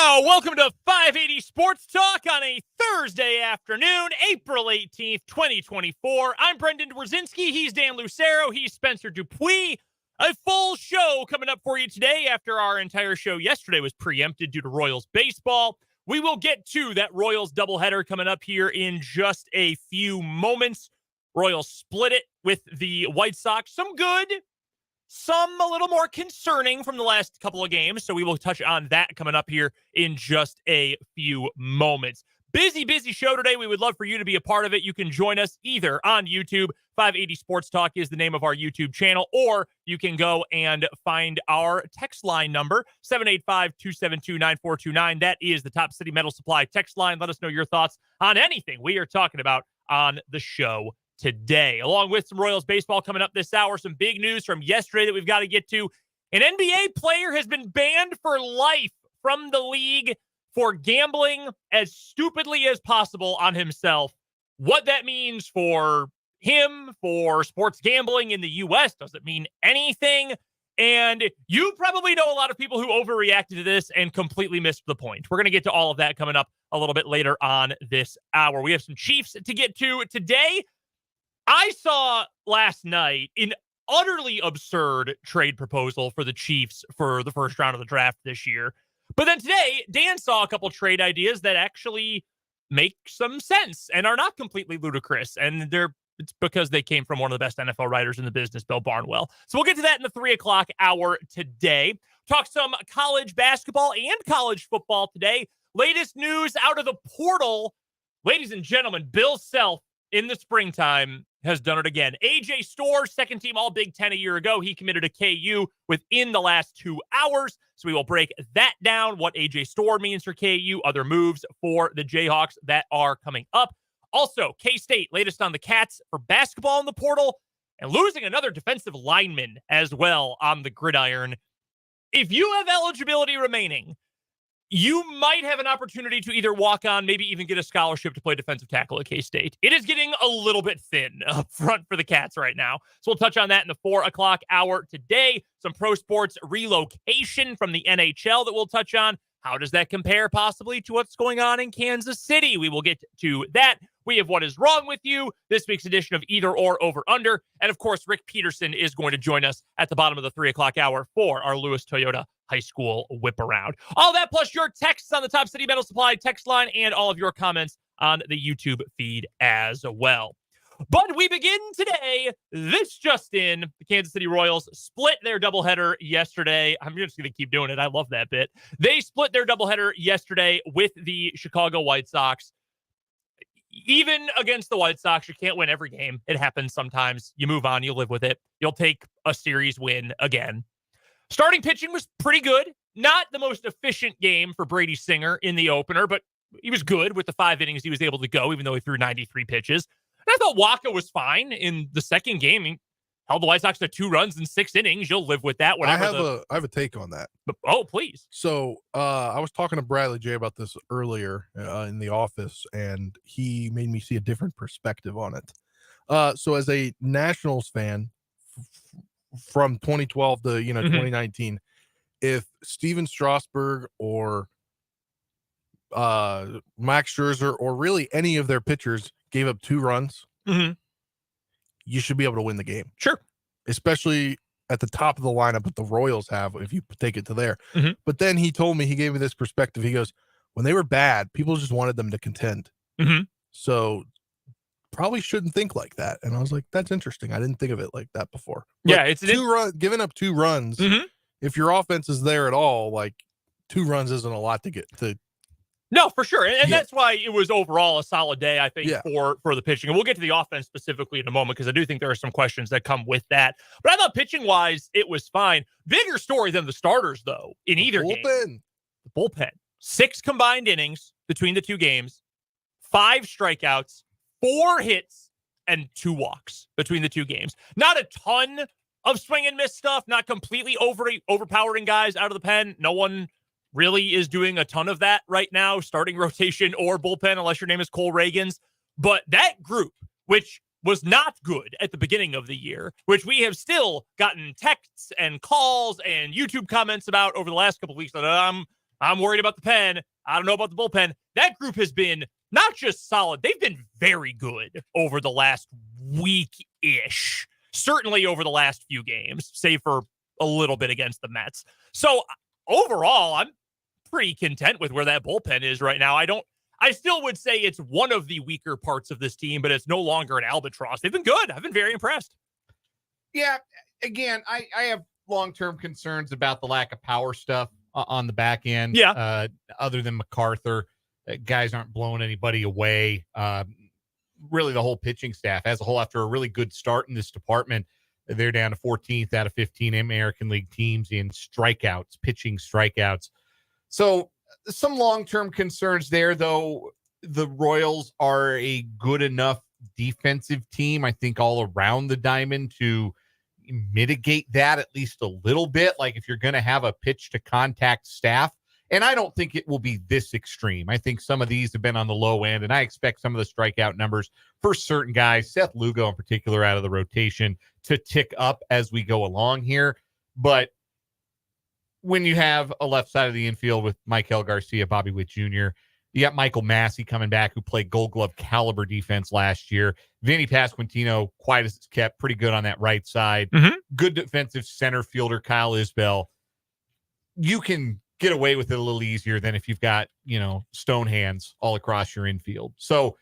Welcome to 580 Sports Talk on a Thursday afternoon, April 18th, 2024. I'm Brendan Dworzinski. He's Dan Lucero. He's Spencer Dupuis. A full show coming up for you today after our entire show yesterday was preempted due to Royals baseball. We will get to that Royals doubleheader coming up here in just a few moments. Royals split it with the White Sox. Some good, some a little more concerning from the last couple of games. So we will touch on that coming up here in just a few moments. Busy show today. We would love for you to be a part of it. You can join us either on YouTube. 580 Sports Talk is the name of our YouTube channel, or you can go and find our text line number, 785-272-9429. That is the Top City Metal Supply text line. Let us know your thoughts on anything we are talking about on the show today. Along with some Royals baseball coming up this hour, some big news from yesterday that we've got to get to. An NBA player has been banned for life from the league for gambling as stupidly as possible on himself. What that means for him, for sports gambling in the U.S., doesn't mean anything. And you probably know a lot of people who overreacted to this and completely missed the point. We're going to get to all of that coming up a little bit later on this hour. We have some Chiefs to get to today. I saw last night an utterly absurd trade proposal for the Chiefs for the first round of the draft this year. But then today, Dan saw a couple trade ideas that actually make some sense and are not completely ludicrous. And it's because they came from one of the best NFL writers in the business, Bill Barnwell. So we'll get to that in the 3 o'clock hour today. Talk some college basketball and college football today. Latest news out of the portal. Ladies and gentlemen, Bill Self in the springtime has done it again. A.J. Storr, second team All Big Ten a year ago. He committed to KU within the last 2 hours. So we will break that down, what A.J. Storr means for KU, other moves for the Jayhawks that are coming up. Also, K-State, latest on the Cats for basketball in the portal, and losing another defensive lineman as well on the gridiron. If you have eligibility remaining, you might have an opportunity to either walk on, maybe even get a scholarship to play defensive tackle at K-State. It is getting a little bit thin up front for the Cats right now. So we'll touch on that in the 4 o'clock hour today. Some pro sports relocation from the NHL that we'll touch on. How does that compare possibly to what's going on in Kansas City? We will get to that. We have What Is Wrong With You, this week's edition of Either Or Over Under. And of course, Rick Peterson is going to join us at the bottom of the 3 o'clock hour for our Lewis Toyota High School Whip Around. All that plus your texts on the Top City Metal Supply text line and all of your comments on the YouTube feed as well. But we begin today. This just in, the Kansas City Royals split their doubleheader yesterday. I'm just going to keep doing it. I love that bit. They split their doubleheader yesterday with the Chicago White Sox. Even against the White Sox, you can't win every game. It happens sometimes. You move on. You live with it. You'll take a series win again. Starting pitching was pretty good. Not the most efficient game for Brady Singer in the opener, but he was good with the 5 innings he was able to go, even though he threw 93 pitches. And I thought Waka was fine in the second game. He held the White Sox to 2 runs in 6 innings. You'll live with that. I have a take on that. Oh, please. So I was talking to Bradley J about this earlier in the office, and he made me see a different perspective on it. So as a Nationals fan from 2012 to 2019, if Steven Strasburg or Max Scherzer or really any of their pitchers gave up 2 runs, you should be able to win the game. Sure. Especially at the top of the lineup that the Royals have, if you take it to there. But then he told me, he gave me this perspective. He goes, when they were bad, people just wanted them to contend. So probably shouldn't think like that. And I was like, that's interesting. I didn't think of it like that before. But yeah, it's giving up 2 runs. If your offense is there at all, like 2 runs isn't a lot to get to. No, for sure. And that's why it was overall a solid day, I think, for the pitching. And we'll get to the offense specifically in a moment, because I do think there are some questions that come with that. But I thought pitching-wise, it was fine. Bigger story than the starters, though, in either game. The bullpen. 6 combined innings between the 2 games, 5 strikeouts, 4 hits, and 2 walks between the 2 games. Not a ton of swing and miss stuff, not completely overpowering guys out of the pen. No one really is doing a ton of that right now, starting rotation or bullpen, unless your name is Cole Reagans. But that group, which was not good at the beginning of the year, which we have still gotten texts and calls and YouTube comments about over the last couple of weeks that I'm I'm worried about the pen. I don't know about the bullpen. That group has been not just solid, they've been very good over the last week-ish. Certainly over the last few games, save for a little bit against the Mets. So overall, I'm pretty content with where that bullpen is right now. I still would say it's one of the weaker parts of this team, but it's no longer an albatross. They've been good. I've been very impressed. Yeah, again, I have long-term concerns about the lack of power stuff on the back end. Yeah. Other than MacArthur, guys aren't blowing anybody away. Really, the whole pitching staff as a whole, after a really good start in this department, they're down to 14th out of 15 American League teams in strikeouts, pitching strikeouts. So some long-term concerns there, though. The Royals are a good enough defensive team, I think, all around the diamond to mitigate that at least a little bit. Like if you're going to have a pitch to contact staff, and I don't think it will be this extreme. I think some of these have been on the low end, and I expect some of the strikeout numbers for certain guys, Seth Lugo in particular, out of the rotation, to tick up as we go along here. But when you have a left side of the infield with Maikel Garcia, Bobby Witt Jr., you got Michael Massey coming back, who played Gold Glove caliber defense last year. Vinny Pasquantino, quiet as it's kept, pretty good on that right side. Mm-hmm. Good defensive center fielder, Kyle Isbell. You can get away with it a little easier than if you've got, stone hands all across your infield. So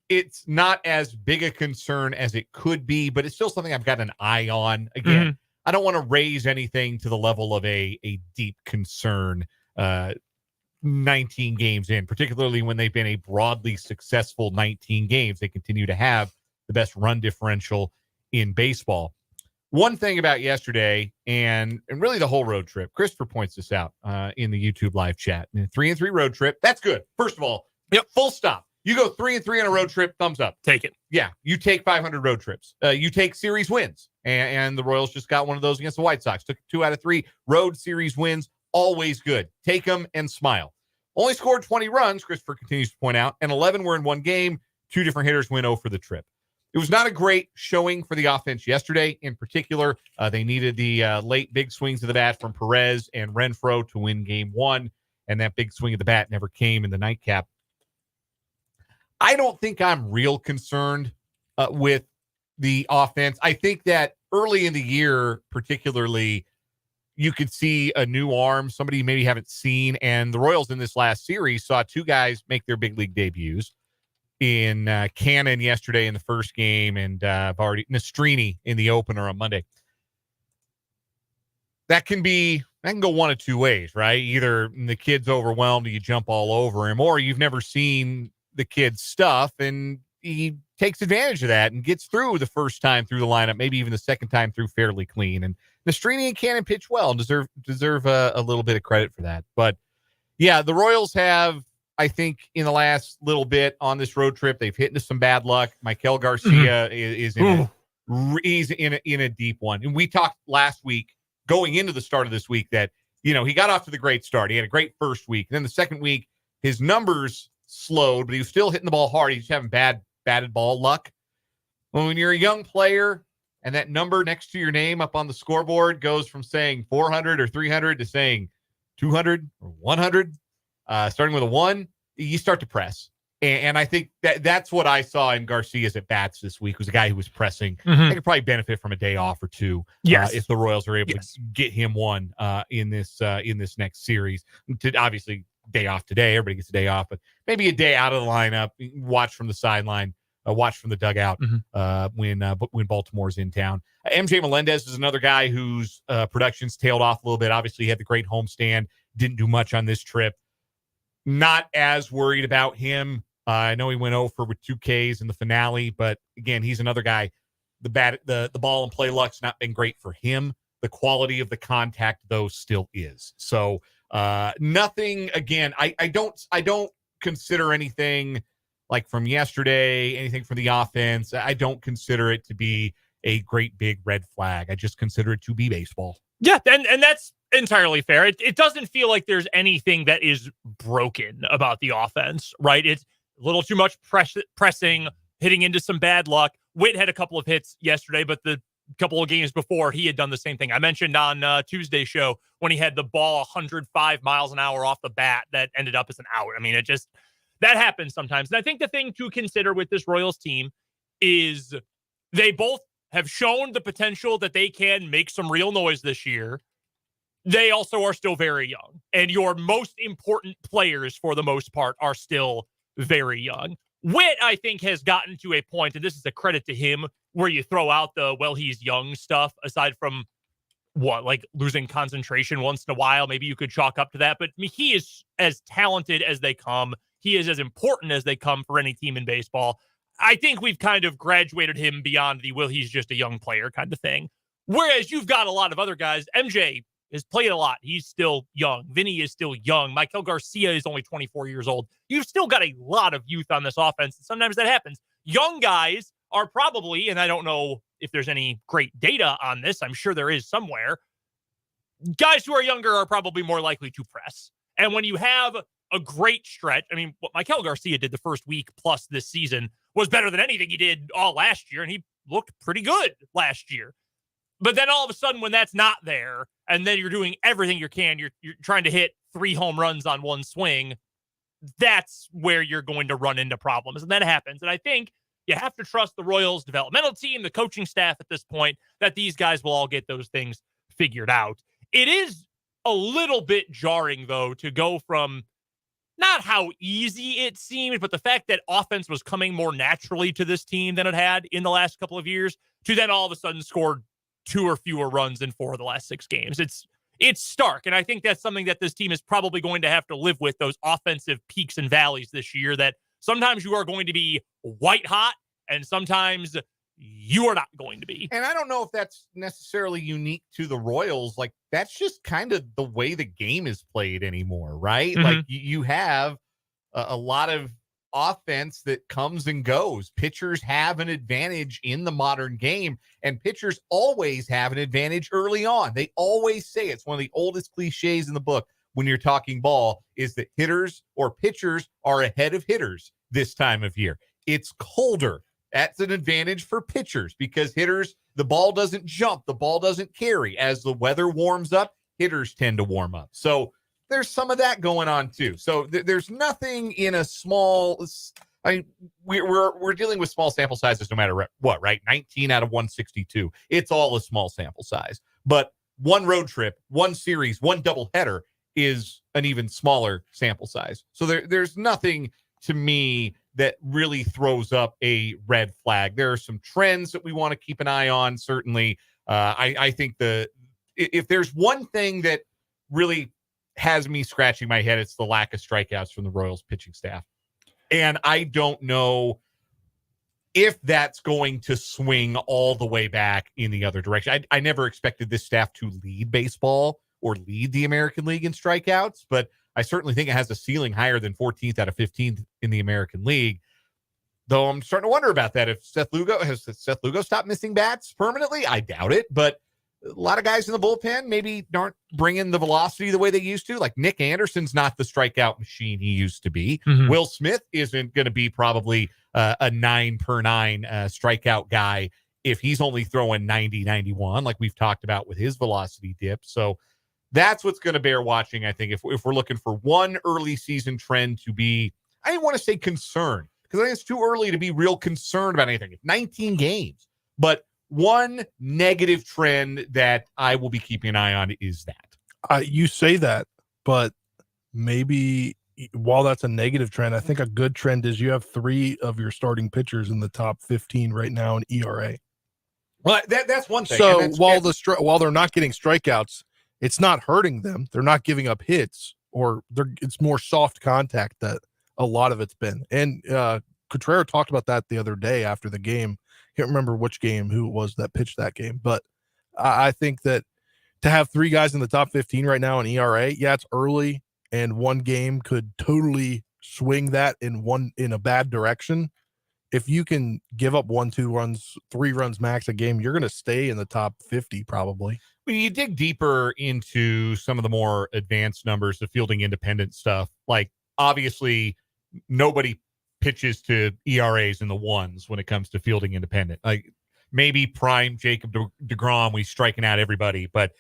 it's not as big a concern as it could be, but it's still something I've got an eye on. Again, I don't want to raise anything to the level of a deep concern 19 games in, particularly when they've been a broadly successful 19 games. They continue to have the best run differential in baseball. One thing about yesterday and really the whole road trip, Christopher points this out in the YouTube live chat. 3-3 road trip, that's good. First of all, full stop. You go 3-3 on a road trip, thumbs up. Take it. Yeah, you take 500 road trips. You take series wins. And the Royals just got one of those against the White Sox. Took 2 out of 3 road series wins. Always good. Take them and smile. Only scored 20 runs, Christopher continues to point out, and 11 were in one game. 2 different hitters went 0 for the trip. It was not a great showing for the offense yesterday. In particular, they needed the late big swings of the bat from Perez and Renfroe to win game 1, and that big swing of the bat never came in the nightcap. I don't think I'm real concerned with the offense. I think that early in the year, particularly, you could see a new arm, somebody you maybe haven't seen, and the Royals in this last series saw 2 guys make their big league debuts. In Cannon yesterday in the first game, and I've already Nastrini in the opener on Monday. That can go one of 2 ways, right? Either the kid's overwhelmed and you jump all over him, or you've never seen the kid's stuff and he takes advantage of that and gets through the first time through the lineup, maybe even the second time through fairly clean. And Nastrini and Cannon pitch well and deserve a little bit of credit for that. But yeah, the Royals have, I think, in the last little bit on this road trip, they've hit into some bad luck. Maikel Garcia is in a deep one. And we talked last week going into the start of this week that, he got off to the great start. He had a great first week. And then the second week, his numbers slowed, but he was still hitting the ball hard. He's having bad batted ball luck. Well, when you're a young player and that number next to your name up on the scoreboard goes from saying 400 or 300 to saying 200 or 100, starting with a 1, you start to press. And I think that's what I saw in Garcia's at bats this week, was a guy who was pressing. They could probably benefit from a day off or 2. If the Royals are able to get him one in this next series. Obviously, day off today, everybody gets a day off, but maybe a day out of the lineup, watch from the sideline, watch from the dugout when Baltimore's in town. MJ Melendez is another guy whose production's tailed off a little bit. Obviously, he had the great homestand, didn't do much on this trip. Not as worried about him. I know he went over with 2 Ks in the finale, but again, he's another guy. The ball and play luck's not been great for him. The quality of the contact, though, still is. So nothing. Again, I don't consider anything like from yesterday, anything from the offense. I don't consider it to be a great big red flag. I just consider it to be baseball. Yeah, and that's entirely fair. It doesn't feel like there's anything that is broken about the offense, right? It's a little too much pressing, hitting into some bad luck. Witt had a couple of hits yesterday, but the couple of games before, he had done the same thing. I mentioned on Tuesday's show when he had the ball 105 miles an hour off the bat that ended up as an out. I mean, that happens sometimes. And I think the thing to consider with this Royals team is they both have shown the potential that they can make some real noise this year. They also are still very young. And your most important players, for the most part, are still very young. Witt, I think, has gotten to a point, and this is a credit to him, where you throw out the, well, he's young stuff, aside from like losing concentration once in a while. Maybe you could chalk up to that. But I mean, he is as talented as they come. He is as important as they come for any team in baseball. I think we've kind of graduated him beyond the, well, he's just a young player kind of thing. Whereas you've got a lot of other guys. MJ has played a lot. He's still young. Vinny is still young. Michael Garcia is only 24 years old. You've still got a lot of youth on this offense. And sometimes that happens. Young guys are probably, and I don't know if there's any great data on this, I'm sure there is somewhere, guys who are younger are probably more likely to press. And when you have a great stretch, I mean, what Michael Garcia did the first week plus this season was better than anything he did all last year, and he looked pretty good last year. But then all of a sudden, when that's not there, and then you're doing everything you can, you're trying to hit 3 home runs on one swing, that's where you're going to run into problems. And that happens. And I think you have to trust the Royals developmental team, the coaching staff at this point, that these guys will all get those things figured out. It is a little bit jarring, though, to go from not how easy it seemed, but the fact that offense was coming more naturally to this team than it had in the last couple of years, to then all of a sudden score 2 or fewer runs in 4 of the last 6 games. It's stark. And I think that's something that this team is probably going to have to live with, those offensive peaks and valleys this year, that sometimes you are going to be white hot and sometimes you are not going to be. And I don't know if that's necessarily unique to the Royals. Like, that's just kind of the way the game is played anymore, right? Mm-hmm. Like, you have a lot of offense that comes and goes. Pitchers have an advantage in the modern game, and pitchers always have an advantage early on. They always say, it's one of the oldest cliches in the book when you're talking ball, is that hitters or pitchers are ahead of hitters this time of year. It's colder. That's an advantage for pitchers because hitters, the ball doesn't jump, the ball doesn't carry. As the weather warms up, hitters tend to warm up. So there's some of that going on too. So there's nothing in a small, I mean, we're dealing with small sample sizes no matter what, right? 19 out of 162. It's all a small sample size. But one road trip, one series, one doubleheader is an even smaller sample size. So there's nothing to me that really throws up a red flag. There are some trends that we want to keep an eye on. Certainly, I think if there's one thing that really has me scratching my head, it's the lack of strikeouts from the Royals pitching staff. And I don't know if that's going to swing all the way back in the other direction. I never expected this staff to lead baseball or lead the American League in strikeouts, but I certainly think it has a ceiling higher than 14th out of 15th in the American League. Though I'm starting to wonder about that. Has Seth Lugo stopped missing bats permanently? I doubt it, but a lot of guys in the bullpen maybe aren't bringing the velocity the way they used to. Like Nick Anderson's not the strikeout machine he used to be. Mm-hmm. Will Smith isn't going to be probably a 9 per 9 strikeout guy if he's only throwing 90, 91, like we've talked about with his velocity dip. So that's what's going to bear watching, I think, if we're looking for one early season trend to be, I didn't want to say concerned, because I think it's too early to be real concerned about anything. It's 19 games. But one negative trend that I will be keeping an eye on is that. You say that, but maybe while that's a negative trend, I think a good trend is you have 3 of your starting pitchers in the top 15 right now in ERA. Well, that's one thing. So while they're not getting strikeouts, it's not hurting them. They're not giving up hits, or it's more soft contact that a lot of it's been. And Contreras talked about that the other day after the game. Can't remember which game, who it was that pitched that game. But I think that to have 3 guys in the top 15 right now in ERA, yeah, it's early, and one game could totally swing that in a bad direction. If you can give up 1, 2 runs, 3 runs max a game, you're going to stay in the top 50 probably. When you dig deeper into some of the more advanced numbers, the fielding independent stuff, like obviously nobody pitches to ERAs in the 1s when it comes to fielding independent. Like maybe prime Jacob deGrom, he's striking out everybody. But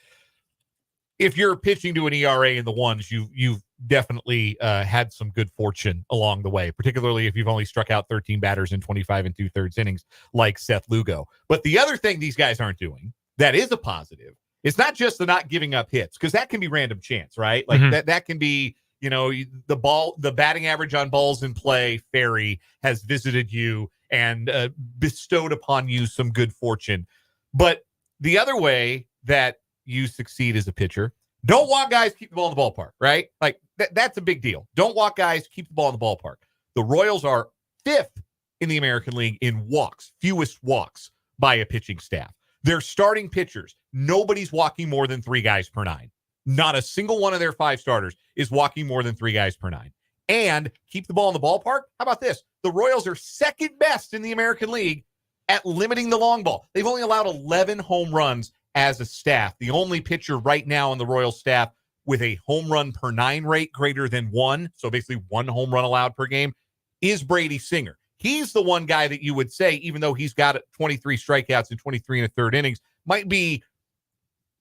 if you're pitching to an ERA in the ones, you've definitely had some good fortune along the way, particularly if you've only struck out 13 batters in 25 2/3 innings like Seth Lugo. But the other thing these guys aren't doing that is a positive, it's not just the not giving up hits, because that can be random chance, right? Like that can be, the batting average on balls in play fairy has visited you and bestowed upon you some good fortune. But the other way that you succeed as a pitcher, don't walk guys, keep the ball in the ballpark, right? Like that's a big deal. Don't walk guys, keep the ball in the ballpark. The Royals are 5th in the American League in walks, fewest walks by a pitching staff. Their starting pitchers, nobody's walking more than 3 guys per 9. Not a single one of their 5 starters is walking more than 3 guys per 9. And keep the ball in the ballpark. How about this? The Royals are 2nd best in the American League at limiting the long ball. They've only allowed 11 home runs as a staff. The only pitcher right now on the Royals staff with a home run per 9 rate greater than 1, so basically 1 home run allowed per game, is Brady Singer. He's the one guy that you would say, even though he's got 23 strikeouts in 23 1/3 innings, might be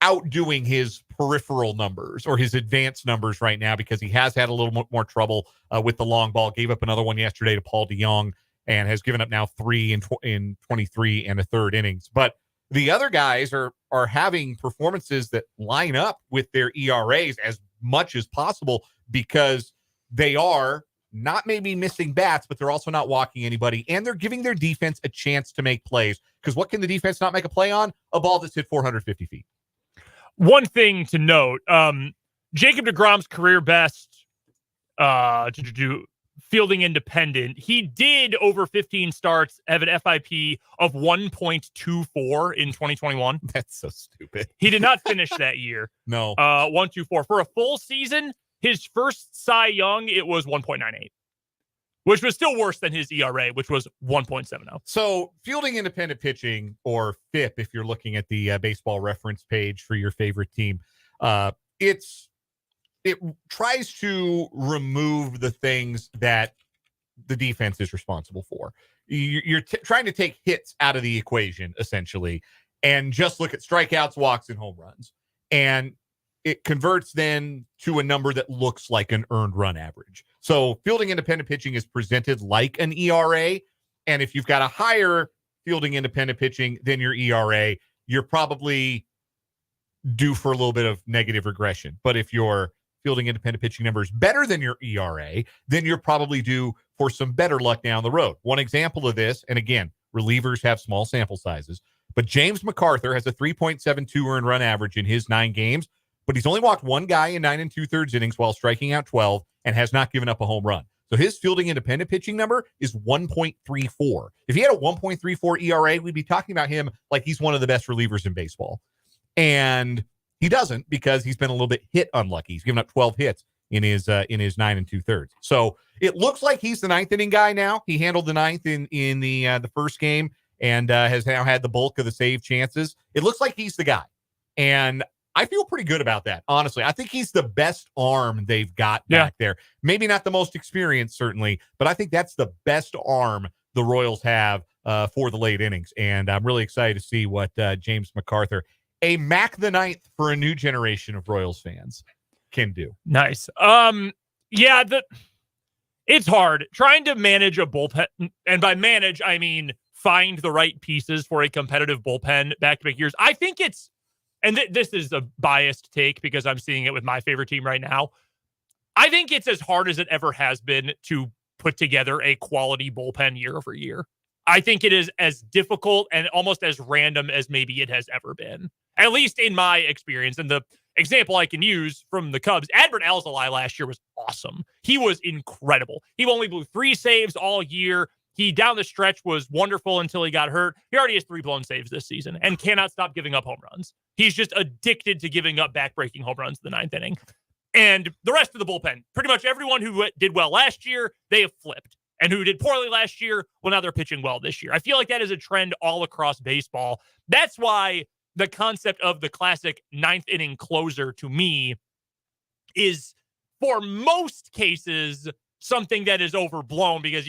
outdoing his peripheral numbers or his advanced numbers right now, because he has had a little more trouble with the long ball. Gave up another one yesterday to Paul DeJong and has given up now 3 in 23 1/3 innings. But the other guys are having performances that line up with their ERAs as much as possible, because they are not maybe missing bats, but they're also not walking anybody, and they're giving their defense a chance to make plays. Because what can the defense not make a play on? A ball that's hit 450 feet. One thing to note, Jacob deGrom's career best fielding independent, he did over 15 starts have an FIP of 1.24 in 2021. That's so stupid. He did not finish that year. No. 1.24. For a full season, his first Cy Young, it was 1.98, which was still worse than his ERA, which was 1.70. So fielding independent pitching, or FIP, if you're looking at the baseball reference page for your favorite team, it tries to remove the things that the defense is responsible for. You're trying to take hits out of the equation, essentially, and just look at strikeouts, walks, and home runs. And it converts then to a number that looks like an earned run average. So fielding independent pitching is presented like an ERA. And if you've got a higher fielding independent pitching than your ERA, you're probably due for a little bit of negative regression. But if your fielding independent pitching number is better than your ERA, then you're probably due for some better luck down the road. One example of this, and again, relievers have small sample sizes, but James MacArthur has a 3.72 earned run average in his 9 games, but he's only walked 1 guy in 9 2/3 innings while striking out 12 and has not given up a home run. So his fielding independent pitching number is 1.34. If he had a 1.34 ERA, we'd be talking about him like he's one of the best relievers in baseball. And he doesn't, because he's been a little bit hit unlucky. He's given up 12 hits in his 9 2/3. So it looks like he's the 9th inning guy now. He handled the 9th in the first game and has now had the bulk of the save chances. It looks like he's the guy. And I feel pretty good about that, honestly. I think he's the best arm they've got back there. Maybe not the most experienced, certainly, but I think that's the best arm the Royals have for the late innings. And I'm really excited to see what James MacArthur, a Mac the 9th for a new generation of Royals fans, can do. Nice. It's hard trying to manage a bullpen, and by manage, I mean find the right pieces for a competitive bullpen back-to-back years. I think it's, and this is a biased take because I'm seeing it with my favorite team right now, I think it's as hard as it ever has been to put together a quality bullpen year over year. I think it is as difficult and almost as random as maybe it has ever been, at least in my experience. And the example I can use from the Cubs, Adbert Alzolay last year was awesome. He was incredible. He only blew 3 saves all year. He, down the stretch, was wonderful until he got hurt. He already has 3 blown saves this season and cannot stop giving up home runs. He's just addicted to giving up back-breaking home runs in the 9th inning. And the rest of the bullpen, pretty much everyone who did well last year, they have flipped. And who did poorly last year, well, now they're pitching well this year. I feel like that is a trend all across baseball. That's why the concept of the classic 9th inning closer, to me, is, for most cases, something that is overblown, because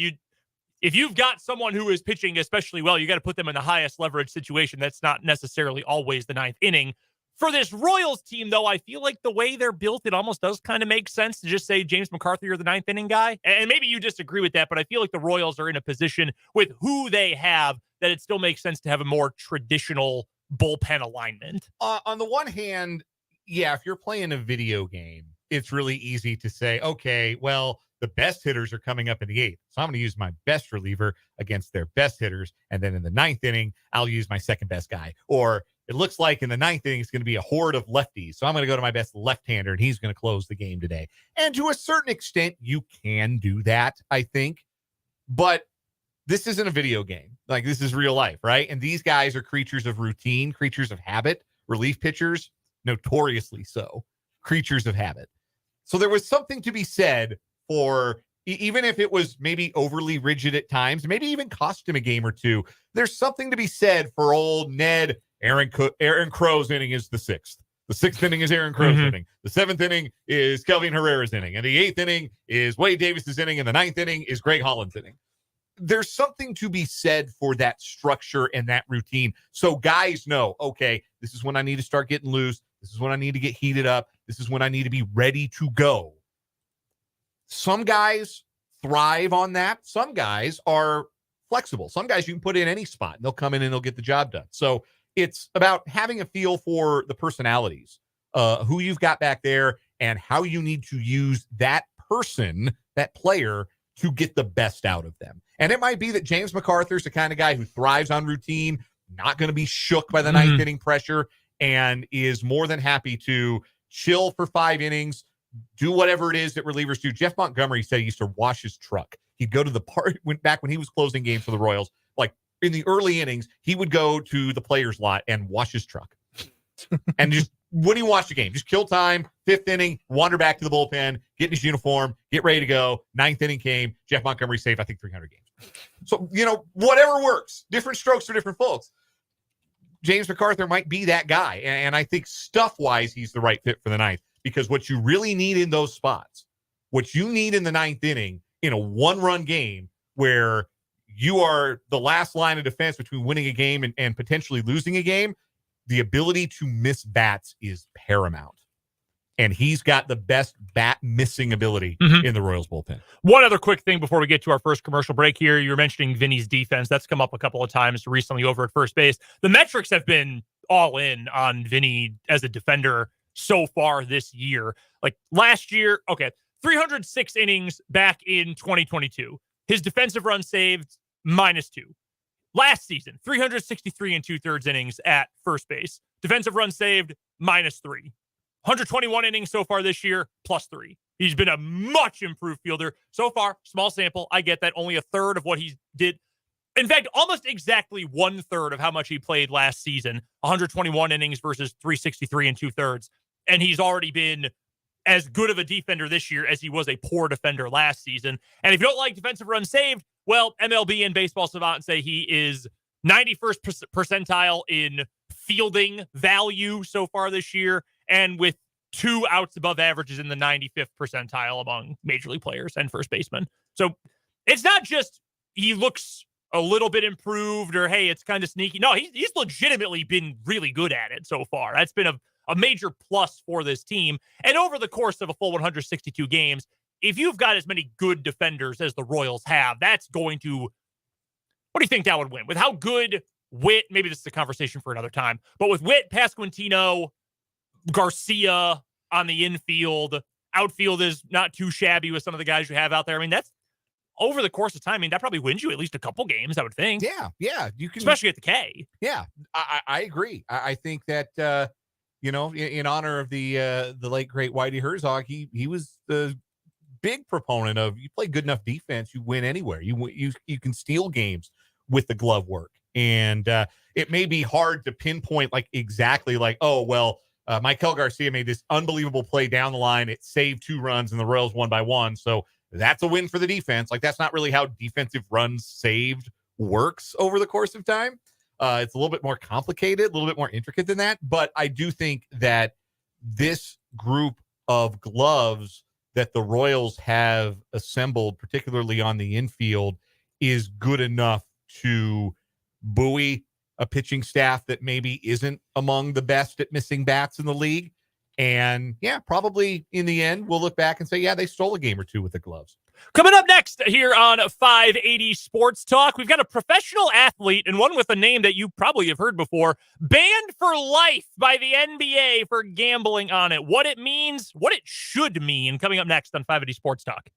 if you've got someone who is pitching especially well, you got to put them in the highest leverage situation. That's not necessarily always the ninth inning. For this Royals team, though, I feel like the way they're built, it almost does kind of make sense to just say James McCarthy, you're the ninth inning guy. And maybe you disagree with that, but I feel like the Royals are in a position with who they have that it still makes sense to have a more traditional bullpen alignment. On the one hand, yeah, if you're playing a video game, it's really easy to say, okay, well, the best hitters are coming up in the eighth. So I'm going to use my best reliever against their best hitters. And then in the ninth inning, I'll use my second best guy. Or it looks like in the ninth inning, it's going to be a horde of lefties. So I'm going to go to my best left-hander, and he's going to close the game today. And to a certain extent, you can do that, I think. But this isn't a video game. Like, this is real life, right? And these guys are creatures of routine, creatures of habit. Relief pitchers, notoriously so, creatures of habit. So there was something to be said for, even if it was maybe overly rigid at times, maybe even cost him a game or two, there's something to be said for old Ned. Aaron Crow's inning is the sixth. The sixth inning is Aaron Crow's inning. The seventh inning is Kelvin Herrera's inning. And the eighth inning is Wade Davis's inning. And the ninth inning is Greg Holland's inning. There's something to be said for that structure and that routine. So guys know, okay, this is when I need to start getting loose. This is when I need to get heated up. This is when I need to be ready to go. Some guys thrive on that. Some guys are flexible. Some guys you can put in any spot and they'll come in and they'll get the job done. So it's about having a feel for the personalities, who you've got back there and how you need to use that person, that player, to get the best out of them. And it might be that James McArthur's the kind of guy who thrives on routine, not going to be shook by the ninth inning pressure, and is more than happy to chill for 5 innings, do whatever it is that relievers do. Jeff Montgomery said he used to wash his truck. He'd go to the park, went back when he was closing games for the Royals, like in the early innings, he would go to the players' lot and wash his truck. And just, when he watched the game, just kill time, 5th inning, wander back to the bullpen, get in his uniform, get ready to go. 9th inning came. Jeff Montgomery saved, I think, 300 games. So, whatever works. Different strokes for different folks. James McArthur might be that guy. And I think stuff-wise, he's the right fit for the ninth. Because what you really need in those spots, what you need in the 9th inning in a one-run game where you are the last line of defense between winning a game and potentially losing a game, the ability to miss bats is paramount. And he's got the best bat missing ability in the Royals bullpen. One other quick thing before we get to our first commercial break here. You were mentioning Vinny's defense. That's come up a couple of times recently over at first base. The metrics have been all in on Vinny as a defender so far this year. Like last year, 306 innings back in 2022. His defensive run saved -2. Last season, 363 2/3 innings at first base. Defensive run saved -3. 121 innings so far this year, +3. He's been a much improved fielder so far. Small sample. I get that. Only a third of what he did. In fact, almost exactly 1/3 of how much he played last season. 121 innings versus 363 2/3. And he's already been as good of a defender this year as he was a poor defender last season. And if you don't like defensive runs saved, well, MLB and Baseball Savant say he is 91st percentile in fielding value so far this year, and with 2 outs above averages in the 95th percentile among major league players and first basemen. So it's not just he looks a little bit improved or, hey, it's kind of sneaky. No, he's legitimately been really good at it so far. That's been a major plus for this team. And over the course of a full 162 games, if you've got as many good defenders as the Royals have, that's going to, what do you think that would win? With how good Witt, maybe this is a conversation for another time, but with Witt, Pasquantino, Garcia on the infield, outfield is not too shabby with some of the guys you have out there. I mean, that's over the course of time. I mean, that probably wins you at least a couple games, I would think. Yeah. You can, especially at the K. Yeah, I agree. I think that, in honor of the late great Whitey Herzog, he was the big proponent of, you play good enough defense, you win anywhere. You can steal games with the glove work. And it may be hard to pinpoint exactly Maikel Garcia made this unbelievable play down the line. It saved 2 runs and the Royals won by 1. So that's a win for the defense. That's not really how defensive runs saved works over the course of time. It's a little bit more complicated, a little bit more intricate than that. But I do think that this group of gloves that the Royals have assembled, particularly on the infield, is good enough to buoy a pitching staff that maybe isn't among the best at missing bats in the league. And yeah, probably in the end, we'll look back and say, yeah, they stole a game or two with the gloves. Coming up next here on 580 Sports Talk, we've got a professional athlete and one with a name that you probably have heard before, banned for life by the NBA for gambling on it. What it means, what it should mean, coming up next on 580 Sports Talk.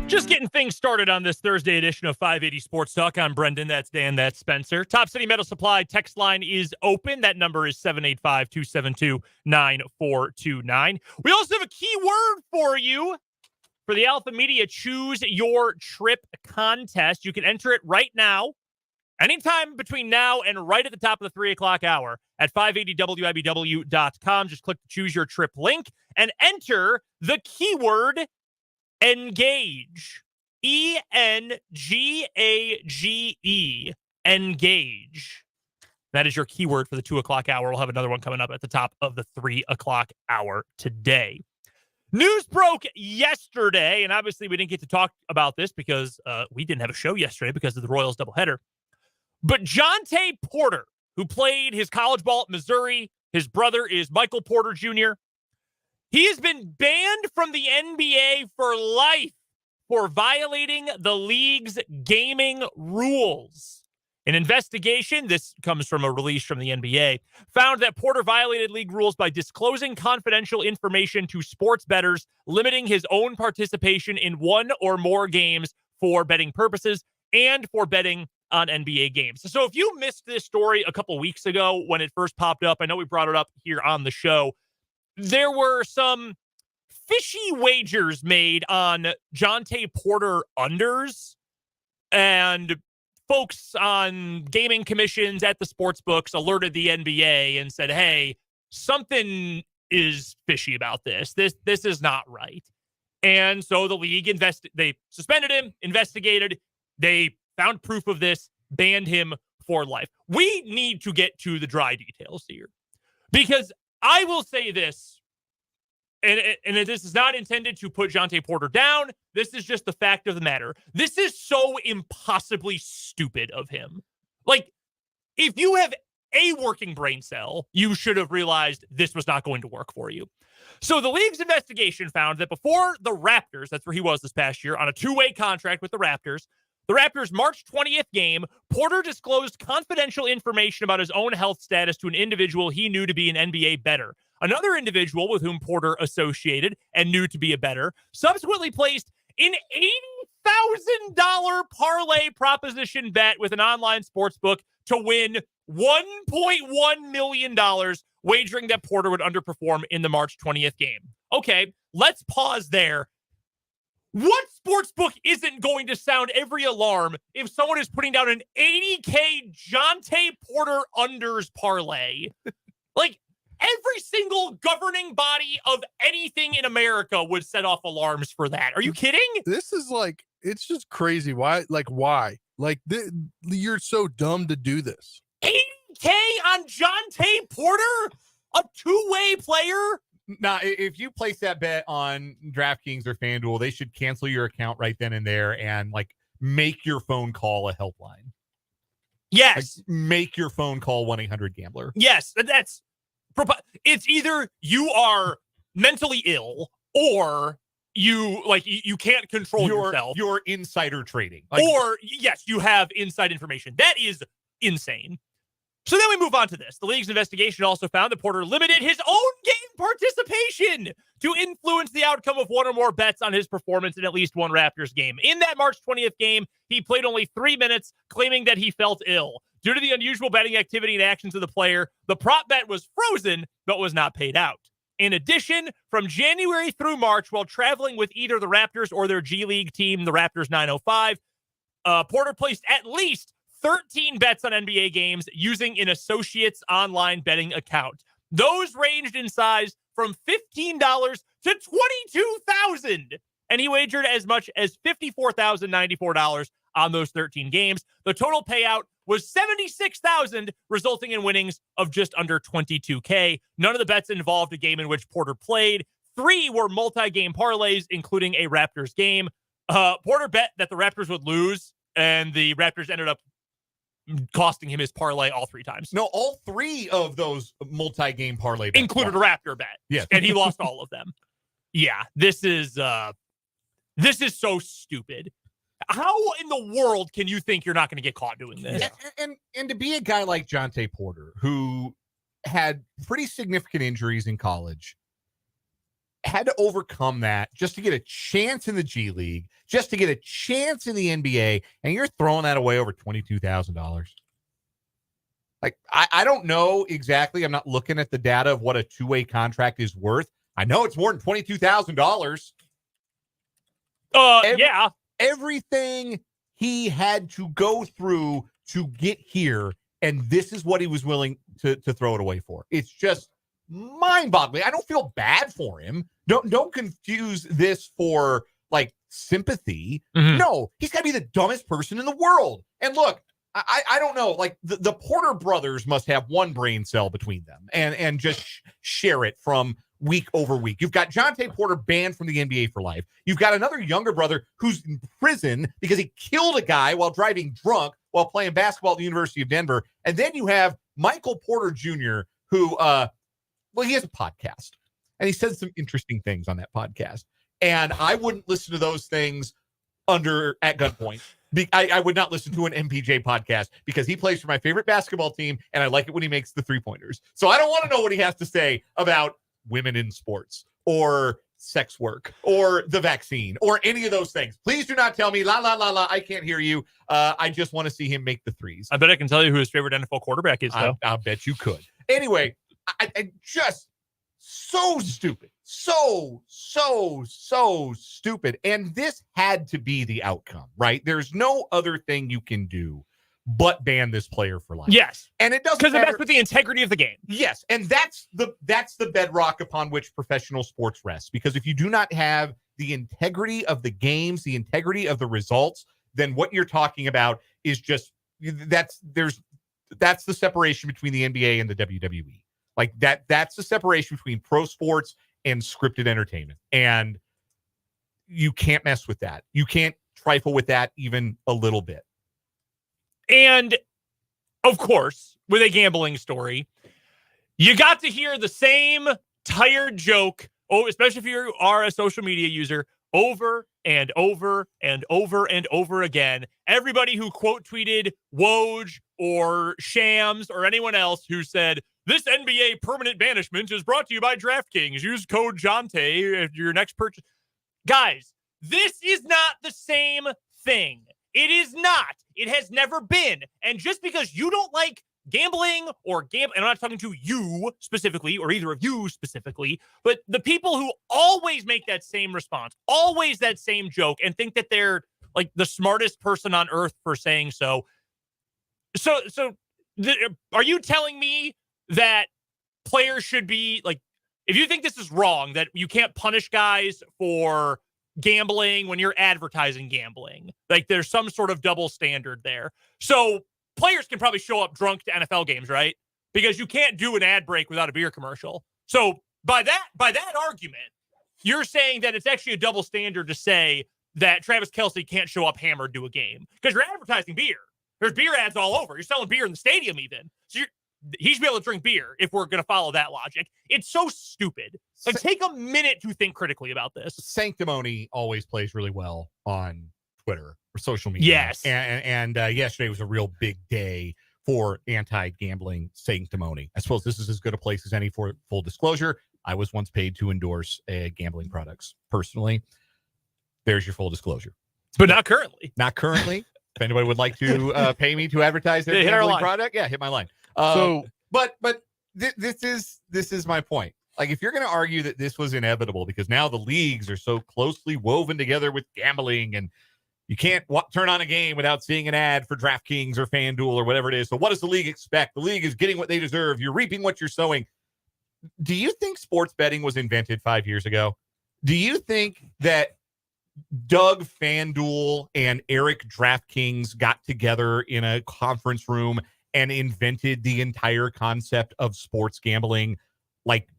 Just getting things started on this Thursday edition of 580 Sports Talk. I'm Brendan. That's Dan. That's Spencer. Top City Metal Supply text line is open. That number is 785-272-9429. We also have a key word for you for the Alpha Media Choose Your Trip contest. You can enter it right now, anytime between now and right at the top of the 3 o'clock hour at 580wibw.com. Just click the Choose Your Trip link and enter the keyword engage. E-N-G-A-G-E. Engage. That is your keyword for the 2 o'clock hour. We'll have another one coming up at the top of the 3 o'clock hour today. News broke yesterday, and obviously we didn't get to talk about this because we didn't have a show yesterday because of the Royals doubleheader. But Jonte Porter, who played his college ball at Missouri, his brother is Michael Porter Jr., he has been banned from the NBA for life for violating the league's gaming rules. An investigation, this comes from a release from the NBA, found that Porter violated league rules by disclosing confidential information to sports bettors, limiting his own participation in one or more games for betting purposes and for betting on NBA games. So if you missed this story a couple weeks ago when it first popped up, I know we brought it up here on the show. There were some fishy wagers made on Jonte Porter unders and folks on gaming commissions at the sports books alerted the NBA and said, hey, something is fishy about this. This is not right. And so the league they suspended him, investigated, they found proof of this, banned him for life. We need to get to the dry details here, because I will say this, and this is not intended to put Jontay Porter down. This is just the fact of the matter. This is so impossibly stupid of him. Like, if you have a working brain cell, you should have realized this was not going to work for you. So the league's investigation found that before the Raptors, that's where he was this past year, on a two-way contract with the Raptors' March 20th game, Porter disclosed confidential information about his own health status to an individual he knew to be an NBA bettor. Another individual with whom Porter associated and knew to be a bettor subsequently placed an $80,000 parlay proposition bet with an online sports book to win $1.1 million, wagering that Porter would underperform in the March 20th game. Okay, let's pause there. What sportsbook isn't going to sound every alarm if someone is putting down an $80K Jontay Porter unders parlay? Like, every single governing body of anything in America would set off alarms for that. Are you kidding? This is like, it's just crazy. Why? Like, you're so dumb to do this. 80K on Jontay Porter? A two-way player? Now, if you place that bet on DraftKings or FanDuel, they should cancel your account right then and there and like make your phone call a helpline. Yes. Like, make your phone call 1-800-GAMBLER. Yes, it's either you are mentally ill or you can't control yourself. You're insider trading. Or yes, you have inside information. That is insane. So then we move on to this. The league's investigation also found that Porter limited his own game participation to influence the outcome of one or more bets on his performance in at least one Raptors game. In that March 20th game, he played only 3 minutes, claiming that he felt ill. Due to the unusual betting activity and actions of the player, the prop bet was frozen, but was not paid out. In addition, from January through March, while traveling with either the Raptors or their G League team, the Raptors 905, Porter placed at least 13 bets on NBA games using an associate's online betting account. Those ranged in size from $15 to $22,000, and he wagered as much as $54,094 on those 13 games. The total payout was $76,000, resulting in winnings of just under $22K. None of the bets involved a game in which Porter played. 3 were multi-game parlays, including a Raptors game. Porter bet that the Raptors would lose, and the Raptors ended up costing him his parlay all 3 times. No, all 3 of those multi-game parlay bets included a Raptor bet. Yes. And he lost all of them. Yeah, this is so stupid. How in the world can you think you're not going to get caught doing this? And to be a guy like Jontay Porter, who had pretty significant injuries in college, had to overcome that just to get a chance in the G League, just to get a chance in the NBA, and you're throwing that away over $22,000. Like, I don't know exactly. I'm not looking at the data of what a two-way contract is worth. I know it's more than $22,000. Yeah. Everything he had to go through to get here, and this is what he was willing to throw it away for. It's just mind-boggling. I don't feel bad for him. Don't confuse this for like sympathy. Mm-hmm. No, he's got to be the dumbest person in the world. And look, I don't know. Like the Porter brothers must have one brain cell between them and just share it from week over week. You've got Jontay Porter banned from the NBA for life. You've got another younger brother who's in prison because he killed a guy while driving drunk while playing basketball at the University of Denver. And then you have Michael Porter Jr., who, he has a podcast. And he said some interesting things on that podcast. And I wouldn't listen to those things at gunpoint. I would not listen to an MPJ podcast because he plays for my favorite basketball team, and I like it when he makes the 3-pointers. So I don't want to know what he has to say about women in sports or sex work or the vaccine or any of those things. Please do not tell me, la, la, la, la, I can't hear you. I just want to see him make the threes. I bet I can tell you who his favorite NFL quarterback is, though. I'll bet you could. Anyway, I just so stupid. So stupid. And this had to be the outcome, right? There's no other thing you can do but ban this player for life. Yes. And it doesn't Because it matter. messes with the integrity of the game. Yes, and that's the bedrock upon which professional sports rests. Because if you do not have the integrity of the games, the integrity of the results, then what you're talking about is just that's the separation between the NBA and the WWE. Like that's the separation between pro sports and scripted entertainment. And you can't mess with that. You can't trifle with that even a little bit. And of course, with a gambling story, you got to hear the same tired joke, especially if you are a social media user, over and over and over and over again. Everybody who quote tweeted Woj or Shams or anyone else who said, this NBA permanent banishment is brought to you by DraftKings. Use code Jonte at your next purchase. Guys, this is not the same thing. It is not. It has never been. And just because you don't like gambling or and I'm not talking to you specifically or either of you specifically, but the people who always make that same response, always that same joke, and think that they're like the smartest person on earth for saying so. Are you telling me that players should be like, if you think this is wrong, that you can't punish guys for gambling when you're advertising gambling, like there's some sort of double standard there? So players can probably show up drunk to NFL games, right? Because you can't do an ad break without a beer commercial. So by that argument, you're saying that it's actually a double standard to say that Travis Kelce can't show up hammered to a game because you're advertising beer. There's beer ads all over. You're selling beer in the stadium even. So he should be able to drink beer if we're going to follow that logic. It's so stupid. Like, take a minute to think critically about this. Sanctimony always plays really well on Twitter or social media. Yes. And yesterday was a real big day for anti-gambling sanctimony. I suppose this is as good a place as any for full disclosure. I was once paid to endorse gambling products personally. There's your full disclosure. But not currently. Not currently. If anybody would like to pay me to advertise their gambling product, hit my line. But this is my point. Like, if you're going to argue that this was inevitable because now the leagues are so closely woven together with gambling and you can't turn on a game without seeing an ad for DraftKings or FanDuel or whatever it is. So what does the league expect? The league is getting what they deserve. You're reaping what you're sowing. Do you think sports betting was invented 5 years ago? Do you think that Doug FanDuel and Eric DraftKings got together in a conference room and invented the entire concept of sports gambling like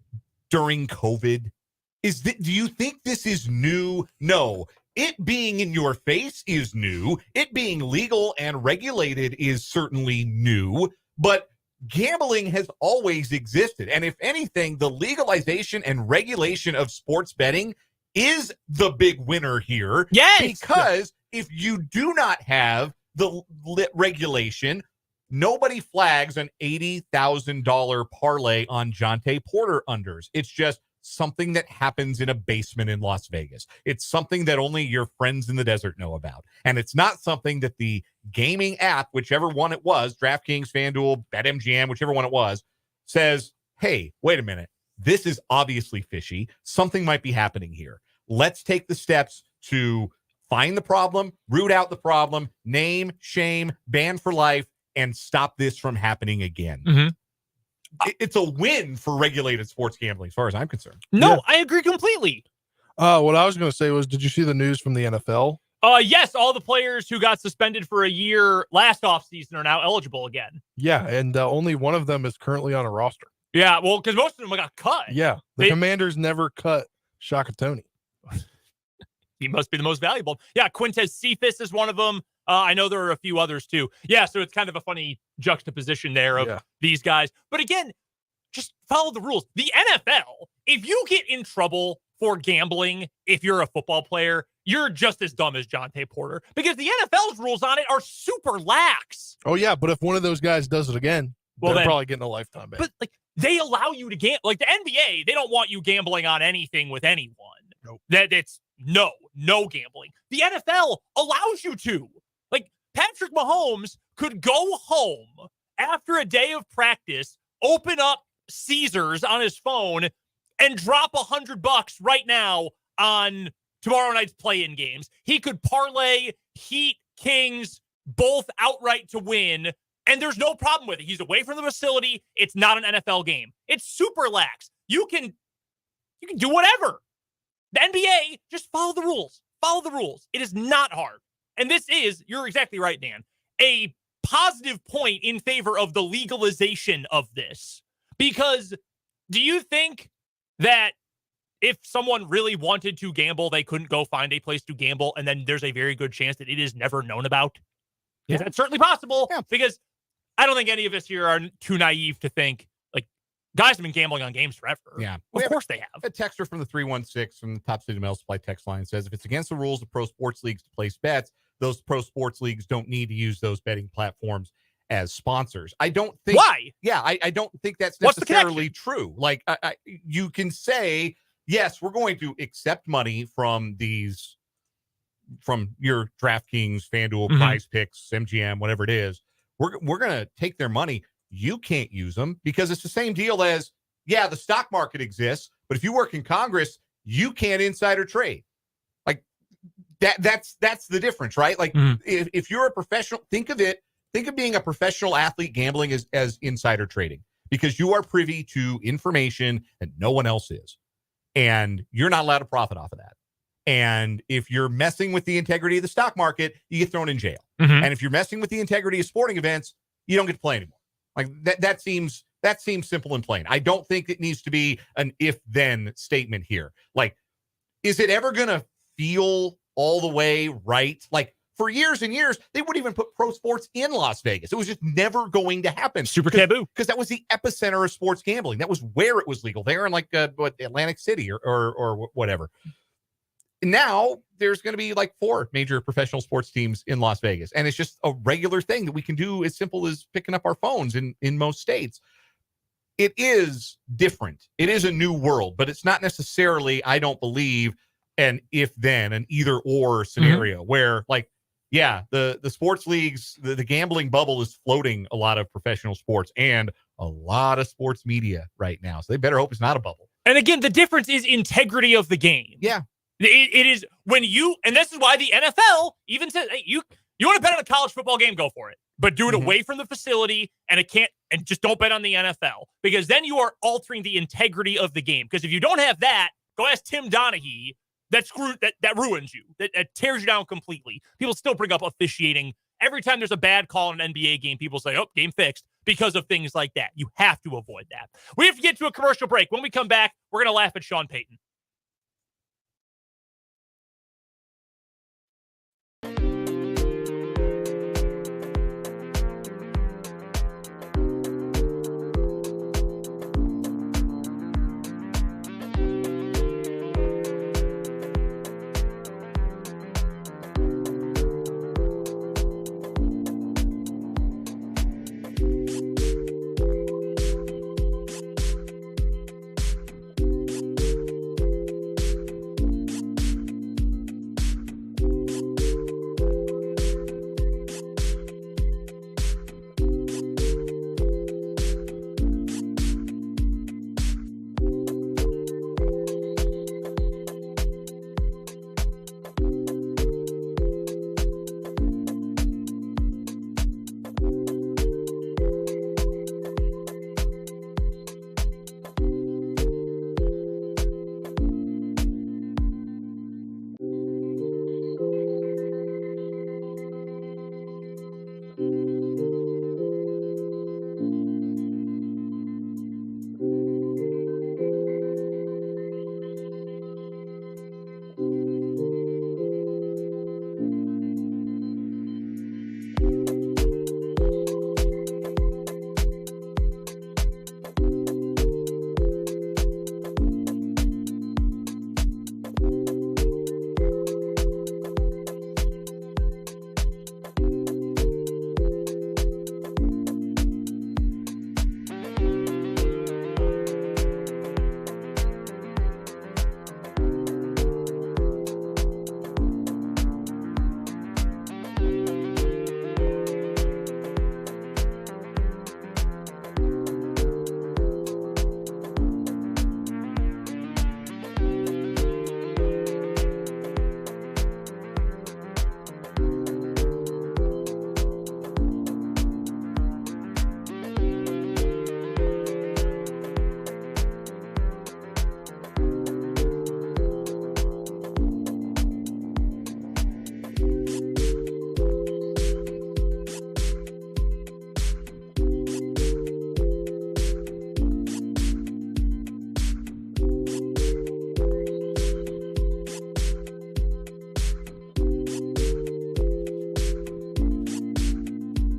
during COVID? Do you think this is new? No. It being in your face is new. It being legal and regulated is certainly new, but gambling has always existed. And if anything, the legalization and regulation of sports betting is the big winner here. Yes. Because if you do not have the regulation, nobody flags an $80,000 parlay on Jonte Porter unders. It's just something that happens in a basement in Las Vegas. It's something that only your friends in the desert know about. And it's not something that the gaming app, whichever one it was, DraftKings, FanDuel, BetMGM, whichever one it was, says, hey, wait a minute. This is obviously fishy. Something might be happening here. Let's take the steps to find the problem, root out the problem, name, shame, ban for life, and stop this from happening again. Mm-hmm. It's a win for regulated sports gambling, as far as I'm concerned. No, Yeah. I agree completely. What I was going to say was, did you see the news from the NFL? Yes, all the players who got suspended for a year last offseason are now eligible again. Yeah, and only one of them is currently on a roster. Yeah, well, because most of them got cut. Yeah, the Commanders never cut Shaka Toney. He must be the most valuable. Yeah, Quintez Cephas is one of them. I know there are a few others too. Yeah, so it's kind of a funny juxtaposition there of these guys. But again, just follow the rules. The NFL, if you get in trouble for gambling, if you're a football player, you're just as dumb as Jonte Porter because the NFL's rules on it are super lax. Oh, yeah, but if one of those guys does it again, they're probably getting a lifetime ban. But like, they allow you to gamble. Like the NBA, they don't want you gambling on anything with anyone. Nope. That's no gambling. The NFL allows you to. Like Patrick Mahomes could go home after a day of practice, open up Caesars on his phone, and drop $100 right now on tomorrow night's play-in games. He could parlay Heat, Kings, both outright to win, and there's no problem with it. He's away from the facility. It's not an NFL game. It's super lax. You can do whatever. The NBA, just follow the rules. Follow the rules. It is not hard. And this is, you're exactly right, Dan, a positive point in favor of the legalization of this. Because do you think that if someone really wanted to gamble, they couldn't go find a place to gamble, and then there's a very good chance that it is never known about? Yeah, that's certainly possible. Yeah. Because I don't think any of us here are too naive to think, like, guys have been gambling on games forever. Yeah. Of course they have. A texter from the 316 from the Top City Mail Supply text line says, if it's against the rules of pro sports leagues to place bets, those pro sports leagues don't need to use those betting platforms as sponsors. I don't think. Why? Yeah, I don't think that's necessarily true. Like, you can say, yes, we're going to accept money from your DraftKings, FanDuel, Prize Picks, MGM, whatever it is. We're going to take their money. You can't use them because it's the same deal as, yeah, the stock market exists, but if you work in Congress, you can't insider trade. Like that's the difference, right? Like if you're a professional, think of being a professional athlete gambling as insider trading, because you are privy to information that no one else is, and you're not allowed to profit off of that. And if you're messing with the integrity of the stock market, you get thrown in jail. And if you're messing with the integrity of sporting events, you don't get to play anymore. Like that seems simple and plain. I don't think it needs to be an if-then statement here. Like, is it ever going to feel all the way right? Like, for years and years, they wouldn't even put pro sports in Las Vegas. It was just never going to happen. Super taboo. Because that was the epicenter of sports gambling. That was where it was legal. There in like Atlantic City or whatever. Now there's going to be like 4 major professional sports teams in Las Vegas. And it's just a regular thing that we can do as simple as picking up our phones in most states. It is different. It is a new world, but it's not necessarily, I don't believe, an if-then, an either-or scenario where, like, yeah, the sports leagues, the gambling bubble is floating a lot of professional sports and a lot of sports media right now. So they better hope it's not a bubble. And again, the difference is integrity of the game. Yeah. It is when you, and this is why the NFL even says, hey, you want to bet on a college football game, go for it. But do it away from the facility, and just don't bet on the NFL, because then you are altering the integrity of the game. Because if you don't have that, go ask Tim Donaghy. That ruins you. That tears you down completely. People still bring up officiating. Every time there's a bad call in an NBA game, people say, oh, game fixed, because of things like that. You have to avoid that. We have to get to a commercial break. When we come back, we're going to laugh at Sean Payton.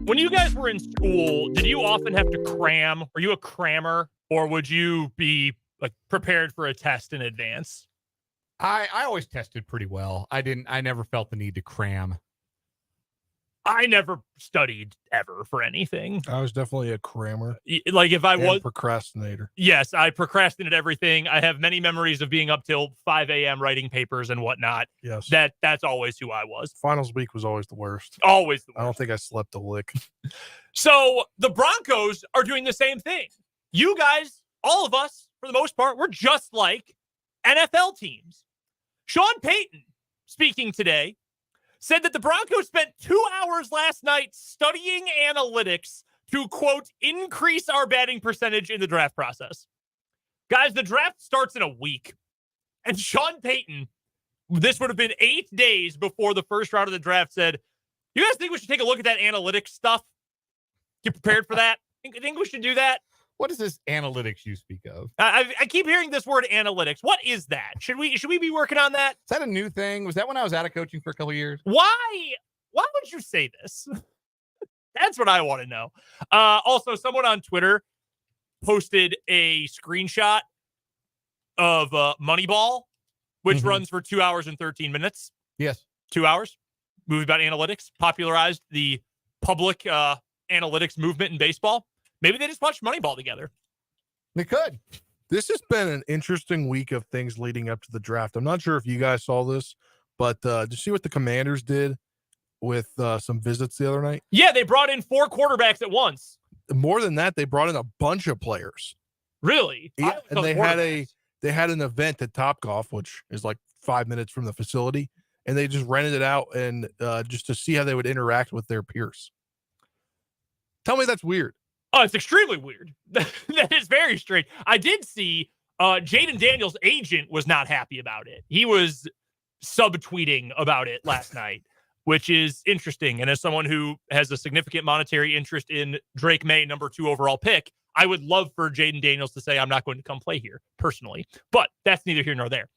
When you guys were in school, did you often have to cram? Were you a crammer, or would you be like prepared for a test in advance? I always tested pretty well. I never felt the need to cram. I never studied ever for anything. I was definitely a crammer Like if I and was, procrastinator. yes, I procrastinated everything. I have many memories of being up till 5 a.m. writing papers and whatnot. Yes. That's always who I was. Finals week was always the worst. Always the worst. I don't think I slept a lick. So the Broncos are doing the same thing. You guys, all of us, for the most part, we're just like NFL teams. Sean Payton, speaking today, said that the Broncos spent 2 hours last night studying analytics to, quote, increase our batting percentage in the draft process. Guys, the draft starts in a week. And Sean Payton, this would have been 8 days before the first round of the draft, said, you guys think we should take a look at that analytics stuff? Get prepared for that? Think we should do that? What is this analytics you speak of? I keep hearing this word analytics. What is that? Should we be working on that? Is that a new thing? Was that when I was out of coaching for a couple of years? Why would you say this? That's what I want to know. Also, someone on Twitter posted a screenshot of Moneyball, which runs for 2 hours and 13 minutes. Yes. 2 hours. Movie about analytics. Popularized the public analytics movement in baseball. Maybe they just watched Moneyball together. They could. This has been an interesting week of things leading up to the draft. I'm not sure if you guys saw this, but did you see what the Commanders did with some visits the other night? Yeah, they brought in 4 quarterbacks at once. More than that, they brought in a bunch of players. Really? Yeah, and they had an event at Topgolf, which is like 5 minutes from the facility, and they just rented it out and just to see how they would interact with their peers. Tell me that's weird. Oh, it's extremely weird. That is very strange. I did see Jaden Daniels' agent was not happy about it. He was subtweeting about it last night, which is interesting. And as someone who has a significant monetary interest in Drake May, number 2 overall pick, I would love for Jaden Daniels to say, I'm not going to come play here personally, but that's neither here nor there.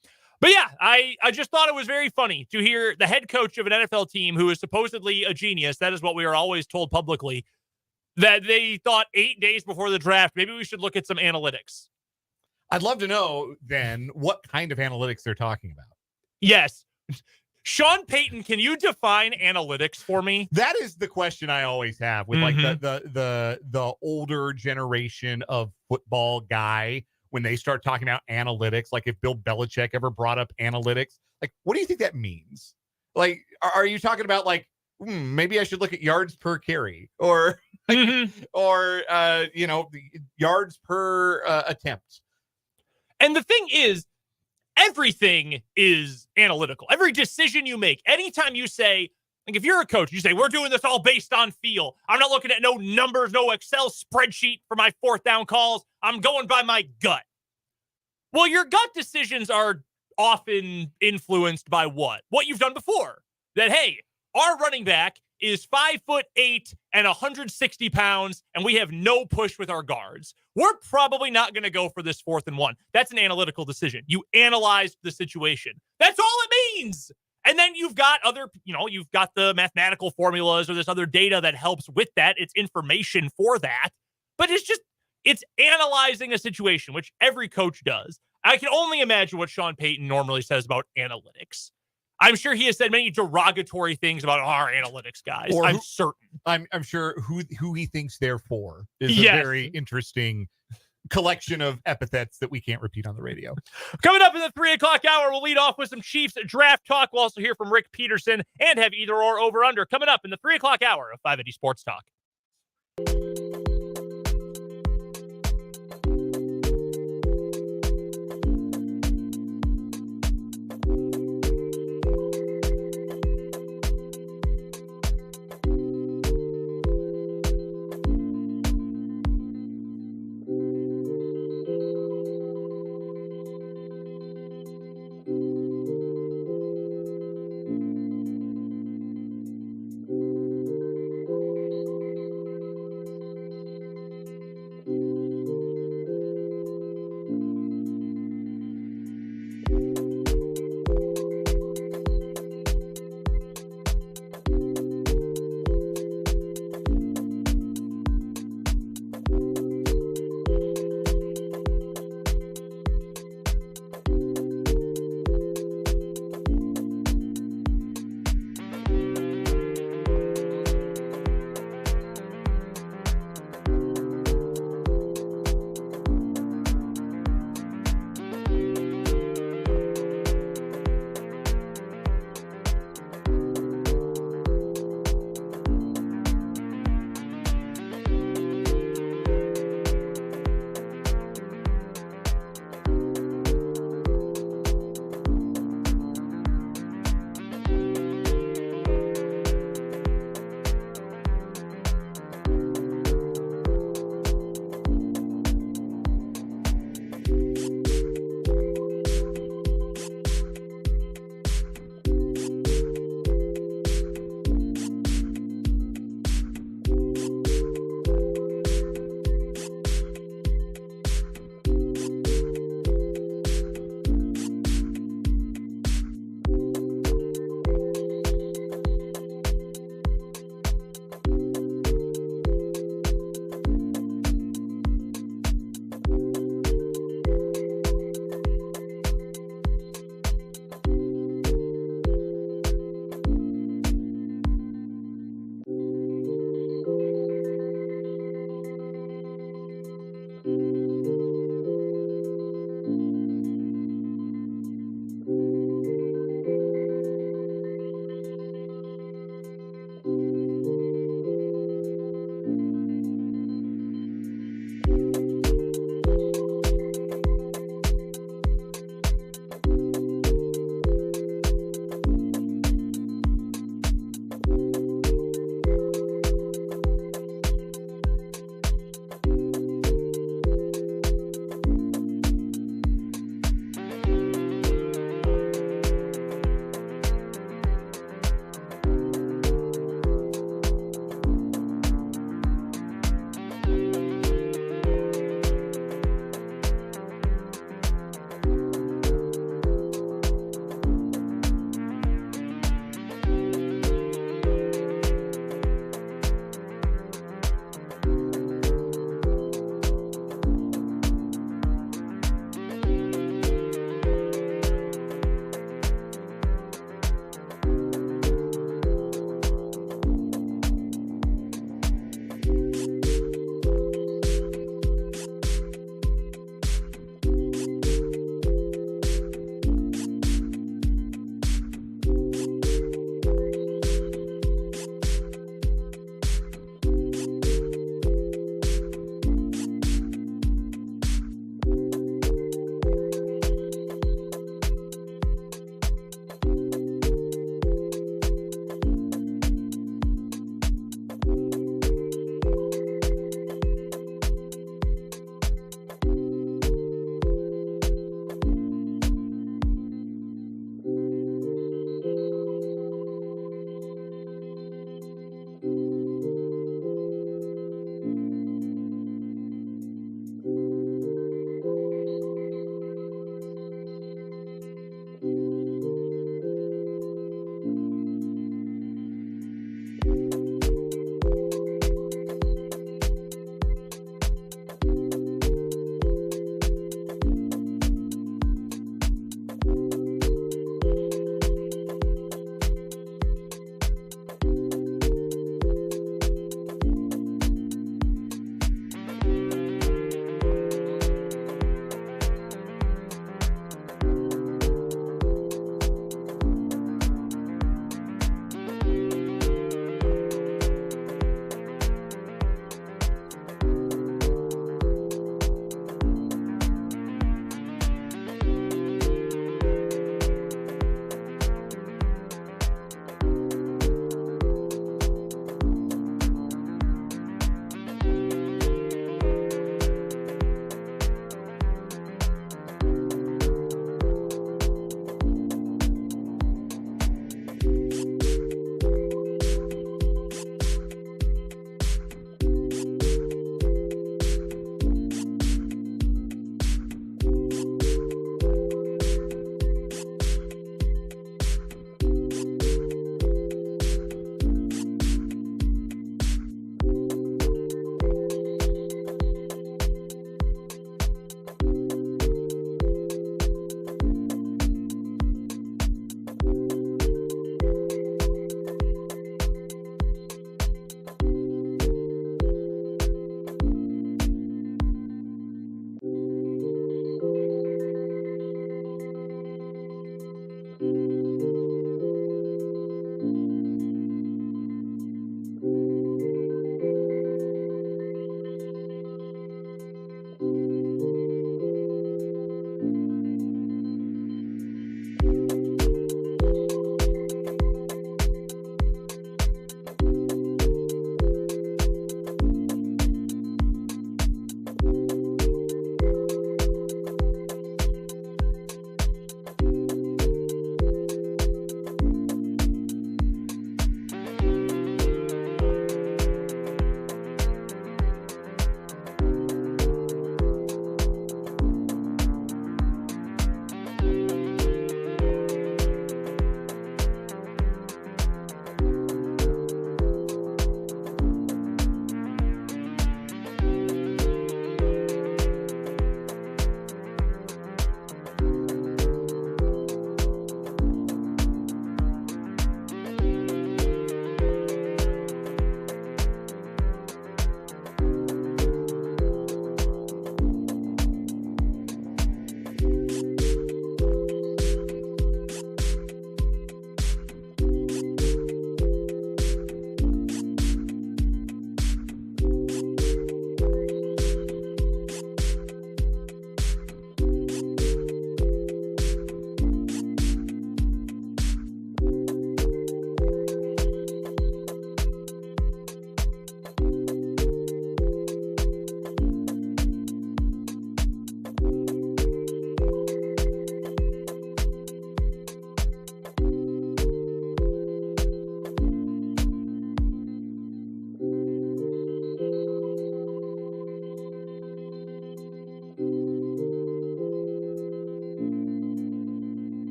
But yeah, I just thought it was very funny to hear the head coach of an NFL team who is supposedly a genius. That is what we are always told publicly, that they thought 8 days before the draft, maybe we should look at some analytics. I'd love to know then what kind of analytics they're talking about. Yes. Sean Payton, can you define analytics for me? That is the question I always have with like the older generation of football guy when they start talking about analytics. Like if Bill Belichick ever brought up analytics, like what do you think that means? Like, are you talking about like, maybe I should look at yards per carry or or yards per attempt? And the thing is, everything is analytical. Every decision you make, anytime you say, like if you're a coach, you say, we're doing this all based on feel. I'm not looking at no numbers, no Excel spreadsheet for my 4th down calls. I'm going by my gut. Well, your gut decisions are often influenced by what? What you've done before. That, hey, our running back is 5'8" and 160 pounds, and we have no push with our guards. We're probably not going to go for this 4th and 1. That's an analytical decision. You analyzed the situation. That's all it means. And then you've got you've got the mathematical formulas or this other data that helps with that. It's information for that. But it's analyzing a situation, which every coach does. I can only imagine what Sean Payton normally says about analytics. I'm sure he has said many derogatory things about our analytics guys. Or I'm certain. I'm sure who he thinks they're for is a very interesting collection of epithets that we can't repeat on the radio. Coming up in the 3 o'clock hour, we'll lead off with some Chiefs draft talk. We'll also hear from Rick Peterson and have either or over under coming up in the 3 o'clock hour of 580 Sports Talk.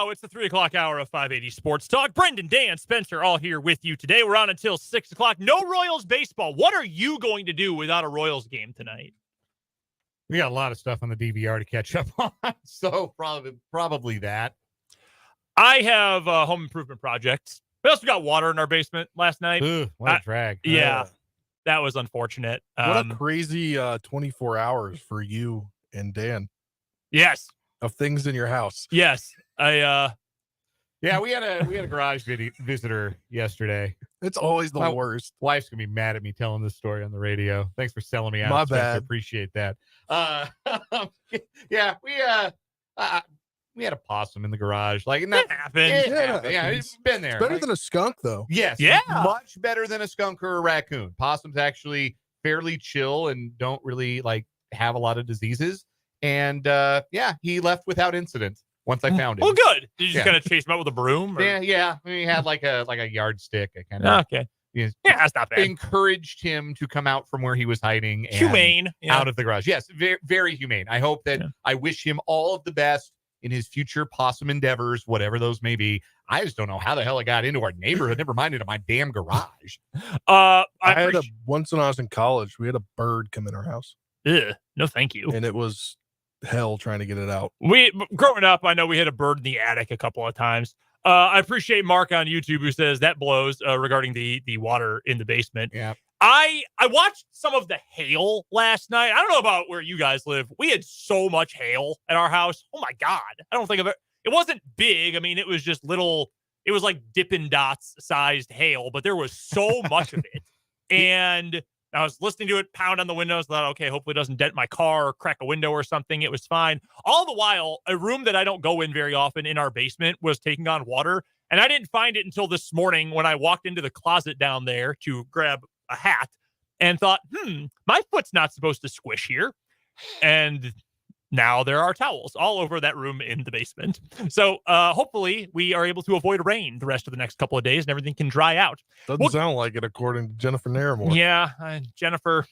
now, it's the 3 o'clock hour of 580 Sports Talk. Brendan, Dan, Spencer, all here with you today. We're on until 6 o'clock. No Royals baseball. What are you going to do without a Royals game tonight? We got a lot of stuff on the DVR to catch up on, so probably that. I have home improvement projects. We also got water in our basement last night. Ugh, what a drag. Yeah, that was unfortunate. What a crazy 24 hours for you and Dan Yes. of things in your house. Yes. Yeah, we had a garage visitor yesterday. It's always the worst. Wife's gonna be mad at me telling this story on the radio. Thanks for selling me out. My Spencer. bad. Appreciate that. Yeah, we had a possum in the garage. Like, That happened. Yeah, it's been there. It's better Like, than a skunk, though. yes, Yeah. much better than a skunk or a raccoon. Possums actually fairly chill and don't really like have a lot of diseases. And he left without incident once I found him. Well, good. Did you just kind of chase him out with a broom? Or? Yeah. We had like a yardstick. I kind of Okay. Yeah, that's not bad. encouraged him to come out from where he was hiding. And Humane. Yeah. out of the garage. Yes, very, very humane. I hope that I wish him all of the best in his future possum endeavors, whatever those may be. I just don't know how the hell it got into our neighborhood. Never mind into my damn garage. I had once when I was in college, we had a bird come in our house. No, thank you. And it was hell trying to get it out. Growing up, I know we had a bird in the attic a couple of times. I appreciate Mark on YouTube who says that blows regarding the water in the basement. Yeah. I watched some of the hail last night. I don't know about where you guys live. We had so much hail at our house. Oh my God. I don't think of it. It wasn't big. I mean, it was just little, it was like Dippin' Dots sized hail, but there was so much of it. And I was listening to it pound on the windows. Thought, okay, hopefully it doesn't dent my car or crack a window or something. It was fine. All the while, a room that I don't go in very often in our basement was taking on water. And I didn't find it until this morning when I walked into the closet down there to grab a hat and thought, my foot's not supposed to squish here. And now there are towels all over that room in the basement. So hopefully we are able to avoid rain the rest of the next couple of days and everything can dry out. Doesn't sound like it, according to Jennifer Naramore. Yeah, Jennifer,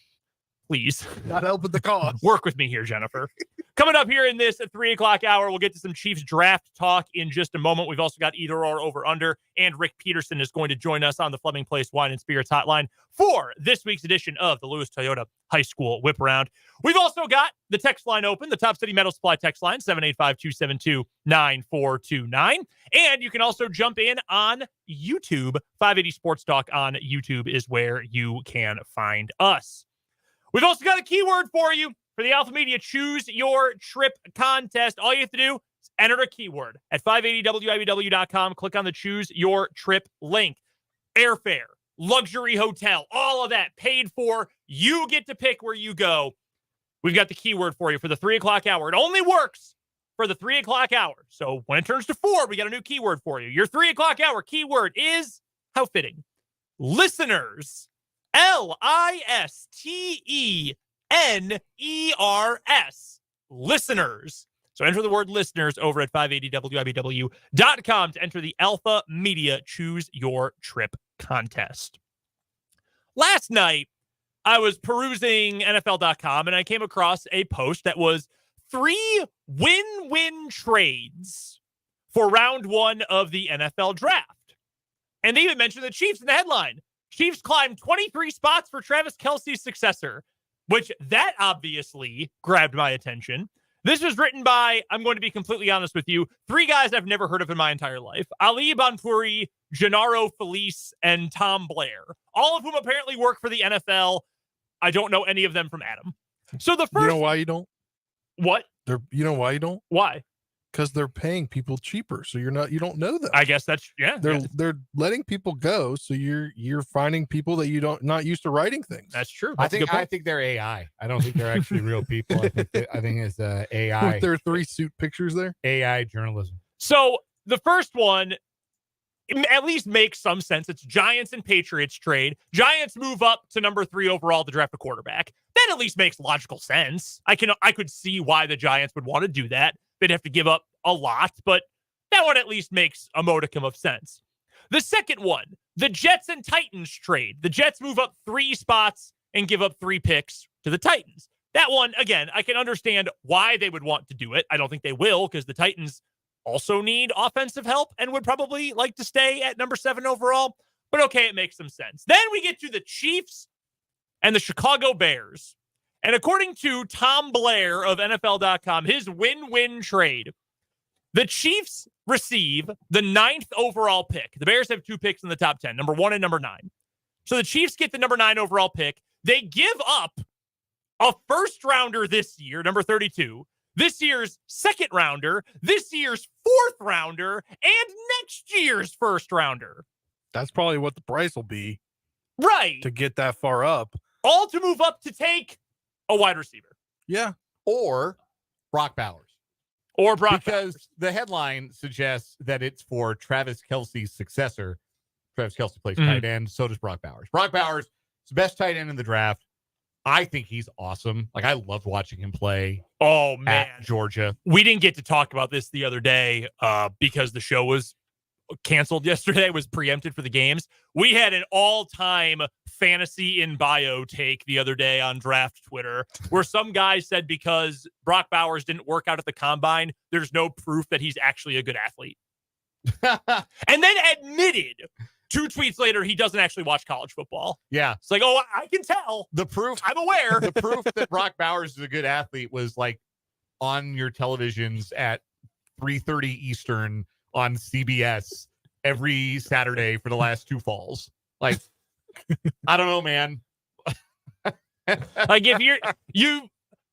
please. Not helping the cause. Work with me here, Jennifer. Coming up here in this 3 o'clock hour, we'll get to some Chiefs draft talk in just a moment. We've also got either or over under, and Rick Peterson is going to join us on the Fleming Place Wine and Spirits hotline for this week's edition of the Lewis Toyota High School Whip Around. We've also got the text line open, the Top City Metal Supply text line, 785-272-9429. And you can also jump in on YouTube. 580 Sports Talk on YouTube is where you can find us. We've also got a keyword for you for the Alpha Media Choose Your Trip contest. All you have to do is enter a keyword at 580wibw.com. Click on the Choose Your Trip link. Airfare, luxury hotel, all of that paid for. You get to pick where you go. We've got the keyword for you for the 3 o'clock hour. It only works for the 3 o'clock hour. So when it turns to 4, we got a new keyword for you. Your 3 o'clock hour keyword is, how fitting, listeners. LISTENERS. Listeners. So enter the word listeners over at 580wibw.com to enter the Alpha Media Choose Your Trip contest. Last night, I was perusing NFL.com and I came across a post that was 3 win-win trades for round 1 of the NFL draft. And they even mentioned the Chiefs in the headline. Chiefs climbed 23 spots for Travis Kelce's successor, which that obviously grabbed my attention. This was written by, I'm going to be completely honest with you, 3 guys I've never heard of in my entire life. Ali Bonpuri, Gennaro Felice, and Tom Blair, all of whom apparently work for the NFL. I don't know any of them from Adam. So the first... You know why you don't? What? You know why you don't? Why? Because they're paying people cheaper, so you don't know them. I guess that's They're letting people go, so you're finding people that you don't not used to writing things. That's true. I think they're AI. I don't think they're actually real people. I think it's AI. With their 3 suit pictures there. AI journalism. So the first one at least makes some sense. It's Giants and Patriots trade. Giants move up to number 3 overall to draft a quarterback. That at least makes logical sense. I could see why the Giants would want to do that. They'd have to give up a lot, but that one at least makes a modicum of sense. The second one, the Jets and Titans trade. The Jets move up 3 spots and give up 3 picks to the Titans. That one, again, I can understand why they would want to do it. I don't think they will, because the Titans also need offensive help and would probably like to stay at number 7 overall. But okay, it makes some sense. Then we get to the Chiefs and the Chicago Bears. And according to Tom Blair of NFL.com, his win-win trade, the Chiefs receive the 9th overall pick. The Bears have 2 picks in the top 10, number 1 and number 9. So the Chiefs get the number 9 overall pick. They give up a first rounder this year, number 32, this year's second rounder, this year's 4th rounder, and next year's first rounder. That's probably what the price will be. Right. To get that far up. All to move up to take a wide receiver. Yeah. Or Brock Bowers. Or Brock Because Bowers. the headline suggests that it's for Travis Kelce's successor. Travis Kelce plays tight end. So does Brock Bowers. Brock Bowers is the best tight end in the draft. I think he's awesome. Like, I loved watching him play. Oh, man. At Georgia. We didn't get to talk about this the other day because the show was canceled yesterday, was preempted for the games. We had an all-time fantasy in bio take the other day on Draft Twitter where some guy said because Brock Bowers didn't work out at the combine, there's no proof that he's actually a good athlete. And then admitted 2 tweets later he doesn't actually watch college football. Yeah. It's like, oh, I can tell. The proof, I'm aware. the proof that Brock Bowers is a good athlete was like on your televisions at 3:30 Eastern on CBS every Saturday for the last 2 falls. Like, I don't know, man. Like, if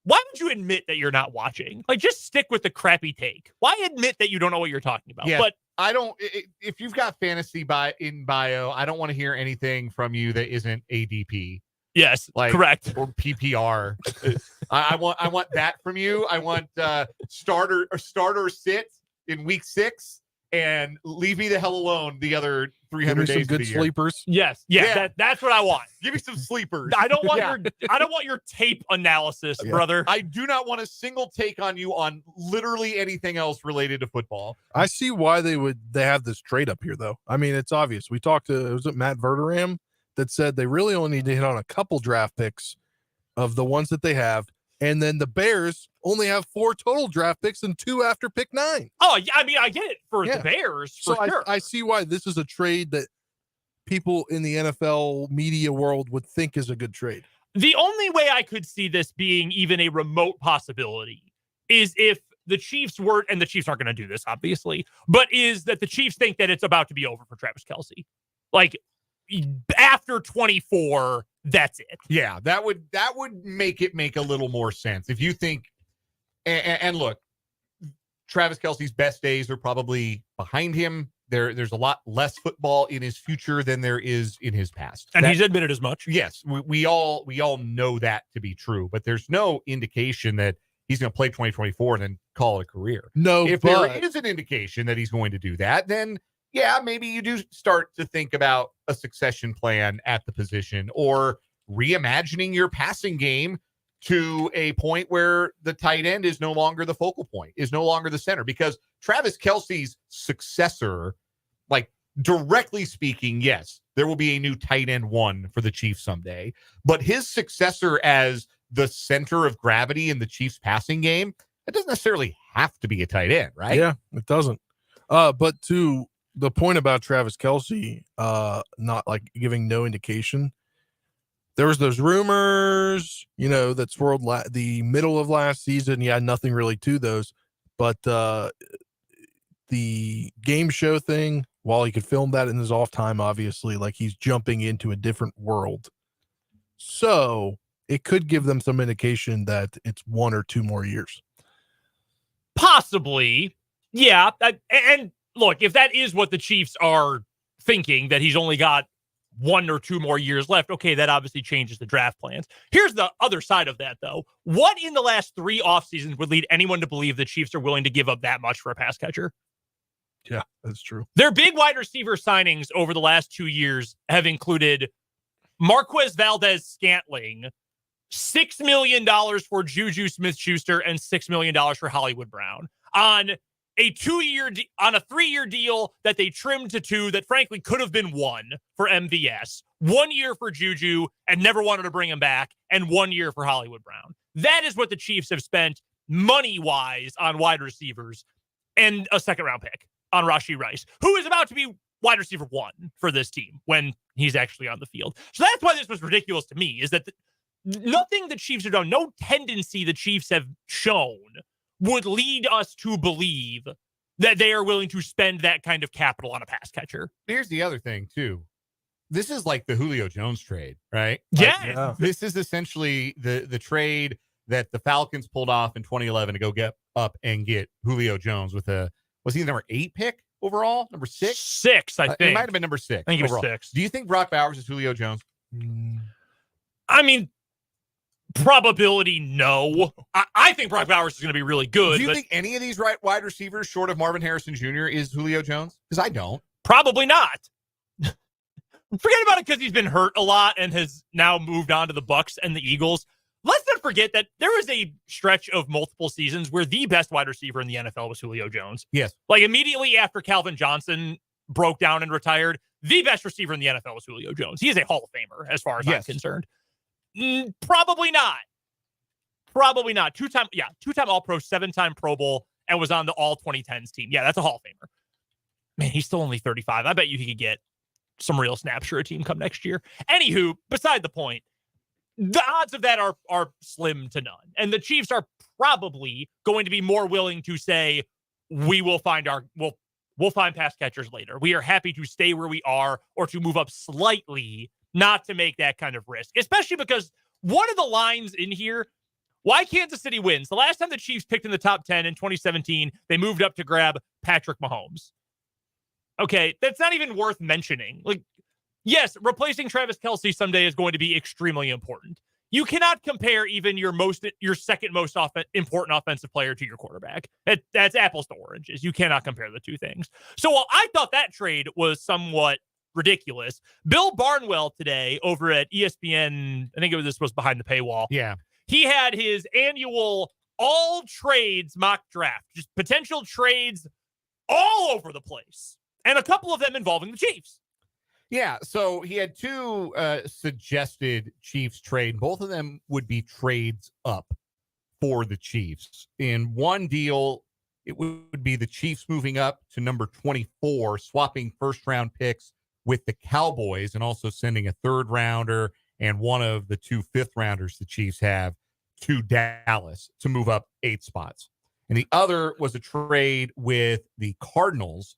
why would you admit that you're not watching? Like, just stick with the crappy take. Why admit that you don't know what you're talking about? Yeah, but I don't, if you've got fantasy in bio, I don't want to hear anything from you that isn't ADP. yes, Like, correct. Or PPR. I want that from you. I want starter sit in week 6 and leave me the hell alone the other 300 Give me days some of good the year. sleepers. Yes, Yeah. that's what I want. Give me some sleepers. I don't want Yeah. I don't want your tape analysis, Yeah. brother. I do not want a single take on you on literally anything else related to football. I see why they have this trade up here, though. I mean, it's obvious. We talked to, was it Matt Verderam that said they really only need to hit on a couple draft picks of the ones that they have. And then the Bears only have 4 total draft picks and 2 after pick 9. Oh, yeah, I mean, I get it for Yeah. the Bears, So for sure. I see why this is a trade that people in the NFL media world would think is a good trade. The only way I could see this being even a remote possibility is if the Chiefs were, and the Chiefs aren't going to do this, obviously, but is that the Chiefs think that it's about to be over for Travis Kelce. Like, after 24, that's it. Yeah, that would make it make a little more sense. If you think, and look, Travis Kelce's best days are probably behind him. There's a lot less football in his future than there is in his past. And he's admitted as much. Yes, we all know that to be true, but there's no indication that he's going to play 2024 and then call it a career. No, If but there is an indication that he's going to do that, then yeah, maybe you do start to think about a succession plan at the position or reimagining your passing game to a point where the tight end is no longer the focal point, is no longer the center, because Travis Kelce's successor, like directly speaking, yes, there will be a new tight end 1 for the Chiefs someday, but his successor as the center of gravity in the Chiefs passing game, it doesn't necessarily have to be a tight end, right? Yeah, it doesn't. But to the point about Travis Kelce, not like giving no indication, there was those rumors, that swirled the middle of last season. Yeah, nothing really to those, but the game show thing, while he could film that in his off time, obviously, like he's jumping into a different world. So it could give them some indication that it's 1 or 2 more years. Possibly. Yeah. And look, if that is what the Chiefs are thinking, that he's only got 1 or 2 more years left, okay, that obviously changes the draft plans. Here's the other side of that, though. What in the last 3 off seasons would lead anyone to believe the Chiefs are willing to give up that much for a pass catcher? Yeah, that's true. Their big wide receiver signings over the last 2 years have included Marquez Valdez-Scantling, $6 million for Juju Smith-Schuster, and $6 million for Hollywood Brown on a 3-year deal that they trimmed to 2 that frankly could have been 1 for MVS, 1 year for Juju and never wanted to bring him back, and 1 year for Hollywood Brown. That is what the Chiefs have spent money-wise on wide receivers. and a second-round pick on Rashee Rice, who is about to be wide receiver 1 for this team when he's actually on the field. So that's why this was ridiculous to me, is that nothing the Chiefs have done, no tendency the Chiefs have shown would lead us to believe that they are willing to spend that kind of capital on a pass catcher. Here's the other thing, too. This is like the Julio Jones trade, right? Yeah. This is essentially the trade that the Falcons pulled off in 2011 to go get up and get Julio Jones with was he the number 8 pick overall? Number 6? 6, I think. It might have been number 6. I think overall. it was 6. Do you think Brock Bowers is Julio Jones? I mean, probability, no. I think Brock Bowers is going to be really good. Do you think any of these wide receivers, short of Marvin Harrison Jr., is Julio Jones? Because I don't. Probably not. Forget about it because he's been hurt a lot and has now moved on to the Bucs and the Eagles. Let's not forget that there was a stretch of multiple seasons where the best wide receiver in the NFL was Julio Jones. Yes. Like immediately after Calvin Johnson broke down and retired, the best receiver in the NFL was Julio Jones. He is a Hall of Famer as far as I'm concerned. Probably not. Probably not. Two-time All-Pro, 7-time Pro Bowl, and was on the all 2010s team. Yeah, that's a Hall of Famer. Man, he's still only 35. I bet you he could get some real snaps for a team come next year. Anywho, beside the point, the odds of that are slim to none. And the Chiefs are probably going to be more willing to say, we'll find pass catchers later. We are happy to stay where we are or to move up slightly, not to make that kind of risk, especially because one of the lines in here, why Kansas City wins. The last time the Chiefs picked in the top 10 in 2017, they moved up to grab Patrick Mahomes. Okay, that's not even worth mentioning. Like, yes, replacing Travis Kelce someday is going to be extremely important. You cannot compare even your second most important offensive player to your quarterback. That's apples to oranges. You cannot compare the two things. So while I thought that trade was somewhat ridiculous, Bill Barnwell today over at ESPN, I think this was behind the paywall. Yeah. He had his annual all trades mock draft, just potential trades all over the place, and a couple of them involving the Chiefs. Yeah, so he had 2 suggested Chiefs trade. Both of them would be trades up for the Chiefs. In one deal, it would be the Chiefs moving up to number 24, swapping first-round picks with the Cowboys, and also sending a 3rd rounder and one of the 2 5th-rounders the Chiefs have to Dallas to move up 8 spots. And the other was a trade with the Cardinals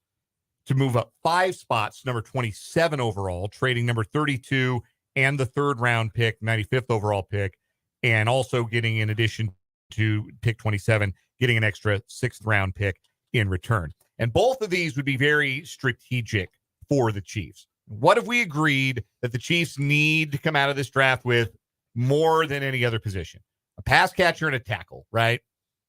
to move up 5 spots, number 27 overall, trading number 32 and the 3rd round pick, 95th overall pick, and also getting, in addition to pick 27, getting an extra 6th round pick in return. And both of these would be very strategic for the Chiefs. What if we agreed that the Chiefs need to come out of this draft with more than any other position? A pass catcher and a tackle, right?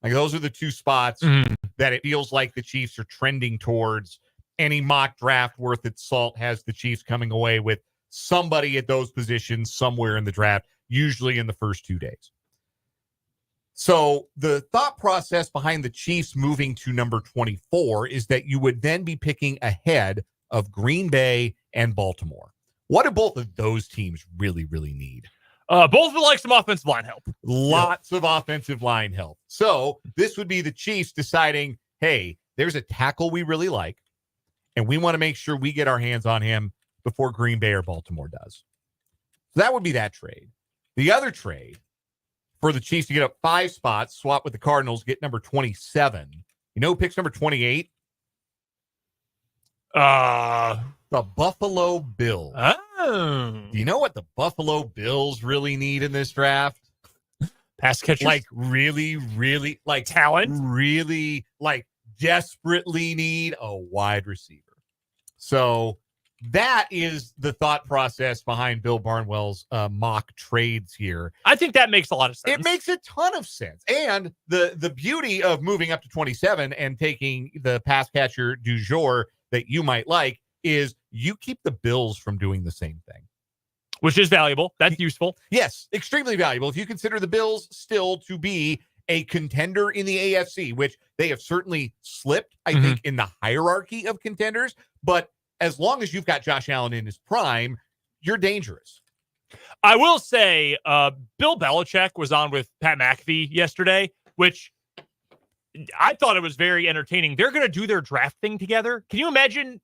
Like those are the 2 spots that it feels like the Chiefs are trending towards. Any mock draft worth its salt has the Chiefs coming away with somebody at those positions somewhere in the draft, usually in the first 2 days. So the thought process behind the Chiefs moving to number 24 is that you would then be picking ahead of Green Bay and Baltimore. What do both of those teams really, really need? Both would like some offensive line help. Lots of offensive line help. So this would be the Chiefs deciding, hey, there's a tackle we really like, and we want to make sure we get our hands on him before Green Bay or Baltimore does. So that would be that trade. The other trade for the Chiefs to get up 5 spots, swap with the Cardinals, get number 27. You know who picks number 28? The Buffalo Bills. Oh. Do you know what the Buffalo Bills really need in this draft? Pass catchers? Like really, really, like talent? Really, like desperately need a wide receiver. So that is the thought process behind Bill Barnwell's mock trades here. I think that makes a lot of sense. It makes a ton of sense. And the beauty of moving up to 27 and taking the pass catcher du jour that you might like is you keep the Bills from doing the same thing. Which is valuable. That's useful. Yes, extremely valuable. If you consider the Bills still to be a contender in the AFC, which they have certainly slipped, I think, in the hierarchy of contenders. But as long as you've got Josh Allen in his prime, you're dangerous. I will say Bill Belichick was on with Pat McAfee yesterday, which I thought it was very entertaining. They're going to do their draft thing together. Can you imagine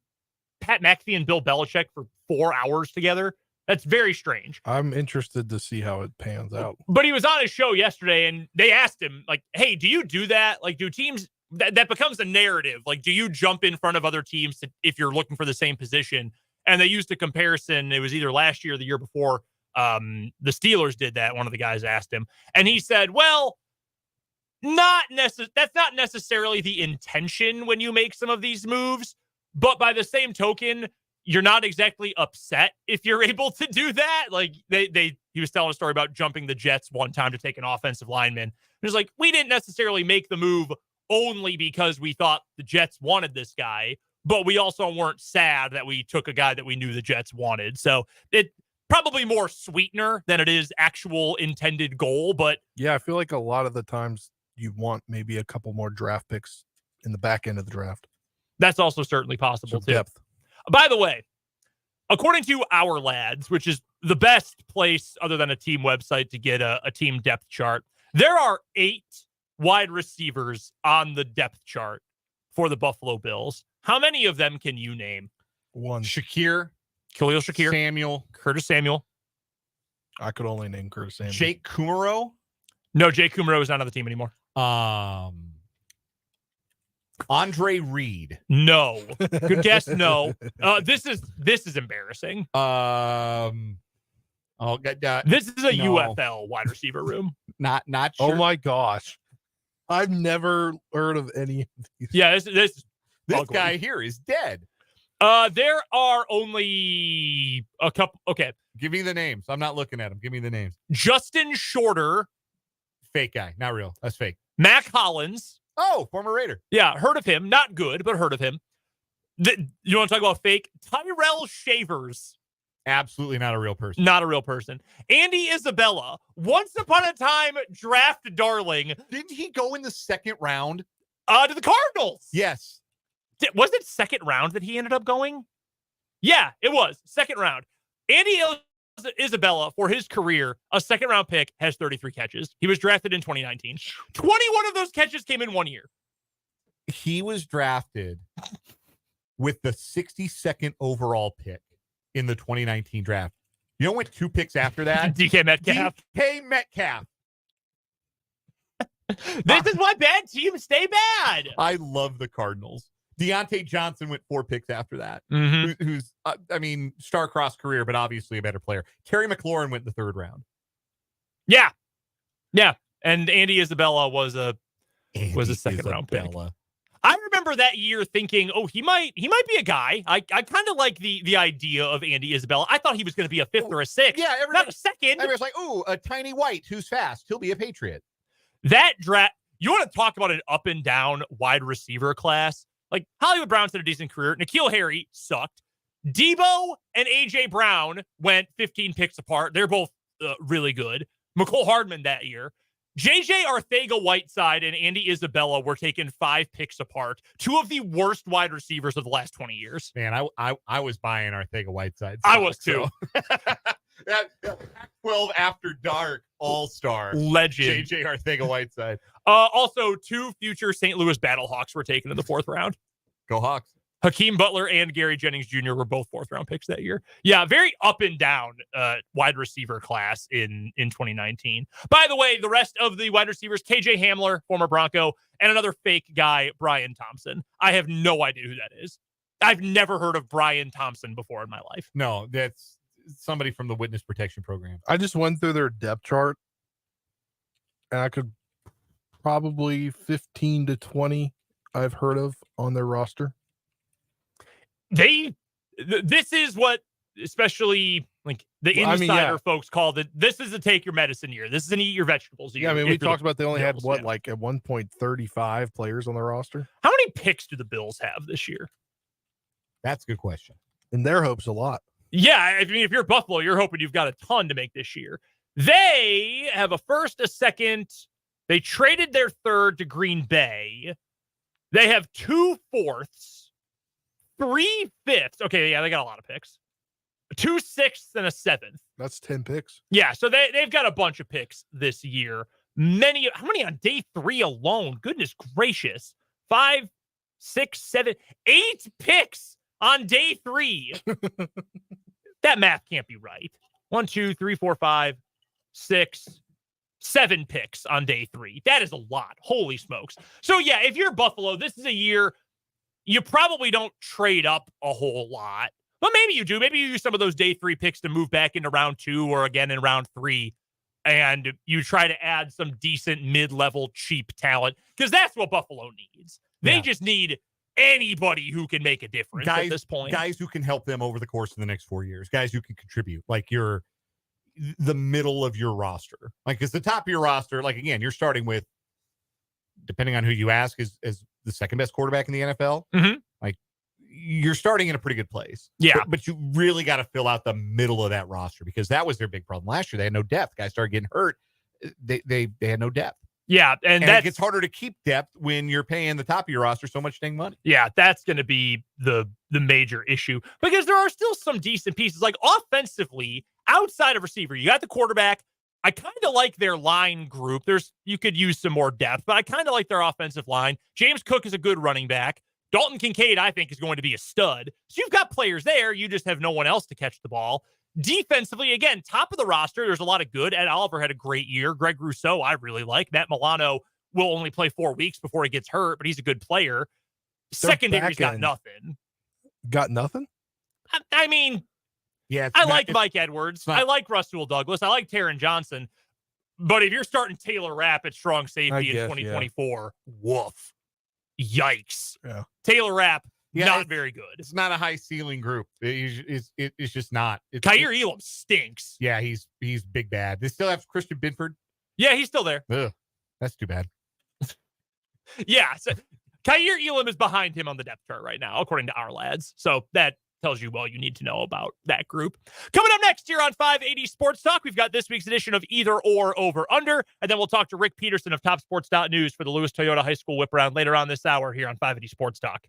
Pat McAfee and Bill Belichick for 4 hours together? That's very strange. I'm interested to see how it pans out. But he was on his show yesterday, and they asked him, like, hey, do you do that? Like, do teams, that becomes a narrative. Like, do you jump in front of other teams if you're looking for the same position? And they used a comparison. It was either last year or the year before. The Steelers did that. One of the guys asked him. And he said, well, that's not necessarily the intention when you make some of these moves. But by the same token, you're not exactly upset if you're able to do that. Like he was telling a story about jumping the Jets one time to take an offensive lineman. It was like, we didn't necessarily make the move only because we thought the Jets wanted this guy, but we also weren't sad that we took a guy that we knew the Jets wanted. So it probably more sweetener than it is actual intended goal. But yeah, I feel like a lot of the times you want maybe a couple more draft picks in the back end of the draft. That's also certainly possible too. Depth. By the way, according to Our Lads, which is the best place other than a team website to get a team depth chart, there are 8 wide receivers on the depth chart for the Buffalo Bills. How many of them can you name? 1. Shakir, Khalil Shakir, Samuel, Curtis Samuel. I could only name Curtis Samuel. Jake Kumaro. No, Jake Kumaro is not on the team anymore. Andre Reed. No. Good guess. No. This is embarrassing. This is a UFL wide receiver room. Not sure. Oh my gosh. I've never heard of any of these. Yeah, this guy here is dead. There are only a couple. Okay. Give me the names. I'm not looking at them. Give me the names. Justin Shorter. Fake guy. Not real. That's fake. Mac Hollins. Oh, former Raider. Yeah, heard of him. Not good, but heard of him. You want to talk about fake? Tyrell Shavers. Absolutely not a real person. Not a real person. Andy Isabella. Once upon a time, draft darling. Didn't he go in the second round? To the Cardinals. Yes. Was it second round that he ended up going? Yeah, it was. Second round. Andy Isabella, for his career, a second round pick, has 33 catches. He was drafted in 2019. 21 of those catches came in 1 year. He was drafted with the 62nd overall pick in the 2019 draft. You know what? 2 picks after that? DK Metcalf. DK Metcalf. This is why bad teams stay bad. I love the Cardinals. Deontay Johnson went 4 picks after that. Mm-hmm. Who's star-crossed career, but obviously a better player. Terry McLaurin went the 3rd round. Yeah. And Andy Isabella was a second round pick. I remember that year thinking, oh, he might be a guy. I kind of like the idea of Andy Isabella. I thought he was going to be a 5th or a 6th. Yeah, not a second. Everybody's like, ooh, a tiny white who's fast. He'll be a Patriot. That draft. You want to talk about an up and down wide receiver class? Like, Hollywood Brown's had a decent career. N'Keal Harry sucked. Debo and A.J. Brown went 15 picks apart. They're both really good. McCole Hardman that year. J.J. Arcega-Whiteside and Andy Isabella were taken 5 picks apart. 2 of the worst wide receivers of the last 20 years. Man, I was buying Arcega-Whiteside. I was too. So. That 12 after dark all-star legend. J.J. Arcega-Whiteside. Also, 2 future St. Louis Battlehawks were taken in the 4th round. Go Hawks. Hakeem Butler and Gary Jennings Jr. were both 4th round picks that year. Yeah, very up and down wide receiver class in 2019. By the way, the rest of the wide receivers, KJ Hamler, former Bronco, and another fake guy, Brian Thompson. I have no idea who that is. I've never heard of Brian Thompson before in my life. No, that's somebody from the Witness Protection Program. I just went through their depth chart, and I could probably 15 to 20 I've heard of on their roster. This is what, especially like the insider folks called it. This is a take your medicine year. This is an eat your vegetables year. Yeah, I mean, we talked about they only had like at 1.35 players on their roster. How many picks do the Bills have this year? That's a good question. In their hopes, a lot. Yeah, I mean, if you're Buffalo, you're hoping you've got a ton to make this year. They have a 1st, a 2nd. They traded their 3rd to Green Bay. They have 2 4ths, 3 5ths. Okay, yeah, they got a lot of picks. 2 6ths and a 7th. That's 10 picks. Yeah, so they've got a bunch of picks this year. How many on day 3 alone? Goodness gracious. 5, 6, 7, 8 picks on day 3. That math can't be right. 1, 2, 3, 4, 5, 6, 7 picks on day 3. That is a lot. Holy smokes. So yeah, if you're Buffalo, this is a year you probably don't trade up a whole lot. But maybe you do. Maybe you use some of those day 3 picks to move back into round 2 or again in round 3. And you try to add some decent mid-level cheap talent because that's what Buffalo needs. They just need anybody who can make a difference at this point. Guys who can help them over the course of the next 4 years. Guys who can contribute. Like you're the middle of your roster. Like it's the top of your roster. Like again, you're starting with, depending on who you ask, is the second best quarterback in the NFL. Mm-hmm. Like you're starting in a pretty good place. Yeah. But you really got to fill out the middle of that roster because that was their big problem last year. They had no depth. Guys started getting hurt. They had no depth. Yeah. And it gets harder to keep depth when you're paying the top of your roster so much dang money. Yeah. That's going to be the major issue because there are still some decent pieces like offensively outside of receiver. You got the quarterback. I kind of like their line group. You could use some more depth, but I kind of like their offensive line. James Cook is a good running back. Dalton Kincaid, I think, is going to be a stud. So you've got players there. You just have no one else to catch the ball. Defensively, again, top of the roster, there's a lot of good. Ed Oliver had a great year. Greg Rousseau, I really like. Matt Milano will only play 4 weeks before he gets hurt, but he's a good player. Secondary's got nothing. Got nothing? I mean, yeah, I like Mike Edwards. I like Russell Douglas. I like Taron Johnson. But if you're starting Taylor Rapp at strong safety in 2024, woof. Yikes. Yeah. Taylor Rapp, not very good. It's not a high ceiling group. It's just not. Kyer Elam stinks. Yeah, he's big bad. They still have Christian Binford. Yeah, he's still there. Ugh, that's too bad. Yeah. So Kyer Elam is behind him on the depth chart right now, according to our lads. So that tells you all you need to know about that group. Coming up next here on 580 Sports Talk, we've got this week's edition of Either Or Over Under, and then we'll talk to Rick Peterson of TopSports.news for the Lewis Toyota High School Whip Around later on this hour here on 580 Sports Talk.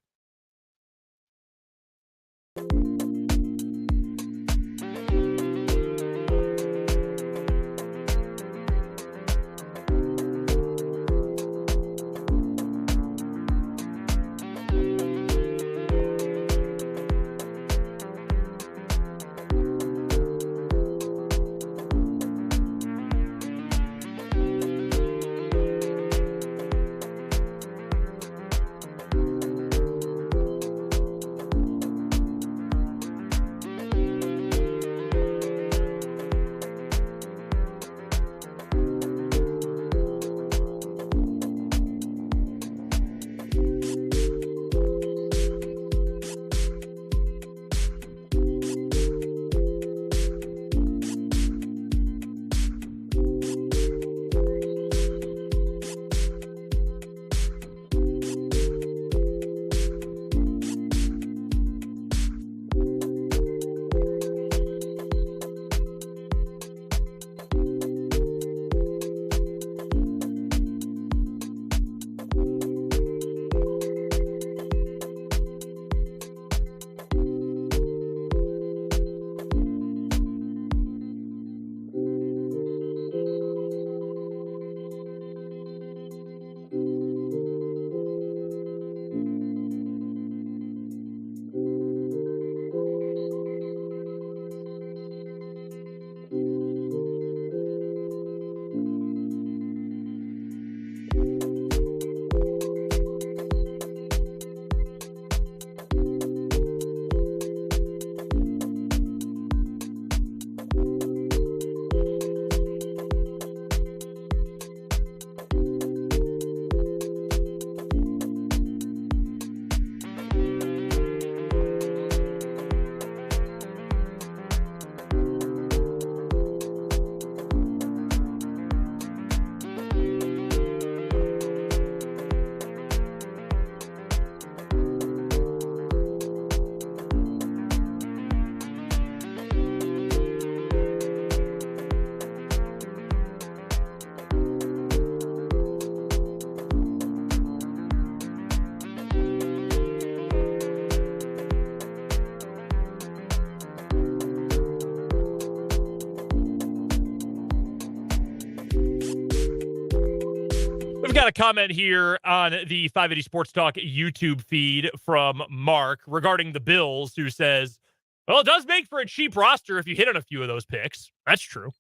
got a comment here on the 580 Sports Talk YouTube feed from Mark regarding the Bills, who says, well, it does make for a cheap roster if you hit on a few of those picks. That's true.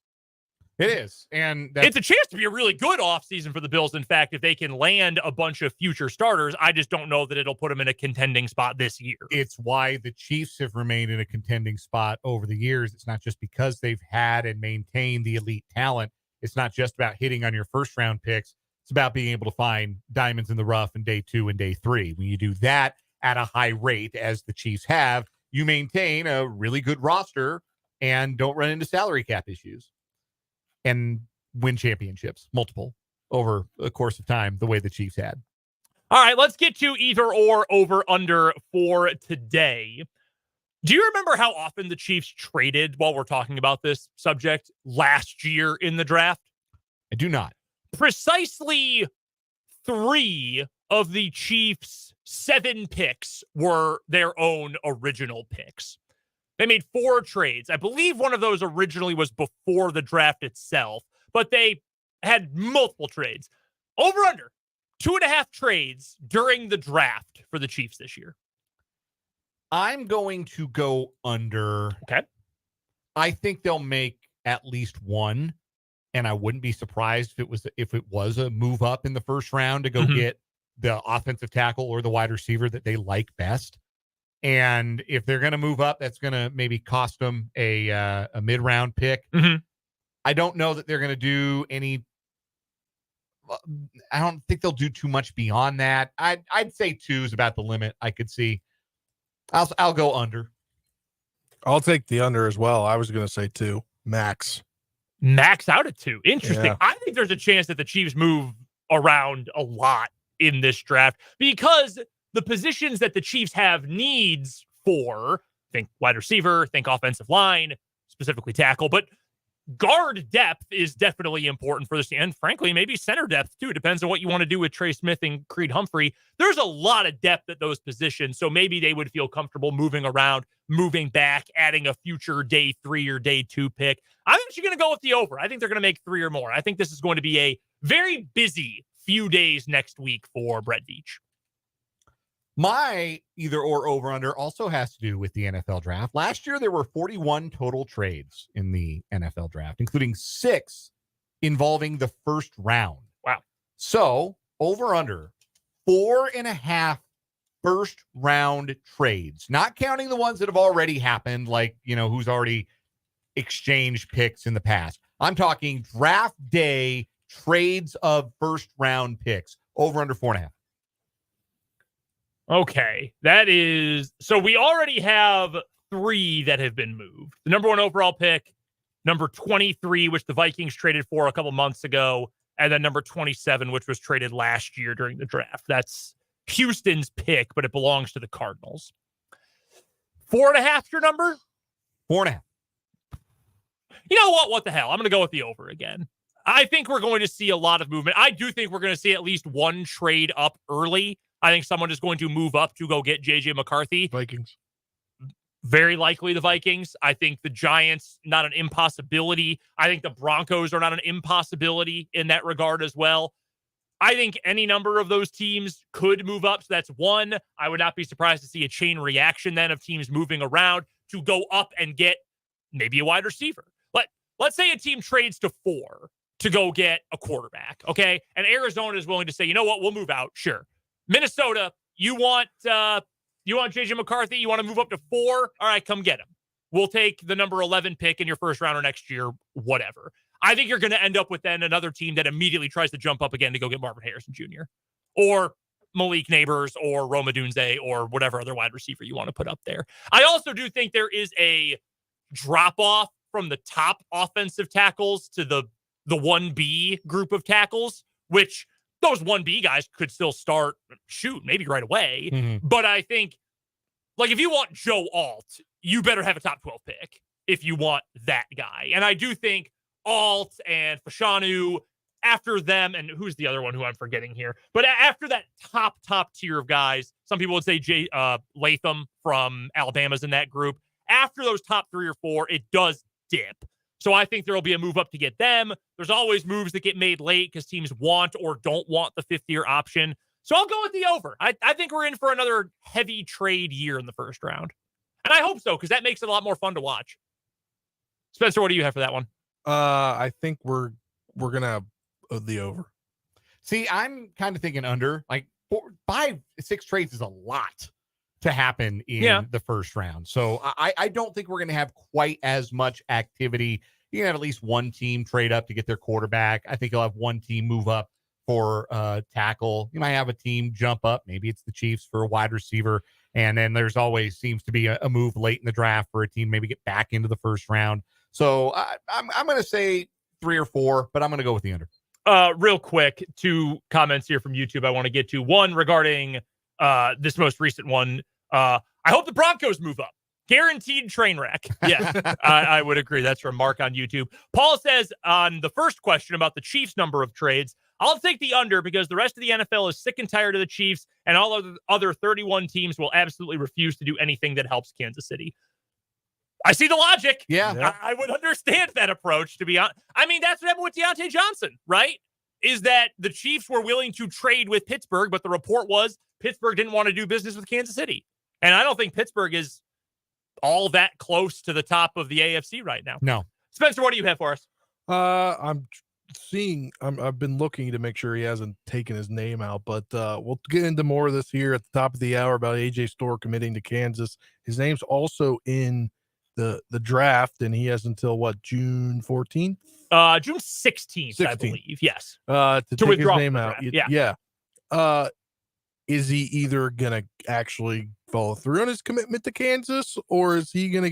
It is. And it's a chance to be a really good offseason for the Bills. In fact, if they can land a bunch of future starters, I just don't know that it'll put them in a contending spot this year. It's why the Chiefs have remained in a contending spot over the years. It's not just because they've had and maintained the elite talent. It's not just about hitting on your first round picks. It's about being able to find diamonds in the rough in day 2 and day 3. When you do that at a high rate, as the Chiefs have, you maintain a really good roster and don't run into salary cap issues and win championships, multiple, over the course of time, the way the Chiefs had. All right, let's get to either or over under for today. Do you remember how often the Chiefs traded while we're talking about this subject last year in the draft? I do not. Precisely 3 of the Chiefs' 7 picks were their own original picks. They made 4 trades. I believe one of those originally was before the draft itself, but they had multiple trades. Over under 2.5 trades during the draft for the Chiefs this year. I'm going to go under. Okay. I think they'll make at least 1, and I wouldn't be surprised if it was a move up in the first round to go get the offensive tackle or the wide receiver that they like best. And if they're going to move up, that's going to maybe cost them a mid-round pick. I don't know that they're going to do any. I don't think they'll do too much beyond that. I'd say 2 is about the limit I could see. I'll go under. I'll take the under as well. I was going to say 2 max. Max out at 2. Interesting. Yeah. I think there's a chance that the Chiefs move around a lot in this draft because the positions that the Chiefs have needs for, think wide receiver, think offensive line, specifically tackle, but guard depth is definitely important for this. And frankly, maybe center depth too. It depends on what you want to do with Trey Smith and Creed Humphrey. There's a lot of depth at those positions. So maybe they would feel comfortable moving around, moving back, adding a future day 3 or day 2 pick. I'm actually going to go with the over. I think they're going to make 3 or more. I think this is going to be a very busy few days next week for Brett Veach. My either or over under also has to do with the NFL draft. Last year, there were 41 total trades in the NFL draft, including 6 involving the first round. Wow. So over under 4.5 first round trades, not counting the ones that have already happened, like, who's already exchanged picks in the past. I'm talking draft day trades of first round picks, over under 4.5. Okay, that is, so we already have 3 that have been moved. The number 1 overall pick, number 23, which the Vikings traded for a couple months ago, and then number 27, which was traded last year during the draft. That's Houston's pick, but it belongs to the Cardinals. 4.5 your number? 4.5. You know what? What the hell? I'm going to go with the over again. I think we're going to see a lot of movement. I do think we're going to see at least 1 trade up early. I think someone is going to move up to go get J.J. McCarthy. Vikings. Very likely the Vikings. I think the Giants, not an impossibility. I think the Broncos are not an impossibility in that regard as well. I think any number of those teams could move up. So that's 1. I would not be surprised to see a chain reaction then of teams moving around to go up and get maybe a wide receiver. Let's say a team trades to 4 to go get a quarterback, okay? And Arizona is willing to say, you know what, we'll move out. Sure. Minnesota, you want J.J. McCarthy? You want to move up to 4? All right, come get him. We'll take the number 11 pick in your first rounder next year, whatever. I think you're going to end up with then another team that immediately tries to jump up again to go get Marvin Harrison Jr. or Malik Neighbors or Roma Dunze or whatever other wide receiver you want to put up there. I also do think there is a drop-off from the top offensive tackles to the 1B group of tackles, which those 1B guys could still start, maybe right away. Mm-hmm. But I think, if you want Joe Alt, you better have a top 12 pick if you want that guy. And I do think Alt and Fashanu, after them, and who's the other one who I'm forgetting here? But after that top tier of guys, some people would say Latham from Alabama's in that group. After those top 3 or 4, it does dip. So I think there will be a move up to get them. There's always moves that get made late because teams want or don't want the fifth-year option. So I'll go with the over. I think we're in for another heavy trade year in the first round. And I hope so, because that makes it a lot more fun to watch. Spencer, what do you have for that one? I think we're going to have the over. See, I'm kind of thinking under. Like 5-6 trades is a lot to happen in the first round. So I don't think we're going to have quite as much activity. You can have at least one team trade up to get their quarterback. I think you'll have one team move up for tackle. You might have a team jump up. Maybe it's the Chiefs for a wide receiver. And then there's always seems to be a move late in the draft for a team maybe get back into the first round. So I'm going to say 3 or 4, but I'm going to go with the under. Real quick, 2 comments here from YouTube I want to get to. One regarding this most recent one. I hope the Broncos move up. Guaranteed train wreck. Yes, I would agree. That's from Mark on YouTube. Paul says on the first question about the Chiefs' number of trades, I'll take the under because the rest of the NFL is sick and tired of the Chiefs, and all of the other 31 teams will absolutely refuse to do anything that helps Kansas City. I see the logic. Yeah. I would understand that approach, to be honest. I mean, that's what happened with Deontay Johnson, right? Is that the Chiefs were willing to trade with Pittsburgh, but the report was Pittsburgh didn't want to do business with Kansas City. And I don't think Pittsburgh is all that close to the top of the AFC right now. No. Spencer, what do you have for us? I've been looking to make sure he hasn't taken his name out, but we'll get into more of this here at the top of the hour about AJ Storr committing to Kansas. His name's also in the draft, and he has until June 14th? June 16th, I believe. Yes. To take his withdraw name from out. the draft. Yeah. Is he either gonna actually follow through on his commitment to Kansas, or is he gonna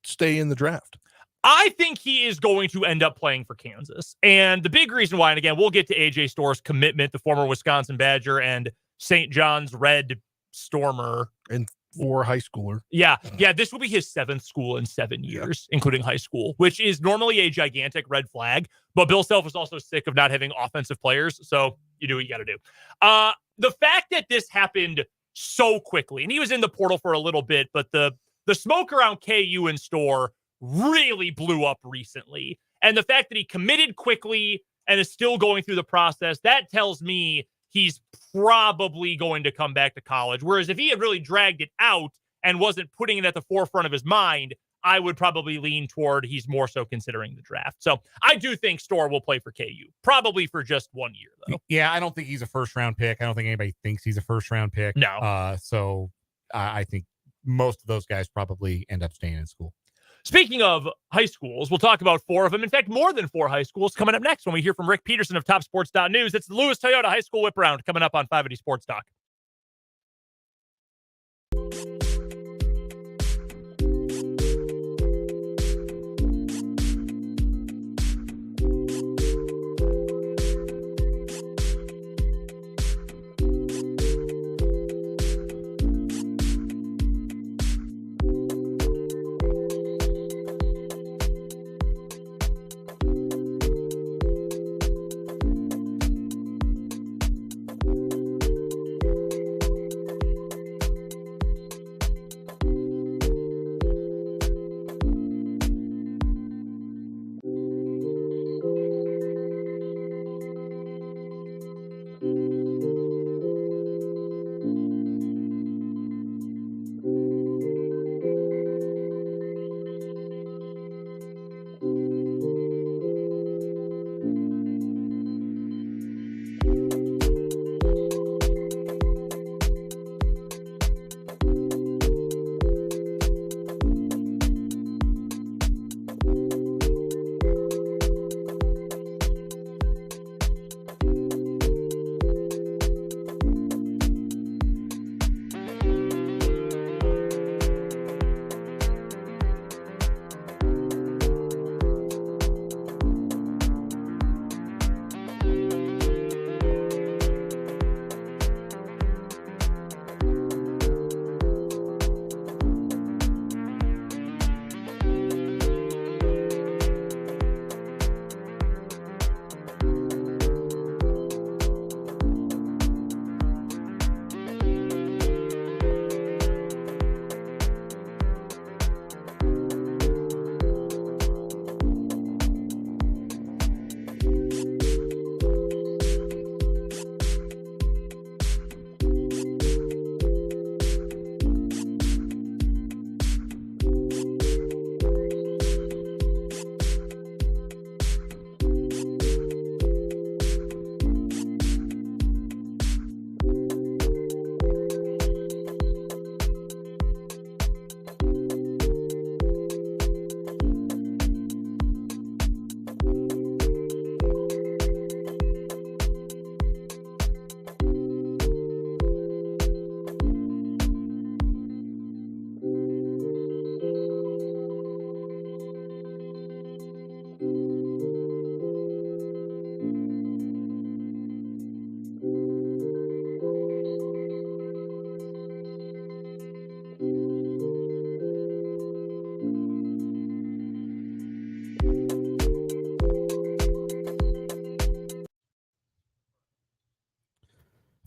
stay in the draft? I think he is going to end up playing for Kansas. And the big reason why, and again, we'll get to AJ Storr's commitment, the former Wisconsin Badger and St. John's Red Stormer. And for a high schooler. Yeah. This will be his 7th school in 7 years, including high school, which is normally a gigantic red flag. But Bill Self is also sick of not having offensive players. So you do what you got to do. The fact that this happened so quickly, and he was in the portal for a little bit, but the smoke around KU and Storr really blew up recently. And the fact that he committed quickly and is still going through the process, that tells me he's probably going to come back to college. Whereas if he had really dragged it out and wasn't putting it at the forefront of his mind, I would probably lean toward he's more so considering the draft. So I do think Storr will play for KU, probably for just 1 year, though. Yeah, I don't think he's a first-round pick. I don't think anybody thinks he's a first-round pick. No. So I think most of those guys probably end up staying in school. Speaking of high schools, we'll talk about 4 of them. In fact, more than 4 high schools coming up next when we hear from Rick Peterson of TopSports.News. It's the Lewis Toyota High School Whip Round coming up on 580 Sports Talk.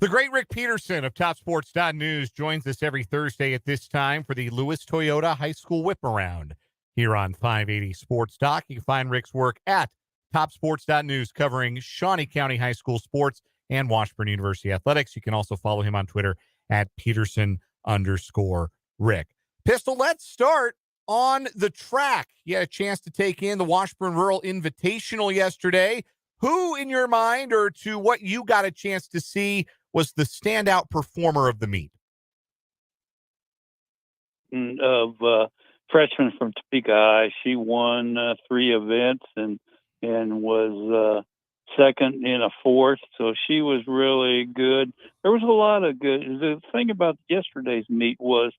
The great Rick Peterson of TopSports.News joins us every Thursday at this time for the Lewis Toyota High School Whip Around here on 580 Sports Talk. You can find Rick's work at TopSports.News covering Shawnee County High School sports and Washburn University athletics. You can also follow him on Twitter at Peterson_Rick. Pistol, let's start on the track. You had a chance to take in the Washburn Rural Invitational yesterday. Who, in your mind, or to what you got a chance to see, was the standout performer of the meet? Of freshman from Topeka High, she won 3 events and was second in a fourth, so she was really good. There was a lot of good. The thing about yesterday's meet was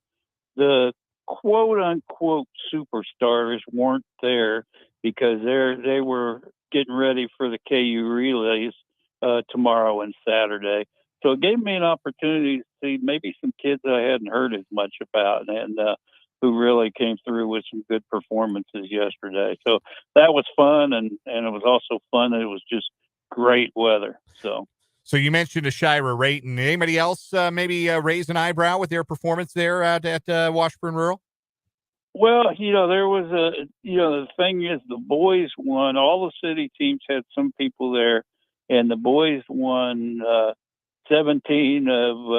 the quote-unquote superstars weren't there because they were getting ready for the KU relays tomorrow and Saturday. So it gave me an opportunity to see maybe some kids I hadn't heard as much about and who really came through with some good performances yesterday. So that was fun, and it was also fun that it was just great weather. So you mentioned Ashira Rayton. Anybody else maybe raise an eyebrow with their performance there at Washburn Rural? Well, there was the thing is the boys won. All the city teams had some people there, and the boys won 17 of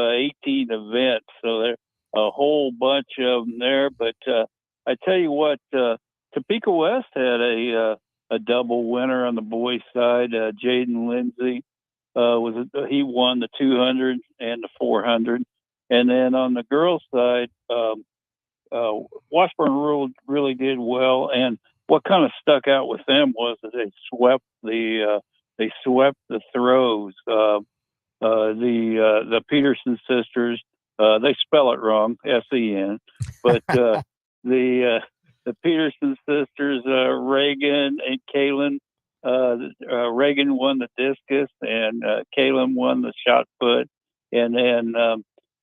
18 events. So there a whole bunch of them there. But I tell you what, Topeka West had a double winner on the boys' side. Jaden Lindsay he won the 200 and the 400, and then on the girls' side. Washburn Rural really did well, and what kind of stuck out with them was that they swept the throws. The Peterson sisters, they spell it wrong, SEN, but the Peterson sisters, Reagan and Kaylin. Reagan won the discus, and Kaylin won the shot put, and then.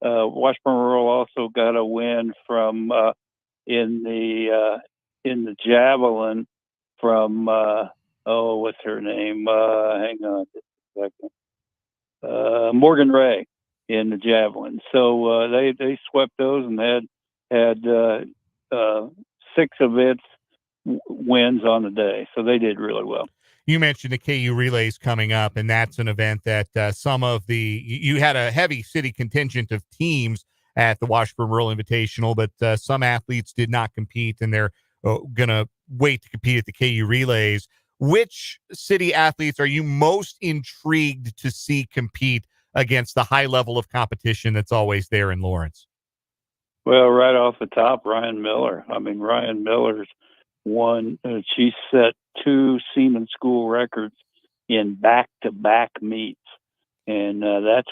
Washburn Rural also got a win from in the javelin from what's her name? Hang on just a second. Morgan Ray in the javelin. So they swept those and had 6 events wins on the day. So they did really well. You mentioned the KU relays coming up, and that's an event that you had a heavy city contingent of teams at the Washburn Rural Invitational, but some athletes did not compete, and they're going to wait to compete at the KU relays. Which city athletes are you most intrigued to see compete against the high level of competition that's always there in Lawrence? Well, right off the top, Ryan Miller. I mean, Ryan Miller's won. She set 2 Seaman School records in back-to-back meets, and that's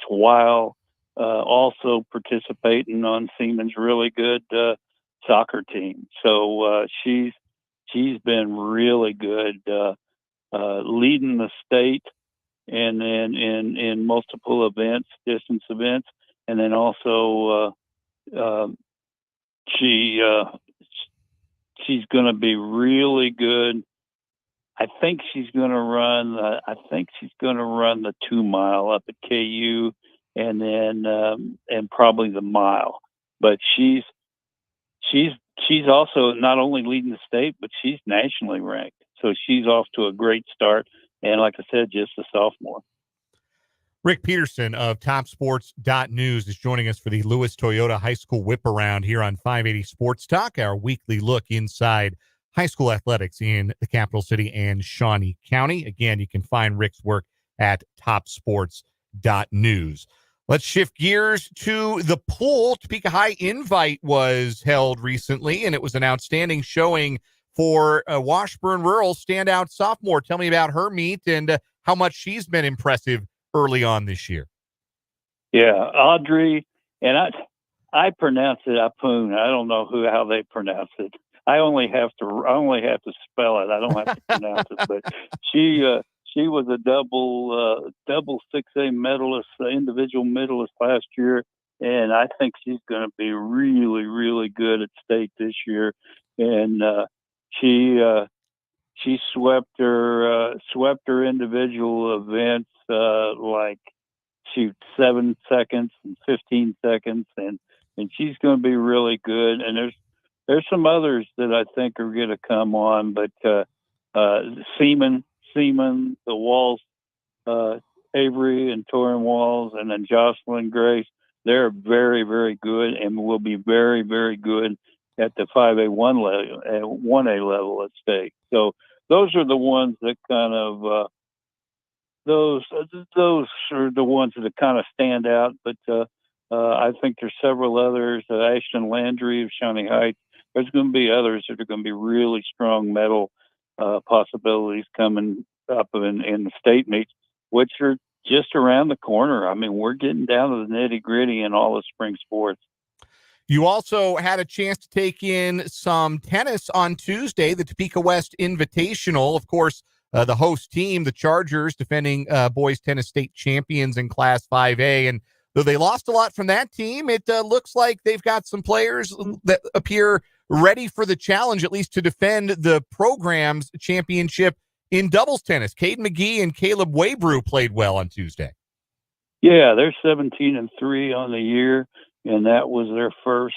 while also participating on Seaman's really good soccer team. So she's been really good, leading the state, and then in multiple events, distance events, and then also she's going to be really good. I think she's going to run the 2 mile up at KU, and then and probably the mile. But she's also not only leading the state, but she's nationally ranked. So she's off to a great start. And like I said, just a sophomore. Rick Peterson of TopSports.News is joining us for the Lewis Toyota High School Whip Around here on 580 Sports Talk, our weekly look inside high school athletics in the capital city and Shawnee County. Again, you can find Rick's work at TopSports.News. Let's shift gears to the pool. Topeka High Invite was held recently, and it was an outstanding showing for Washburn Rural standout sophomore. Tell me about her meet and how much she's been impressive early on this year. Yeah, Audrey, and I pronounce it Apoon. I don't know how they pronounce it. I only have to spell it. I don't have to pronounce it. But she was a double 6A medalist, individual medalist last year, and I think she's going to be really, really good at state this year. And she swept her individual events like shoot 7 seconds and 15 seconds, and she's going to be really good. And there's some others that I think are going to come on, but Seaman, the Walls, Avery and Torin Walls, and then Jocelyn Grace. They're very, very good and will be very, very good at the 5A1 level, at 1A level at state. So those are the ones that kind of those are the ones that kind of stand out. But I think there's several others. Ashton Landry of Shawnee Heights. There's going to be others that are going to be really strong medal possibilities coming up in the state meets, which are just around the corner. I mean, we're getting down to the nitty gritty in all the spring sports. You also had a chance to take in some tennis on Tuesday, the Topeka West Invitational. Of course, the host team, the Chargers, defending boys tennis state champions in Class 5A. And though they lost a lot from that team, it looks like they've got some players that appear ready for the challenge, at least to defend the program's championship in doubles tennis. Caden McGee and Caleb Waybrew played well on Tuesday. Yeah, they're 17-3 on the year, and that was their first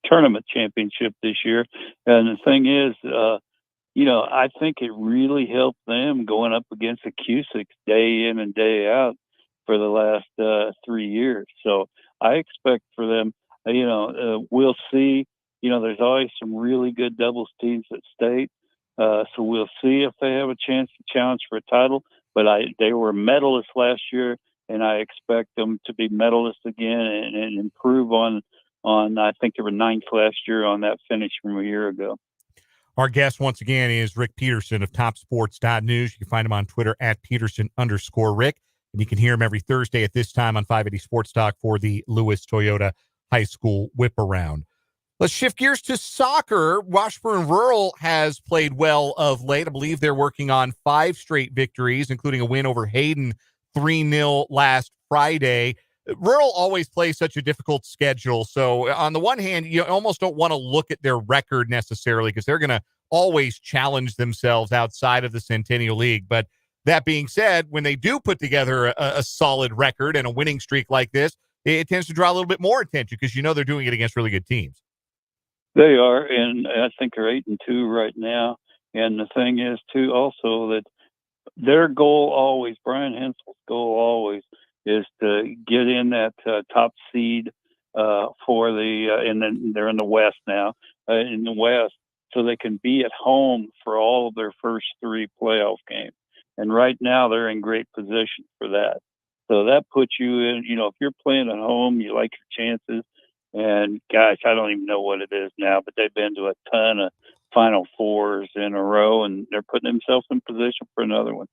tournament championship this year. And the thing is, I think it really helped them going up against the Cusicks day in and day out for the last 3 years. So I expect for them, we'll see. There's always some really good doubles teams at state. So we'll see if they have a chance to challenge for a title. But they were medalists last year, and I expect them to be medalists again and improve on. I think they were 9th last year on that finish from a year ago. Our guest once again is Rick Peterson of TopSports.News. You can find him on Twitter at Peterson_Rick. And you can hear him every Thursday at this time on 580 Sports Talk for the Lewis Toyota High School Whip Around. Let's shift gears to soccer. Washburn Rural has played well of late. I believe they're working on 5 straight victories, including a win over Hayden 3-0 last Friday. Rural always plays such a difficult schedule. So on the one hand, you almost don't want to look at their record necessarily because they're going to always challenge themselves outside of the Centennial League. But that being said, when they do put together a solid record and a winning streak like this, it tends to draw a little bit more attention because they're doing it against really good teams. They are, and I think they're 8-2 right now. And the thing is, too, also that their goal always, Brian Hensel's goal always, is to get in that top seed for and then they're in the West now, in the West, so they can be at home for all of their first 3 playoff games. And right now they're in great position for that. So that puts you in, if you're playing at home, you like your chances. And gosh, I don't even know what it is now, but they've been to a ton of Final Fours in a row, and they're putting themselves in position for another one.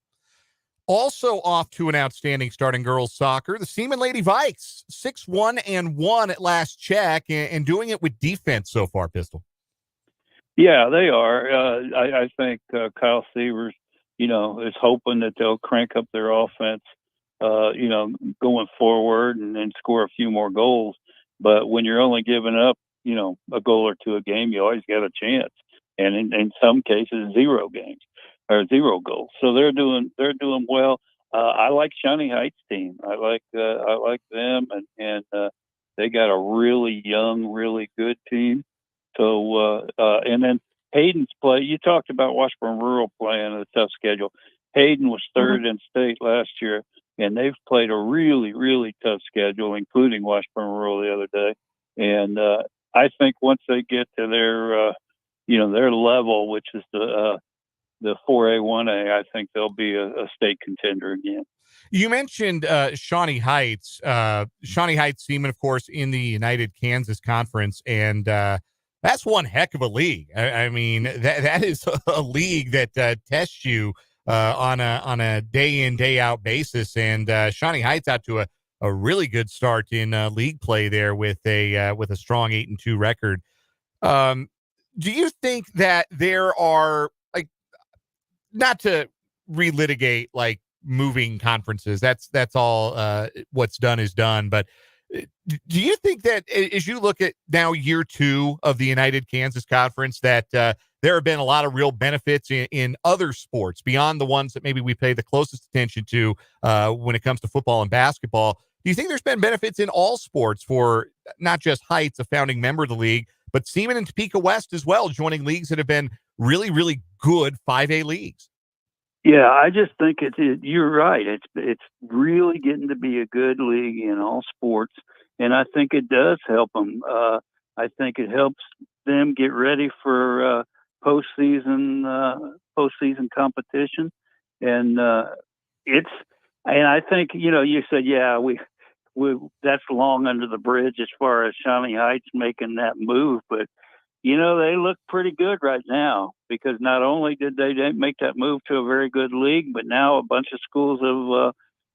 Also off to an outstanding start in girls soccer, the Seaman Lady Vikes, 6-1-1 at last check, and doing it with defense so far, Pistol. Yeah, they are. I think Kyle Sievers, is hoping that they'll crank up their offense, going forward and score a few more goals. But when you're only giving up, a goal or 2 a game, you always got a chance. And in some cases, 0 games or 0 goals. So they're doing well. I like Shawnee Heights team. I like them, and they got a really young, really good team. So and then Hayden's play. You talked about Washburn Rural playing a tough schedule. Hayden was 3rd in state last year, and they've played a really, really tough schedule, including Washburn Rural the other day. And I think once they get to their level, which is the 4A, 1A, I think they'll be a state contender again. You mentioned Shawnee Heights. Shawnee Heights Seaman, of course, in the United Kansas Conference, and that's one heck of a league. I mean, that is a league that tests you on a day in, day out basis. And Shawnee Heights out to a really good start in league play there with a strong 8-2 record. Do you think that there are, like, not to relitigate like moving conferences, that's all what's done is done, but do you think that as you look at now year 2 of the United Kansas Conference that there have been a lot of real benefits in other sports beyond the ones that maybe we pay the closest attention to when it comes to football and basketball. Do you think there's been benefits in all sports for not just Heights, a founding member of the league, but Seaman and Topeka West as well, joining leagues that have been really, really good 5A leagues? Yeah, I just think you're right. It's really getting to be a good league in all sports, and I think it does help them. I think it helps them get ready for postseason competition, and I think you said we that's long under the bridge as far as Shawnee Heights making that move, but they look pretty good right now because not only did they make that move to a very good league, but now a bunch of schools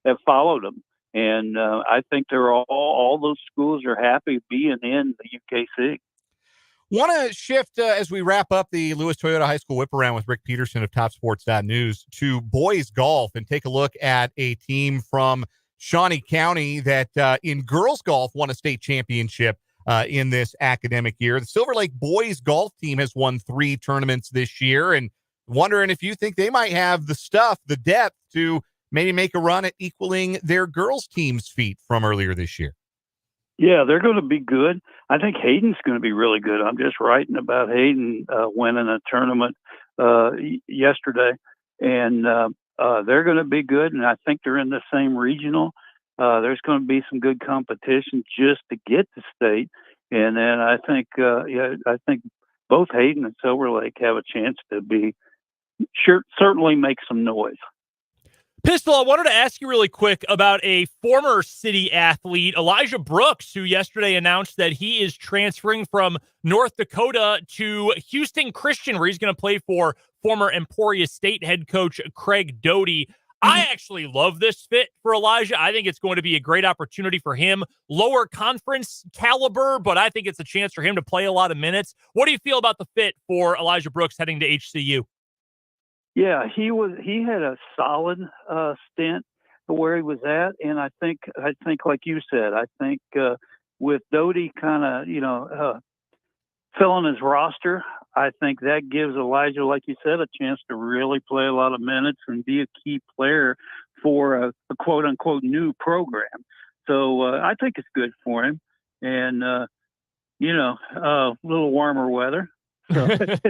have followed them. And I think they're all those schools are happy being in the UKC. Want to shift as we wrap up the Lewis Toyota High School Whip Around with Rick Peterson of TopSports.news to boys golf and take a look at a team from Shawnee County that in girls golf won a state championship in this academic year. The Silver Lake boys golf team has won 3 tournaments this year, and wondering if you think they might have the depth to maybe make a run at equaling their girls team's feat from earlier this year. Yeah, they're going to be good. I think Hayden's going to be really good. I'm just writing about Hayden winning a tournament yesterday, and they're going to be good, and I think they're in the same regional. There's going to be some good competition just to get to state, and then I think both Hayden and Silver Lake have a chance to certainly make some noise. Pistol, I wanted to ask you really quick about a former city athlete, Elijah Brooks, who yesterday announced that he is transferring from North Dakota to Houston Christian, where he's going to play for former Emporia State head coach Craig Doty. I actually love this fit for Elijah. I think it's going to be a great opportunity for him. Lower conference caliber, but I think it's a chance for him to play a lot of minutes. What do you feel about the fit for Elijah Brooks heading to HCU? Yeah, he had a solid stint where he was at, and I think like you said, I think with Doty kind of filling his roster, I think that gives Elijah, like you said, a chance to really play a lot of minutes and be a key player for a quote unquote new program. So I think it's good for him, and a little warmer weather. So that's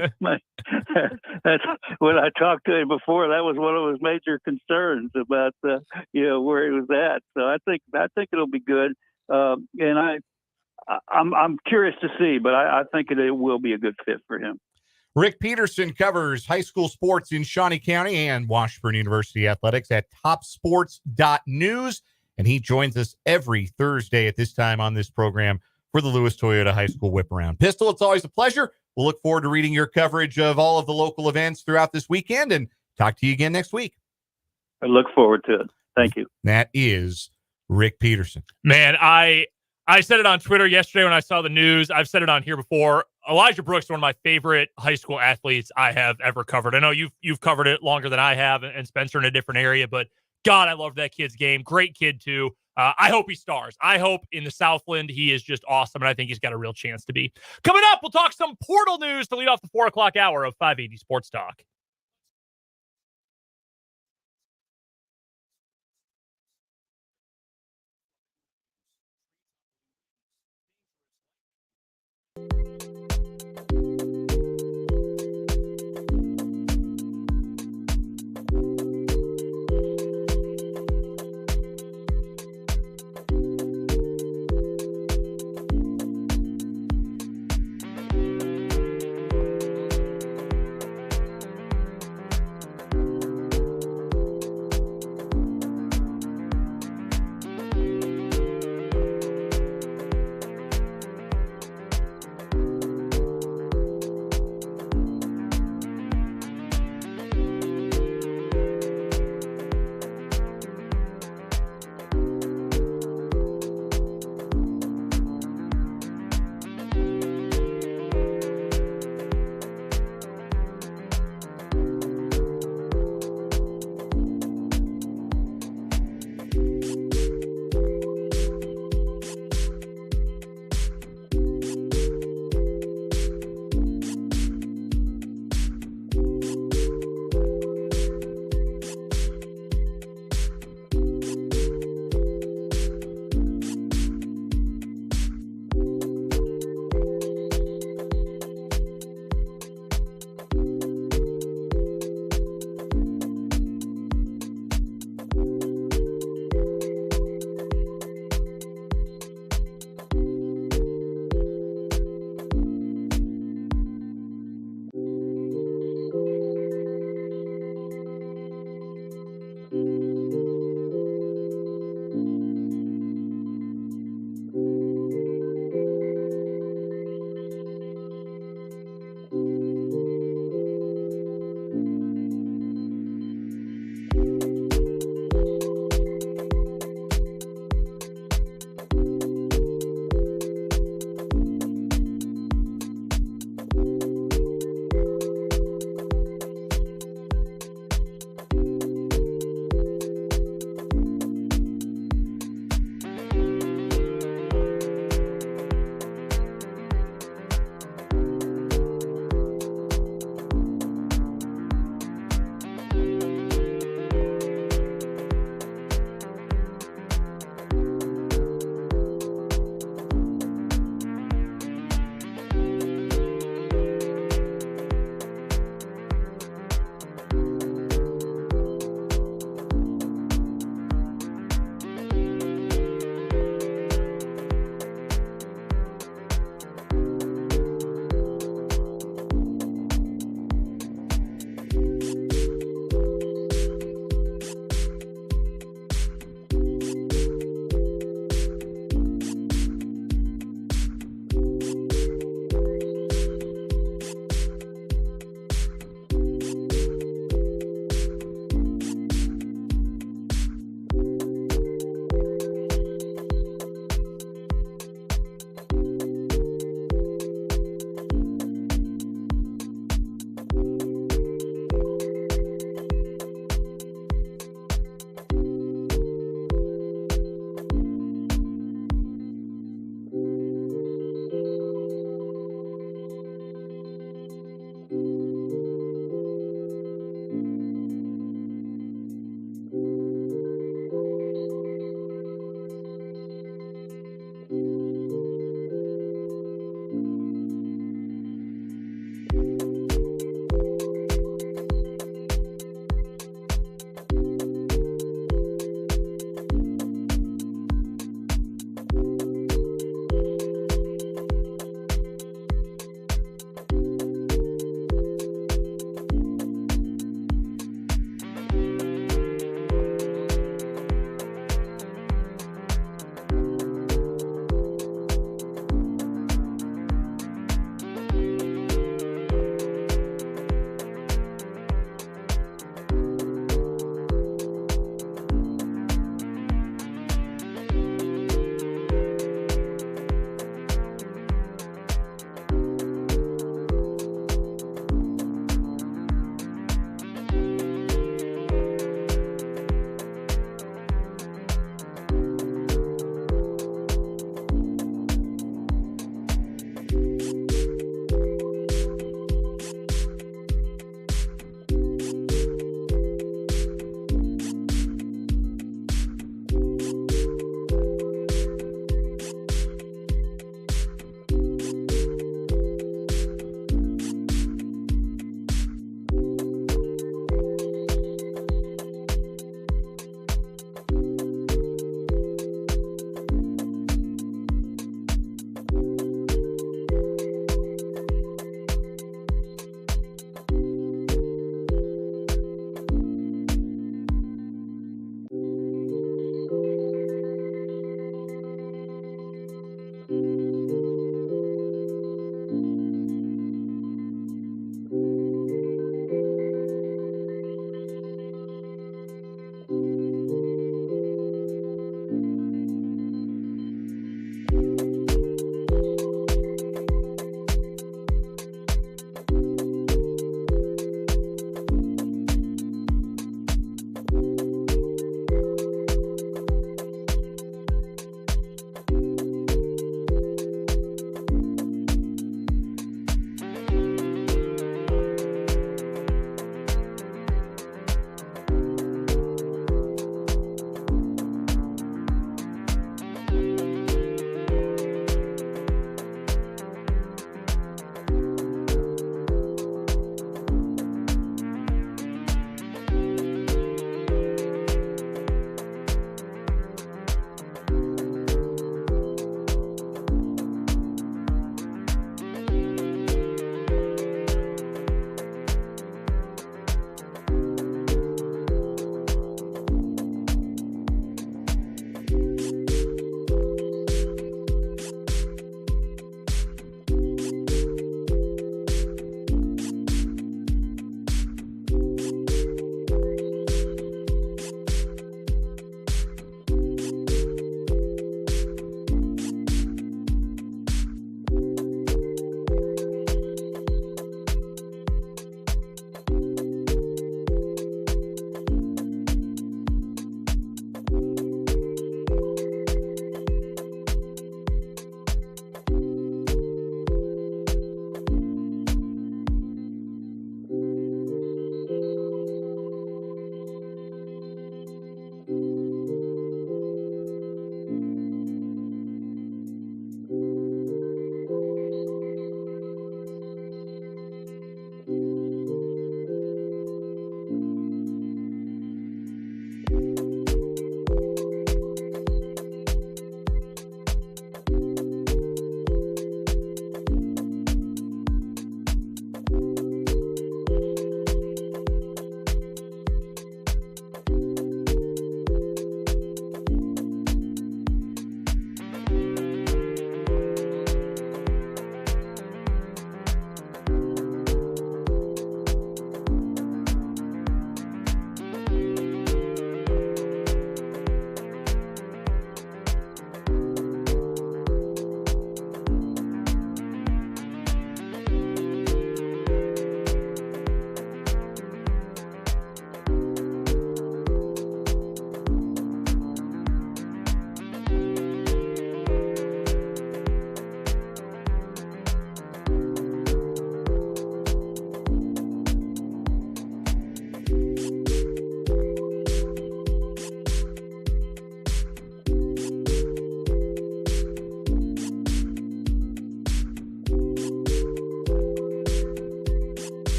when I talked to him before, that was one of his major concerns about where he was at. So I think it'll be good, and I'm curious to see, but I think it will be a good fit for him. Rick Peterson covers high school sports in Shawnee County and Washburn University athletics at topsports.news, and he joins us every Thursday at this time on this program for the Lewis Toyota High School Whip Around. Pistol, it's always a pleasure. We'll look forward to reading your coverage of all of the local events throughout this weekend and talk to you again next week. I look forward to it. Thank you. That is Rick Peterson. Man, I said it on Twitter yesterday when I saw the news. I've said it on here before. Elijah Brooks is one of my favorite high school athletes I have ever covered. I know you've covered it longer than I have, and Spencer in a different area, but God, I love that kid's game. Great kid, too. I hope he stars. I hope in the Southland he is just awesome, and I think he's got a real chance to be. Coming up, we'll talk some portal news to lead off the 4 o'clock hour of 580 Sports Talk.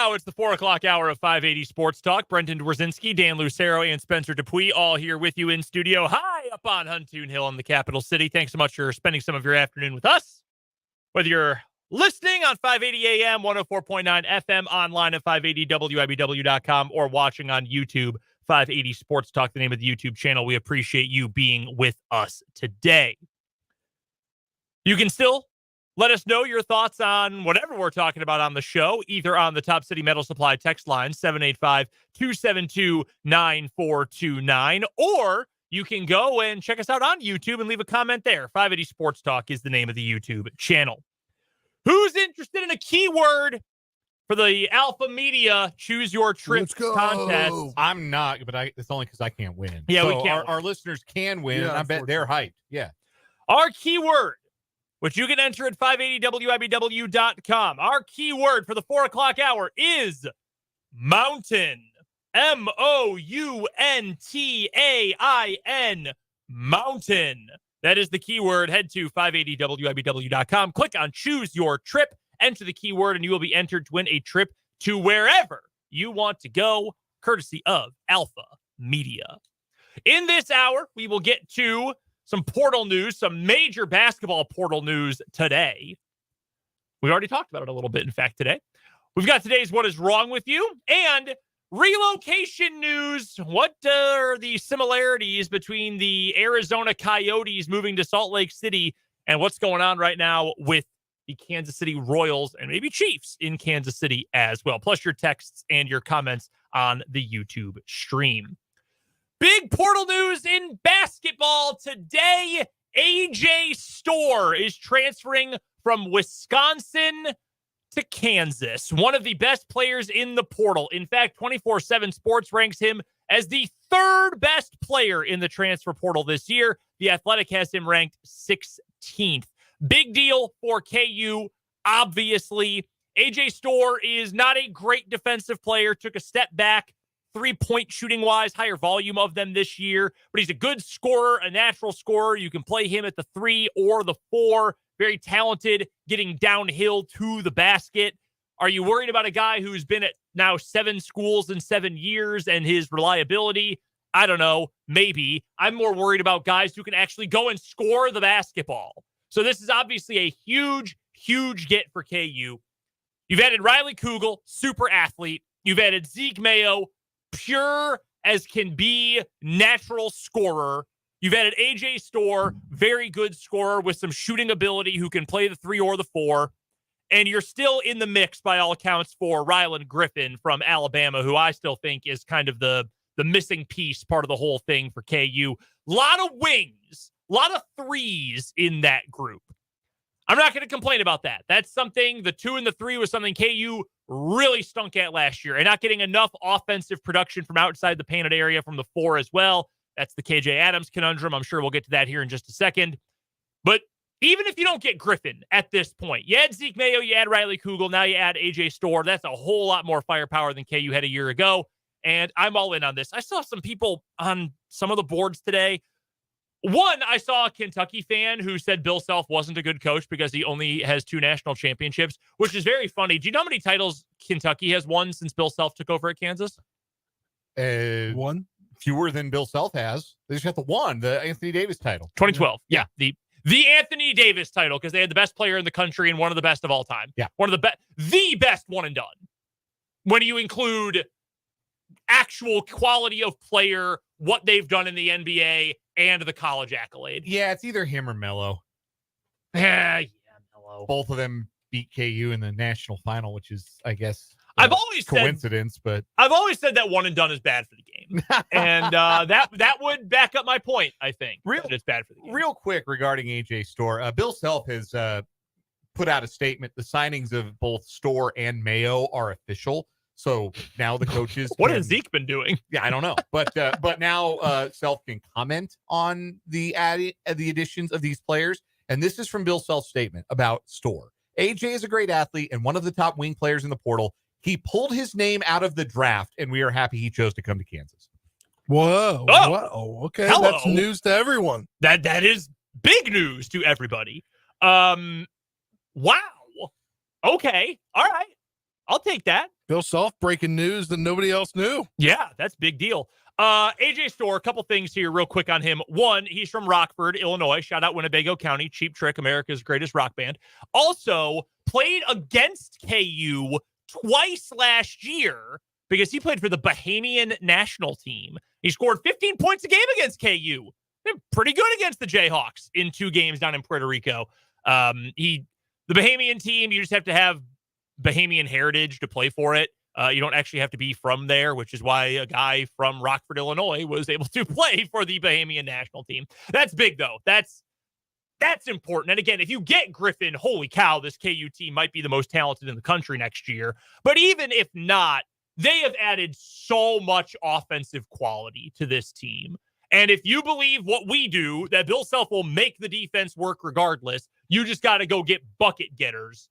now it's the 4 o'clock hour of 580 Sports Talk. Brendan Dworzinski, Dan Lucero, and Spencer Dupuis all here with you in studio high up on Huntoon Hill in the capital city. Thanks so much for spending some of your afternoon with us. Whether you're listening on 580 AM, 104.9 FM, online at 580WIBW.com, or watching on YouTube, 580 Sports Talk, the name of the YouTube channel. We appreciate you being with us today. You can still let us know your thoughts on whatever we're talking about on the show, either on the Top City Metal Supply text line, 785-272-9429, or you can go and check us out on YouTube and leave a comment there. 580 Sports Talk is the name of the YouTube channel. Who's interested in a keyword for the Alpha Media Choose Your Trip contest? I'm not, but it's only because I can't win. Yeah, so we can't. Our listeners can win, and I bet they're hyped. Yeah. Our keyword, which you can enter at 580WIBW.com. Our keyword for the 4 o'clock hour is mountain. MOUNTAIN. Mountain. That is the keyword. Head to 580WIBW.com. Click on Choose Your Trip. Enter the keyword, and you will be entered to win a trip to wherever you want to go, courtesy of Alpha Media. In this hour, we will get to some portal news, some major basketball portal news today. We already talked about it a little bit, in fact, today. We've got today's What Is Wrong With You and relocation news. What are the similarities between the Arizona Coyotes moving to Salt Lake City and what's going on right now with the Kansas City Royals and maybe Chiefs in Kansas City as well, plus your texts and your comments on the YouTube stream. Big portal news in basketball today. AJ Storr is transferring from Wisconsin to Kansas. One of the best players in the portal. In fact, 24/7 Sports ranks him as the third best player in the transfer portal this year. The Athletic has him ranked 16th. Big deal for KU, obviously. AJ Storr is not a great defensive player. Took a step back, 3-point shooting-wise, higher volume of them this year. But he's a good scorer, a natural scorer. You can play him at the 3 or the 4. Very talented, getting downhill to the basket. Are you worried about a guy who's been at now 7 schools in 7 years and his reliability? I don't know. Maybe. I'm more worried about guys who can actually go and score the basketball. So this is obviously a huge, huge get for KU. You've added Riley Kugel, super athlete. You've added Zeke Mayo, pure as can be, natural scorer. You've added AJ Storr, very good scorer with some shooting ability who can play the 3 or the 4. And you're still in the mix, by all accounts, for Rylan Griffin from Alabama, who I still think is kind of the missing piece, part of the whole thing for KU. A lot of wings, a lot of 3s in that group. I'm not going to complain about that. That's something, the 2 and the 3 was something KU really stunk at last year, and not getting enough offensive production from outside the painted area from the 4 as well. That's the KJ Adams conundrum. I'm sure we'll get to that here in just a second. But even if you don't get Griffin at this point, you add Zeke Mayo, you add Riley Kugel, now you add AJ Storr. That's a whole lot more firepower than KU had a year ago. And I'm all in on this. I saw some people on some of the boards today. One, I saw a Kentucky fan who said Bill Self wasn't a good coach because he only has 2 national championships, which is very funny. Do you know how many titles Kentucky has won since Bill Self took over at Kansas? 1? Fewer than Bill Self has. They just got the 1, the Anthony Davis title. 2012. Yeah. The Anthony Davis title, because they had the best player in the country and one of the best of all time. Yeah. One of the best one and done. When you include actual quality of player, what they've done in the NBA, and the college accolade. Yeah, it's either him or Melo. Yeah, Melo. Both of them beat KU in the national final, which is, I guess, I've always coincidence, but I've always said that one and done is bad for the game, and that would back up my point. I think that it's bad for the game. Real quick regarding AJ Storr, Bill Self has put out a statement. The signings of both Storr and Mayo are official. So now the coaches. What has Zeke been doing? Yeah, I don't know, but now Self can comment on the additions of these players, and this is from Bill Self's statement about Storr. AJ is a great athlete and one of the top wing players in the portal. He pulled his name out of the draft, and we are happy he chose to come to Kansas. Whoa! Oh, whoa! Okay, hello. That's news to everyone. That is big news to everybody. Wow. Okay. All right. I'll take that. Bill Self breaking news that nobody else knew. Yeah, that's a big deal. AJ Storr, a couple things here real quick on him. One, he's from Rockford, Illinois. Shout out Winnebago County. Cheap Trick, America's greatest rock band. Also, played against KU twice last year because he played for the Bahamian national team. He scored 15 points a game against KU. They're pretty good against the Jayhawks in 2 games down in Puerto Rico. The Bahamian team, you just have to have Bahamian heritage to play for it. You don't actually have to be from there, which is why a guy from Rockford, Illinois was able to play for the Bahamian national team. That's big, though. That's important. And again, if you get Griffin, holy cow, this KU team might be the most talented in the country next year. But even if not, they have added so much offensive quality to this team. And if you believe what we do, that Bill Self will make the defense work regardless, you just got to go get bucket getters.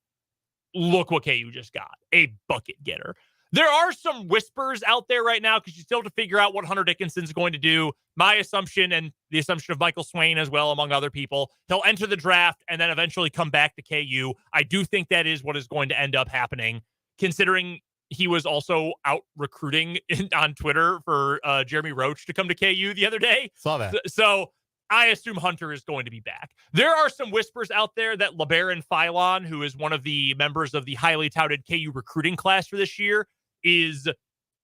Look what KU just got, a bucket getter. There are some whispers out there right now because you still have to figure out what Hunter Dickinson's going to do. My assumption, and the assumption of Michael Swain as well, among other people, he'll enter the draft and then eventually come back to KU. I do think that is what is going to end up happening, considering he was also out recruiting on Twitter for Jeremy Roach to come to KU the other day. Saw that. So I assume Hunter is going to be back. There are some whispers out there that LeBaron Philon, who is one of the members of the highly touted KU recruiting class for this year, is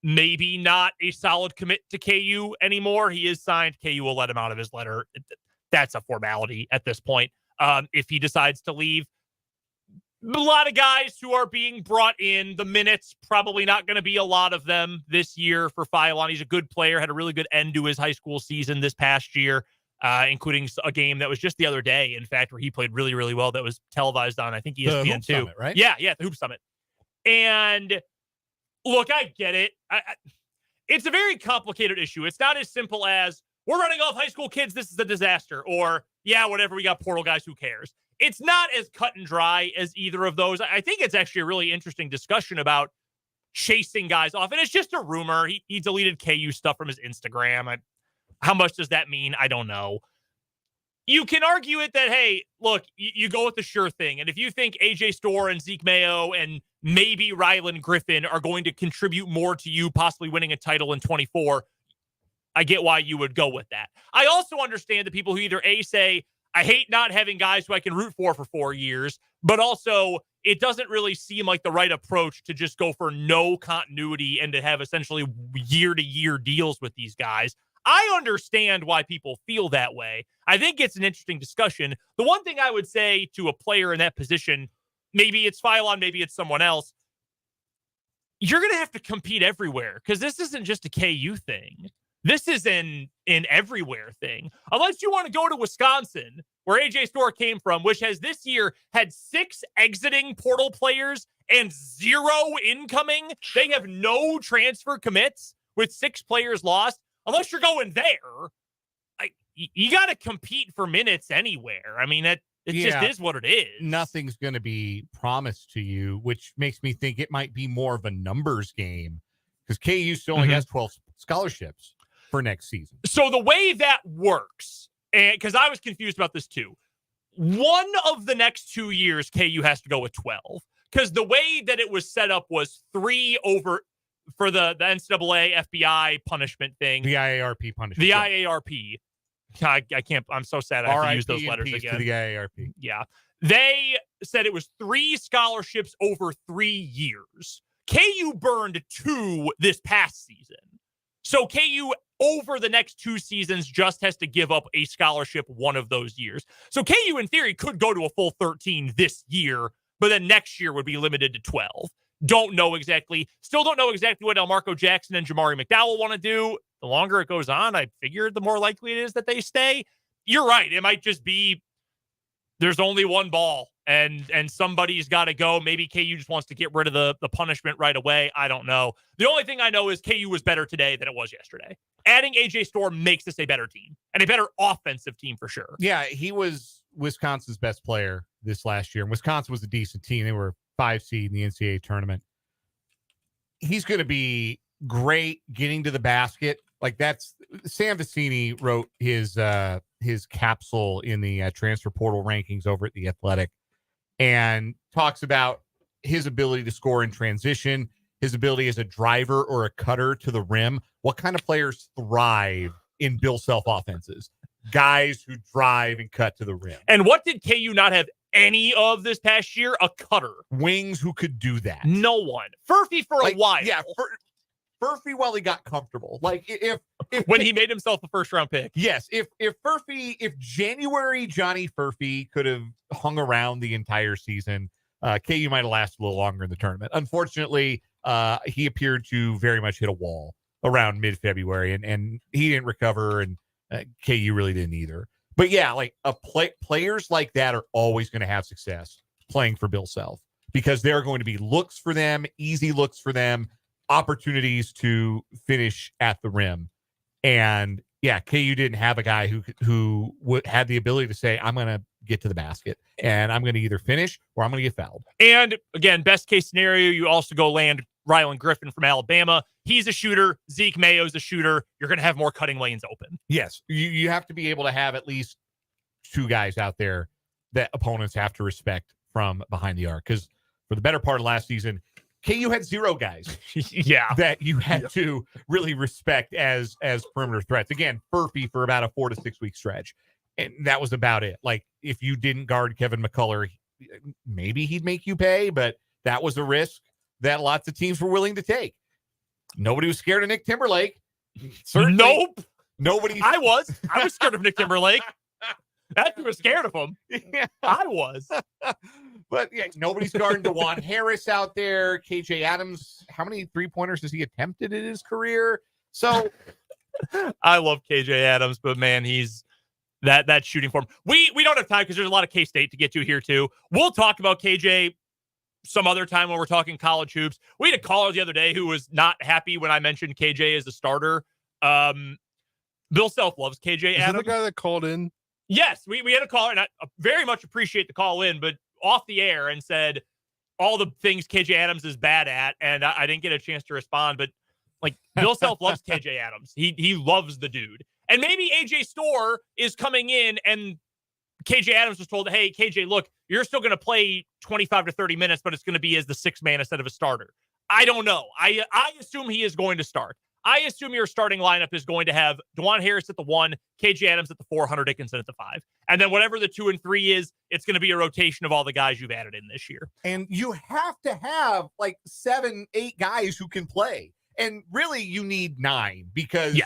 maybe not a solid commit to KU anymore. He is signed. KU will let him out of his letter. That's a formality at this point. If he decides to leave, a lot of guys who are being brought in, the minutes, probably not going to be a lot of them this year for Philon. He's a good player, had a really good end to his high school season this past year, including a game that was just the other day, in fact, where he played really, really well. That was televised on, I think, ESPN too. Summit, right? Yeah, the Hoop Summit. And look, I get it. It's a very complicated issue. It's not as simple as, we're running off high school kids, this is a disaster, or, yeah, whatever, we got portal guys, who cares? It's not as cut and dry as either of those. I think it's actually a really interesting discussion about chasing guys off. And it's just a rumor. He deleted KU stuff from his Instagram. How much does that mean? I don't know. You can argue it that, hey, look, you go with the sure thing. And if you think AJ Storr and Zeke Mayo and maybe Rylan Griffin are going to contribute more to you possibly winning a title in 24, I get why you would go with that. I also understand the people who either A, say, I hate not having guys who I can root for 4 years, but also it doesn't really seem like the right approach to just go for no continuity and to have essentially year-to-year deals with these guys. I understand why people feel that way. I think it's an interesting discussion. The one thing I would say to a player in that position, maybe it's Philon, maybe it's someone else, you're going to have to compete everywhere because this isn't just a KU thing. This is an everywhere thing. Unless you want to go to Wisconsin, where AJ Storr came from, which has this year had 6 exiting portal players and 0 incoming. They have no transfer commits with 6 players lost. Unless you're going there, you got to compete for minutes anywhere. I mean, it just is what it is. Nothing's going to be promised to you, which makes me think it might be more of a numbers game because KU still only has 12 scholarships for next season. So the way that works, and because I was confused about this too, one of the next 2 years, KU has to go with 12 because the way that it was set up was 3 over for the NCAA FBI punishment thing. The IARP punishment. The IARP. I can't. I'm so sad I have to use those letters again. To the IARP. Yeah. They said it was 3 scholarships over 3 years. KU burned 2 this past season. So KU over the next 2 seasons just has to give up a scholarship one of those years. So KU in theory could go to a full 13 this year, but then next year would be limited to 12. Don't know exactly. Still don't know exactly what Elmarco Jackson and Jamari McDowell want to do. The longer it goes on, I figure the more likely it is that they stay. You're right. It might just be there's only one ball and somebody's got to go. Maybe KU just wants to get rid of the punishment right away. I don't know. The only thing I know is KU was better today than it was yesterday. Adding AJ Storr makes this a better team and a better offensive team for sure. Yeah, he was Wisconsin's best player this last year. And Wisconsin was a decent team. They were 5 seed in the NCAA tournament. He's going to be great getting to the basket. Like that's Sam Vecini wrote his capsule in the transfer portal rankings over at The Athletic and talks about his ability to score in transition, his ability as a driver or a cutter to the rim. What kind of players thrive in Bill Self offenses? Guys who drive and cut to the rim. And what did KU not have any of this past year? A cutter. Wings who could do that. No one. Furphy for a while. Yeah, Furphy while he got comfortable. Like if when he made himself a first-round pick. Yes, if January Johnny Furphy could have hung around the entire season, KU might have lasted a little longer in the tournament. Unfortunately, he appeared to very much hit a wall around mid-February, and he didn't recover, and KU really didn't either. But yeah, like players like that are always going to have success playing for Bill Self because there are going to be looks for them, easy looks for them, opportunities to finish at the rim. And yeah, KU didn't have a guy who had the ability to say, I'm going to get to the basket and I'm going to either finish or I'm going to get fouled. And again, best case scenario, you also go land Rylan Griffin from Alabama. He's a shooter. Zeke Mayo's a shooter. You're going to have more cutting lanes open. Yes. You have to be able to have at least two guys out there that opponents have to respect from behind the arc. Because for the better part of last season, KU had zero guys that you had to really respect as perimeter threats. Again, Furphy for about a 4 to 6 week stretch. And that was about it. Like, if you didn't guard Kevin McCullough, maybe he'd make you pay, but that was a risk that lots of teams were willing to take. Nobody was scared of Nick Timberlake. Certainly, nope. Nobody. I was scared of Nick Timberlake. That was scared of him. Yeah. I was. But yeah, nobody's guarding DeJuan Harris out there. KJ Adams, how many 3-pointers has he attempted in his career? So I love KJ Adams, but man, he's that shooting form. We don't have time because there's a lot of K-State to get to here too. We'll talk about KJ some other time when we're talking college hoops. We had a caller the other day who was not happy when I mentioned KJ as a starter. Bill Self loves KJ Adams. Is that the guy that called in? Yes, we had a caller, and I very much appreciate the call in, but off the air and said all the things KJ Adams is bad at, and I didn't get a chance to respond, but like Bill Self loves KJ Adams. He loves the dude. And maybe AJ Storr is coming in and KJ Adams was told, hey, KJ, look, you're still going to play 25 to 30 minutes, but it's going to be as the sixth man instead of a starter. I don't know. I assume he is going to start. I assume your starting lineup is going to have DeJuan Harris at the 1, KJ Adams at the 4, Hunter Dickinson at the 5. And then whatever the 2 and 3 is, it's going to be a rotation of all the guys you've added in this year. And you have to have like 7, 8 guys who can play. And really, you need 9 because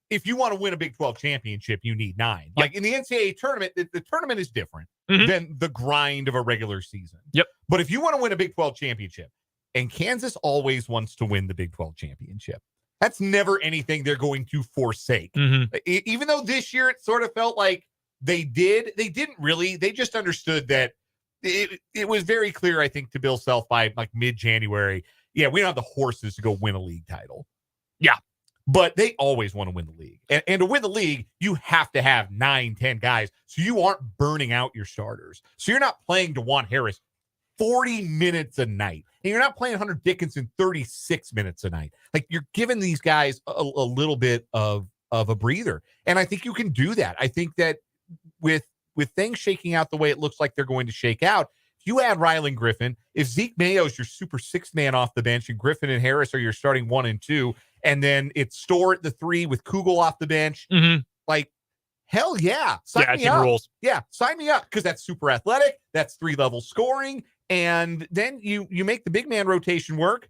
if you want to win a Big 12 championship, you need 9. Yep. Like in the NCAA tournament, the tournament is different than the grind of a regular season. Yep. But if you want to win a Big 12 championship, and Kansas always wants to win the Big 12 championship, that's never anything they're going to forsake. Even though this year it sort of felt like they didn't really. They just understood that it was very clear, I think, to Bill Self by like mid-January. Yeah, we don't have the horses to go win a league title. Yeah. But they always want to win the league. And to win the league, you have to have 9, 10 guys. So you aren't burning out your starters. So you're not playing DeJuan Harris 40 minutes a night. And you're not playing Hunter Dickinson 36 minutes a night. Like, you're giving these guys a little bit of a breather. And I think you can do that. I think that with things shaking out the way it looks like they're going to shake out, if you add Rylan Griffin, if Zeke Mayo is your super 6th man off the bench and Griffin and Harris are your starting 1 and 2, and then it's Storr at the 3 with Kugel off the bench, like, hell yeah. Sign me up. Rules. Yeah, sign me up because that's super athletic. That's 3-level scoring. And then you make the big man rotation work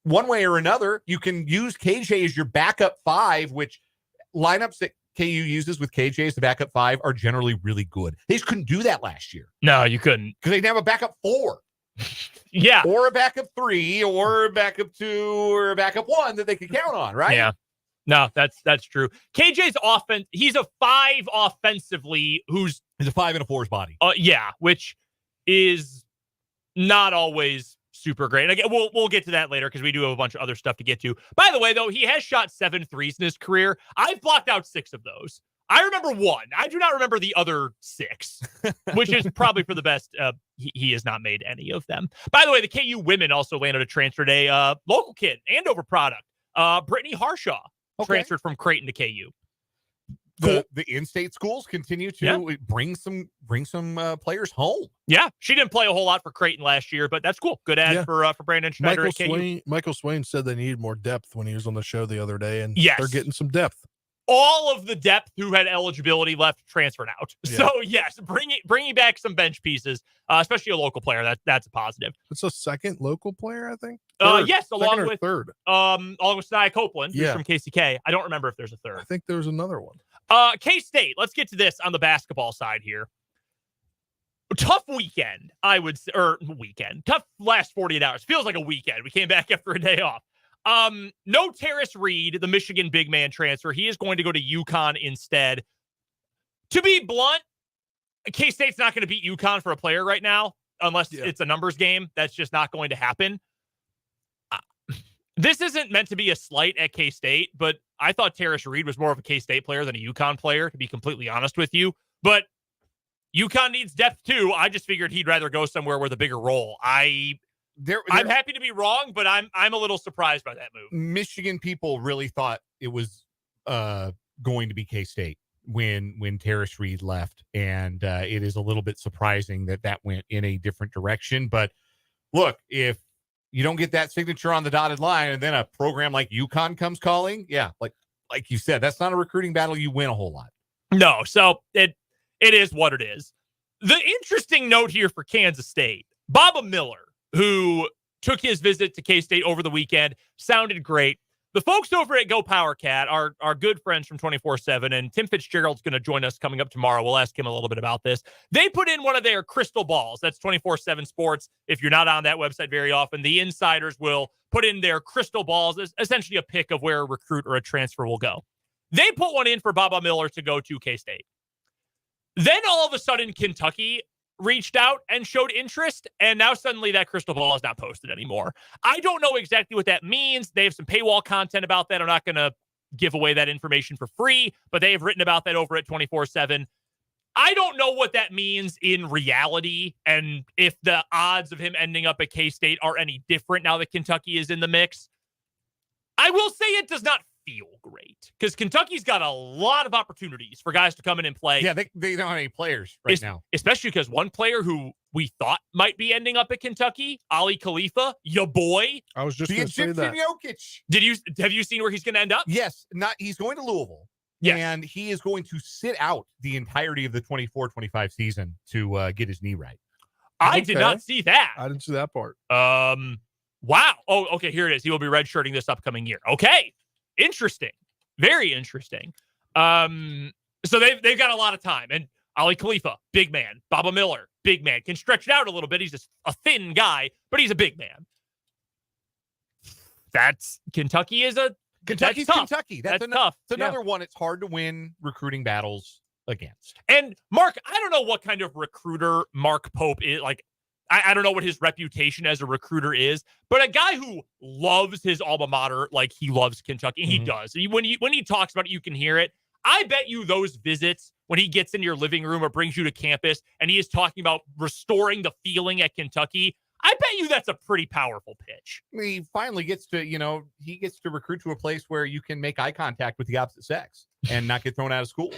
one way or another. You can use KJ as your backup 5, which lineups that KU uses with KJ as the backup 5 are generally really good. They just couldn't do that last year. No, you couldn't. Because they didn't have a backup 4. Yeah. Or a backup 3, or a backup 2, or a backup 1 that they could count on, right? Yeah. No, that's true. KJ's offense, he's a 5 offensively he's a 5 and a 4's body. Yeah, which is not always super great. And again, we'll get to that later because we do have a bunch of other stuff to get to. By the way, though, he has shot 7 threes in his career. I've blocked out 6 of those. I remember 1. I do not remember the other 6, which is probably for the best. He has not made any of them. By the way, the KU women also landed a transfer today. Local kid, Andover product. Brittany Harshaw transferred from Creighton to KU. the in-state schools continue to bring some players home. Yeah, she didn't play a whole lot for Creighton last year, but that's cool. Good ad for Brandon Schneider at KU. Michael Swain said they needed more depth when he was on the show the other day, and yes, they're getting some depth. All of the depth who had eligibility left transferred out. Yeah. So yes, bringing back some bench pieces, especially a local player. That's a positive. It's a second local player, I think. Yes, along with Snia Copeland, who's from KCK. I don't remember if there's a third. I think there's another one. K-State. Let's get to this on the basketball side here. Tough weekend, I would say, or weekend. Tough last 48 hours. Feels like a weekend. We came back after a day off. No Terrace Reed, the Michigan big man transfer. He is going to go to UConn instead. To be blunt, K-State's not going to beat UConn for a player right now, unless it's a numbers game. That's just not going to happen. This isn't meant to be a slight at K-State, but I thought Terrace Reed was more of a K-State player than a UConn player, to be completely honest with you. But UConn needs depth too. I just figured he'd rather go somewhere with a bigger role. I'm happy to be wrong, but I'm a little surprised by that move. Michigan people really thought it was going to be K-State when Terrace Reed left, and it is a little bit surprising that went in a different direction. But look, if you don't get that signature on the dotted line, and then a program like UConn comes calling, like you said, that's not a recruiting battle you win a whole lot. No, so it is what it is. The interesting note here for Kansas State, Baba Miller, who took his visit to K-State over the weekend, sounded great. The folks over at Go Power Cat are good friends from 24/7, and Tim Fitzgerald's going to join us coming up tomorrow. We'll ask him a little bit about this. They put in one of their crystal balls. That's 24/7 Sports. If you're not on that website very often, the insiders will put in their crystal balls, as essentially a pick of where a recruit or a transfer will go. They put one in for Baba Miller to go to K-State. Then all of a sudden, Kentucky reached out and showed interest, and now suddenly that crystal ball is not posted anymore. I don't know exactly what that means. They have some paywall content about that. I'm not going to give away that information for free, but they have written about that over at 24/7. I don't know what that means in reality, and if the odds of him ending up at K-State are any different now that Kentucky is in the mix. I will say it does not feel great, because Kentucky's got a lot of opportunities for guys to come in and play. Yeah, they don't have any players now. Especially because one player who we thought might be ending up at Kentucky, Ali Khalifa, your boy. I was just going to say that. Jokic. Have you seen where he's going to end up? Yes, he's going to Louisville. Yes. And he is going to sit out the entirety of the 24-25 season to get his knee right. I did not see that. I didn't see that part. Wow. Oh, okay, here it is. He will be redshirting this upcoming year. Okay. Interesting. Very interesting. So they've got a lot of time. And Ali Khalifa, big man. Baba Miller, big man. Can stretch it out a little bit. He's just a thin guy, but he's a big man. Kentucky's tough. Kentucky. That's tough. It's another one it's hard to win recruiting battles against. And Mark, I don't know what kind of recruiter Mark Pope is. Like, I don't know what his reputation as a recruiter is, but a guy who loves his alma mater like he loves Kentucky, he does. When he talks about it, you can hear it. I bet you those visits, when he gets into your living room or brings you to campus and he is talking about restoring the feeling at Kentucky, I bet you that's a pretty powerful pitch. He finally gets to, he gets to recruit to a place where you can make eye contact with the opposite sex and not get thrown out of school.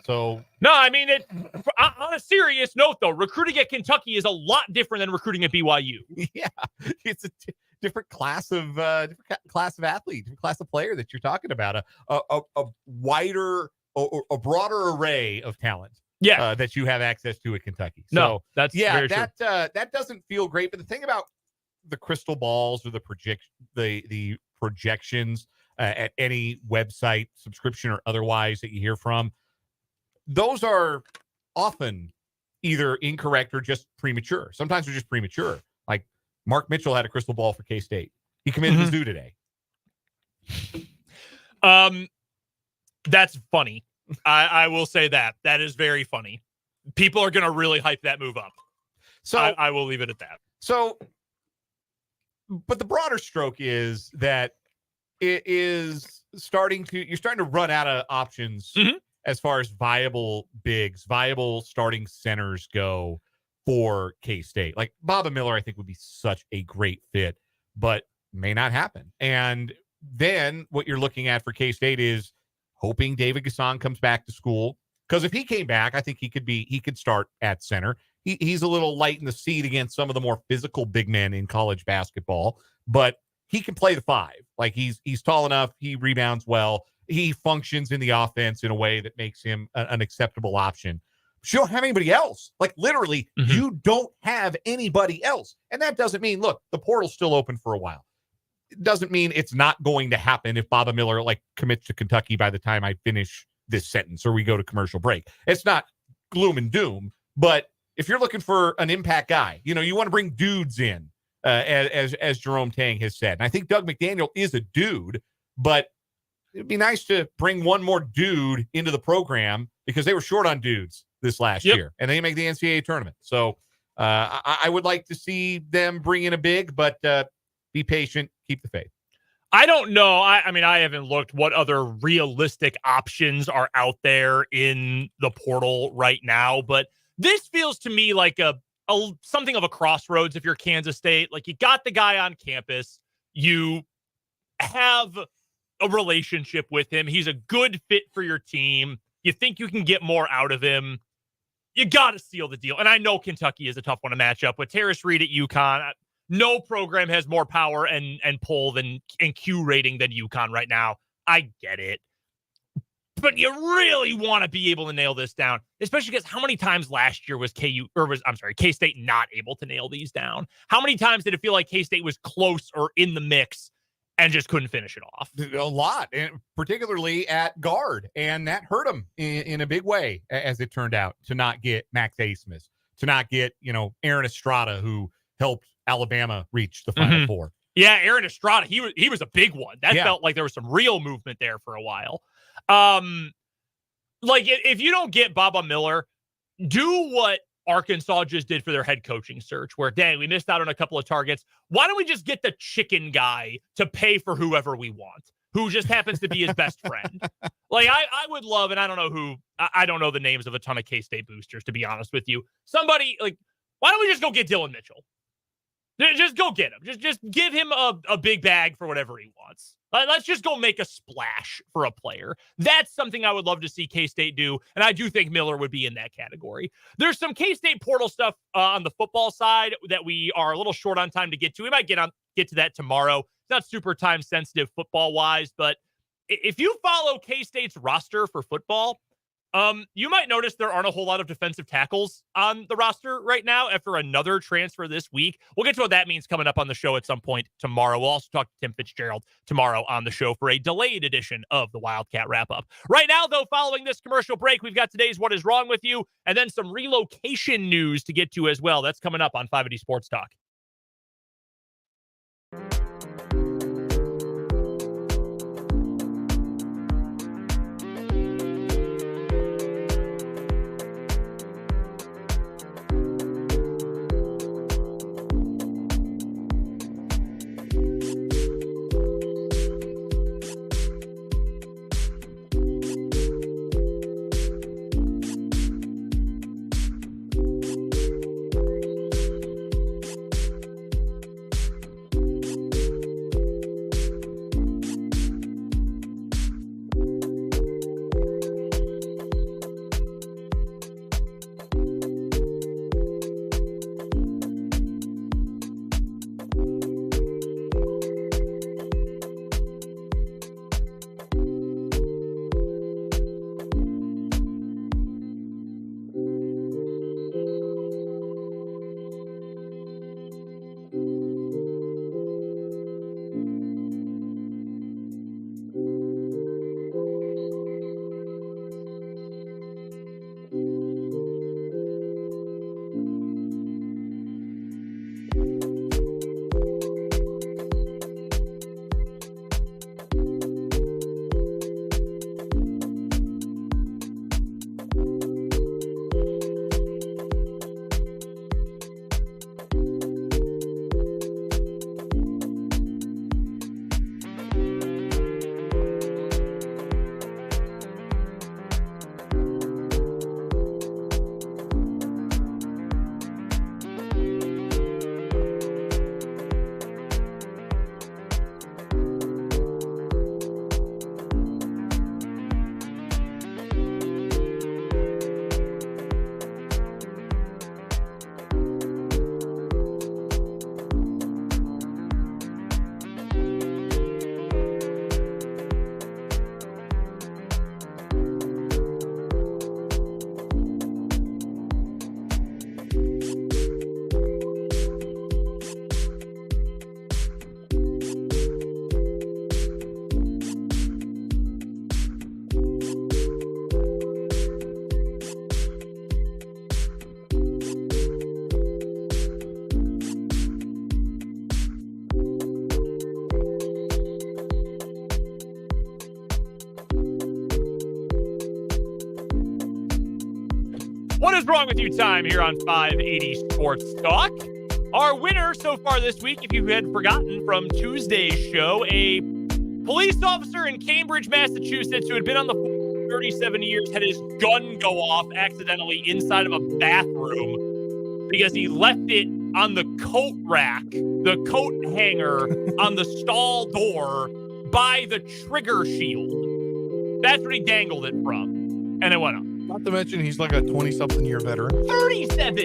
So no, I mean, on a serious note, though, recruiting at Kentucky is a lot different than recruiting at BYU. Yeah, it's a different class of athlete, different class of player that you're talking about. A wider, a broader array of talent. Yeah, that you have access to at Kentucky. So, no, that's very that true. That doesn't feel great. But the thing about the crystal balls or the projections at any website, subscription or otherwise, that you hear from, those are often either incorrect or just premature. Sometimes they're just premature. Like Mark Mitchell had a crystal ball for K-State. He committed to Mizzou today. That's funny. I will say that. That is very funny. People are going to really hype that move up. So I will leave it at that. So, but the broader stroke is that it is you're starting to run out of options as far as viable bigs, viable starting centers go for K-State. Like Baba Miller, I think would be such a great fit, but may not happen. And then what you're looking at for K-State is, hoping David Gasson comes back to school. Because if he came back, I think he could start at center. He's a little light in the seat against some of the more physical big men in college basketball, but he can play the 5. Like he's tall enough. He rebounds well. He functions in the offense in a way that makes him an acceptable option. But you don't have anybody else. Like literally, you don't have anybody else. And that doesn't mean, look, the portal's still open for a while. It doesn't mean it's not going to happen if Baba Miller commits to Kentucky by the time I finish this sentence or we go to commercial break. It's not gloom and doom, but if you're looking for an impact guy, you want to bring dudes in, as Jerome Tang has said. And I think Doug McDaniel is a dude, but it'd be nice to bring one more dude into the program because they were short on dudes this last year, and they make the NCAA tournament. So I would like to see them bring in a big, but be patient, keep the faith. I don't know. I mean, I haven't looked what other realistic options are out there in the portal right now, but this feels to me like a something of a crossroads if you're Kansas State. Like, you got the guy on campus. You have a relationship with him. He's a good fit for your team. You think you can get more out of him. You got to seal the deal. And I know Kentucky is a tough one to match up with. Terrace Reed at UConn. No program has more power and pull and Q rating than UConn right now. I get it. But you really want to be able to nail this down, especially because how many times last year was K-State not able to nail these down? How many times did it feel like K-State was close or in the mix and just couldn't finish it off? A lot, and particularly at guard, and that hurt them in a big way, as it turned out, to not get Max Asmus, to not get Aaron Estrada, who helped Alabama reach the Final Four. Yeah, Aaron Estrada, he was a big one. That felt like there was some real movement there for a while. If you don't get Baba Miller, do what Arkansas just did for their head coaching search, where, dang, we missed out on a couple of targets. Why don't we just get the chicken guy to pay for whoever we want, who just happens to be his best friend? I would love, and I don't know who, I don't know the names of a ton of K-State boosters, to be honest with you. Somebody, why don't we just go get Dylan Mitchell? Just go get him. Just give him a big bag for whatever he wants. Let's just go make a splash for a player. That's something I would love to see K-State do, and I do think Miller would be in that category. There's some K-State portal stuff on the football side that we are a little short on time to get to. We might get to that tomorrow. It's not super time sensitive football-wise, but if you follow K-State's roster for football, you might notice there aren't a whole lot of defensive tackles on the roster right now after another transfer this week. We'll get to what that means coming up on the show at some point tomorrow. We'll also talk to Tim Fitzgerald tomorrow on the show for a delayed edition of the Wildcat Wrap-Up. Right now, though, following this commercial break, we've got today's What Is Wrong With You, and then some relocation news to get to as well. That's coming up on 580 Sports Talk. Wrong With You time here on 580 Sports Talk. Our winner so far this week, if you had forgotten from Tuesday's show, a police officer in Cambridge, Massachusetts, who had been on the force for 37 years, had his gun go off accidentally inside of a bathroom because he left it on the coat rack, the coat hanger on the stall door by the trigger shield. That's what he dangled it from, and it went up. Not to mention, he's like a 20-something year veteran. 37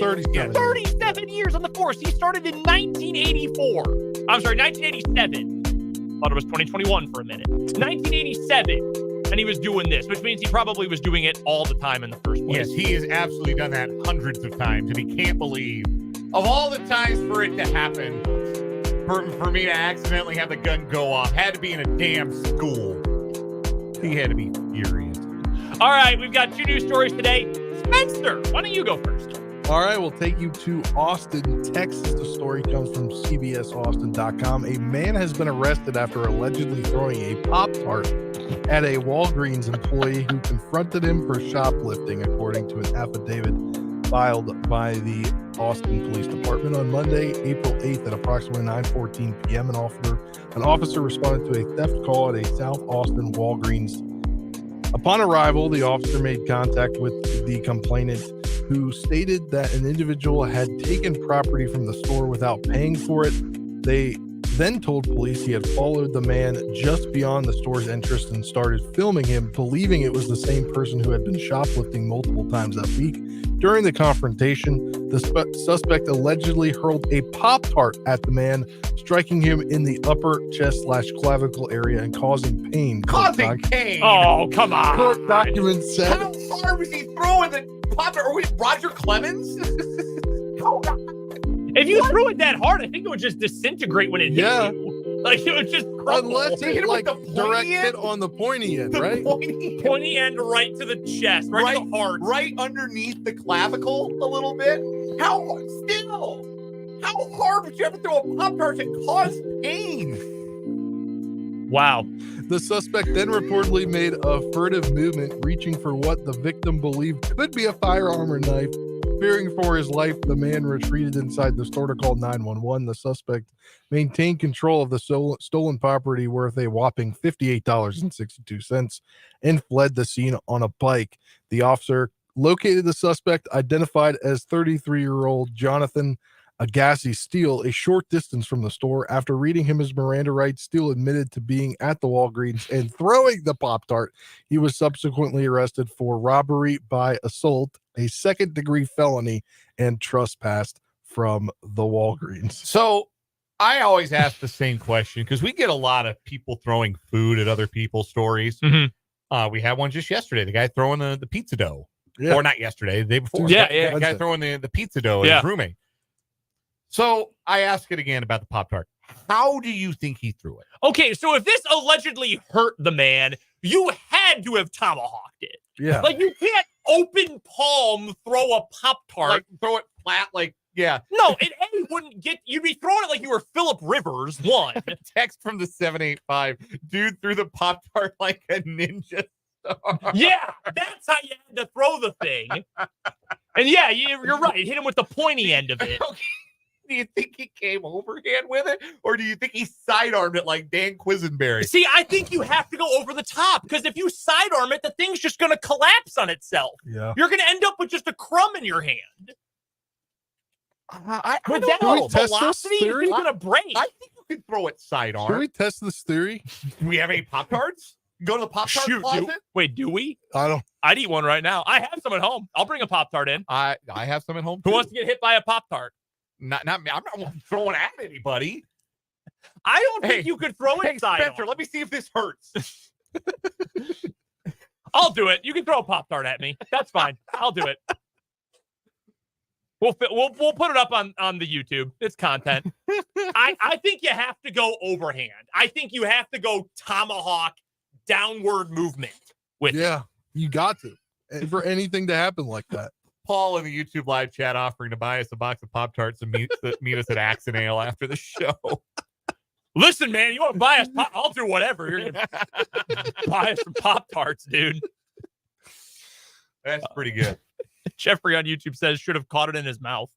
years on the force. He started in 1984. I'm sorry, 1987. Thought it was 2021 for a minute. 1987, and he was doing this, which means he probably was doing it all the time in the first place. Yes, he has absolutely done that hundreds of times, and he can't believe, of all the times for it to happen, for me to accidentally have the gun go off, had to be in a damn school. He had to be furious. All right, we've got 2 news stories today. Spencer, why don't you go first? All right, we'll take you to Austin, Texas. The story comes from CBSAustin.com. A man has been arrested after allegedly throwing a Pop-Tart at a Walgreens employee who confronted him for shoplifting, according to an affidavit filed by the Austin Police Department on Monday, April 8th at approximately 9:14 p.m. An officer responded to a theft call at a South Austin Walgreens. Upon arrival, the officer made contact with the complainant, who stated that an individual had taken property from the store without paying for it. They then told police he had followed the man just beyond the store's entrance and started filming him, believing it was the same person who had been shoplifting multiple times that week. During the confrontation, the suspect allegedly hurled a Pop-Tart at the man, striking him in the upper chest/clavicle area and causing pain. Causing pain? Oh, come on. Court documents said. How far was he throwing the Pop-Tart? Are we Roger Clemens? Oh, God. If you threw it that hard, I think it would just disintegrate when it hit you. Like, it would just crumble. Unless it like direct hit on the pointy end, right? Pointy end right to the chest, right to the heart. Right underneath the clavicle a little bit. How hard would you have to throw a Pop-Tart to cause pain? Wow. The suspect then reportedly made a furtive movement, reaching for what the victim believed could be a firearm or knife. Fearing for his life, the man retreated inside the store to call 911. The suspect maintained control of the stolen property worth a whopping $58.62 and fled the scene on a bike. The officer located the suspect, identified as 33-year-old Jonathan Agassi Steele, a short distance from the store. After reading him his Miranda rights, Steele admitted to being at the Walgreens and throwing the Pop-Tart. He was subsequently arrested for robbery by assault, a second-degree felony, and trespassed from the Walgreens. So I always ask the same question because we get a lot of people throwing food at other people's stories. Mm-hmm. We had one just yesterday. The guy throwing the pizza dough. Yeah. Or not yesterday, the day before. Yeah. The guy throwing the pizza dough at his roommate. So I ask it again about the Pop-Tart. How do you think he threw it? Okay, so if this allegedly hurt the man, you had to have tomahawked it. Yeah. Like, you can't open palm throw a Pop-Tart. Like throw it flat, like, yeah. No, it wouldn't get, you'd be throwing it like you were Phillip Rivers, one. Text from the 785. Dude threw the Pop-Tart like a ninja star. Yeah, that's how you had to throw the thing. And yeah, you're right. Hit him with the pointy end of it. Okay. Do you think he came overhand with it? Or do you think he sidearmed it like Dan Quisenberry? See, I think you have to go over the top, because if you sidearm it, the thing's just going to collapse on itself. Yeah. You're going to end up with just a crumb in your hand. I With don't that know. velocity, it's going to break. I think you can throw it sidearm. Should we test this theory? Do we have any Pop-Tarts? Go to the Pop-Tart closet? Do we? I'd eat one right now. I have some at home. I'll bring a Pop-Tart in. I have some at home, Who too. wants to get hit by a Pop-Tart? Not me. I'm not throwing at anybody. I don't think you could throw it sidearm. Spencer, let me see if this hurts. I'll do it. You can throw a Pop-Tart at me. That's fine. I'll do it. We'll put it up on the YouTube. It's content. I think you have to go overhand. I think you have to go tomahawk downward movement with it. You got to. And for anything to happen like that. Paul in the YouTube live chat offering to buy us a box of Pop-Tarts and meet us at Axe and Ale after the show. Listen, man, you want to buy us I'll do whatever. You're going to buy us some Pop-Tarts, dude. That's pretty good. Jeffrey on YouTube says should have caught it in his mouth.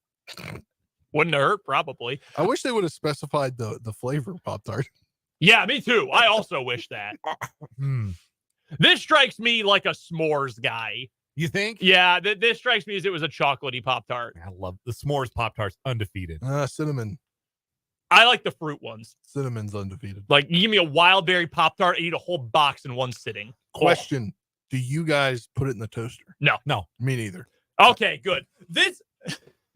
Wouldn't have hurt, probably. I wish they would have specified the flavor Pop-Tart. Yeah, me too. I also wish that. This strikes me like a s'mores guy. You think? Yeah, this strikes me as it was a chocolatey Pop-Tart. I love the s'mores Pop-Tarts, undefeated. Cinnamon. I like the fruit ones. Cinnamon's undefeated. Like, you give me a wild berry Pop-Tart, I eat a whole box in one sitting. Question. Do you guys put it in the toaster? No. Me neither. Okay, good.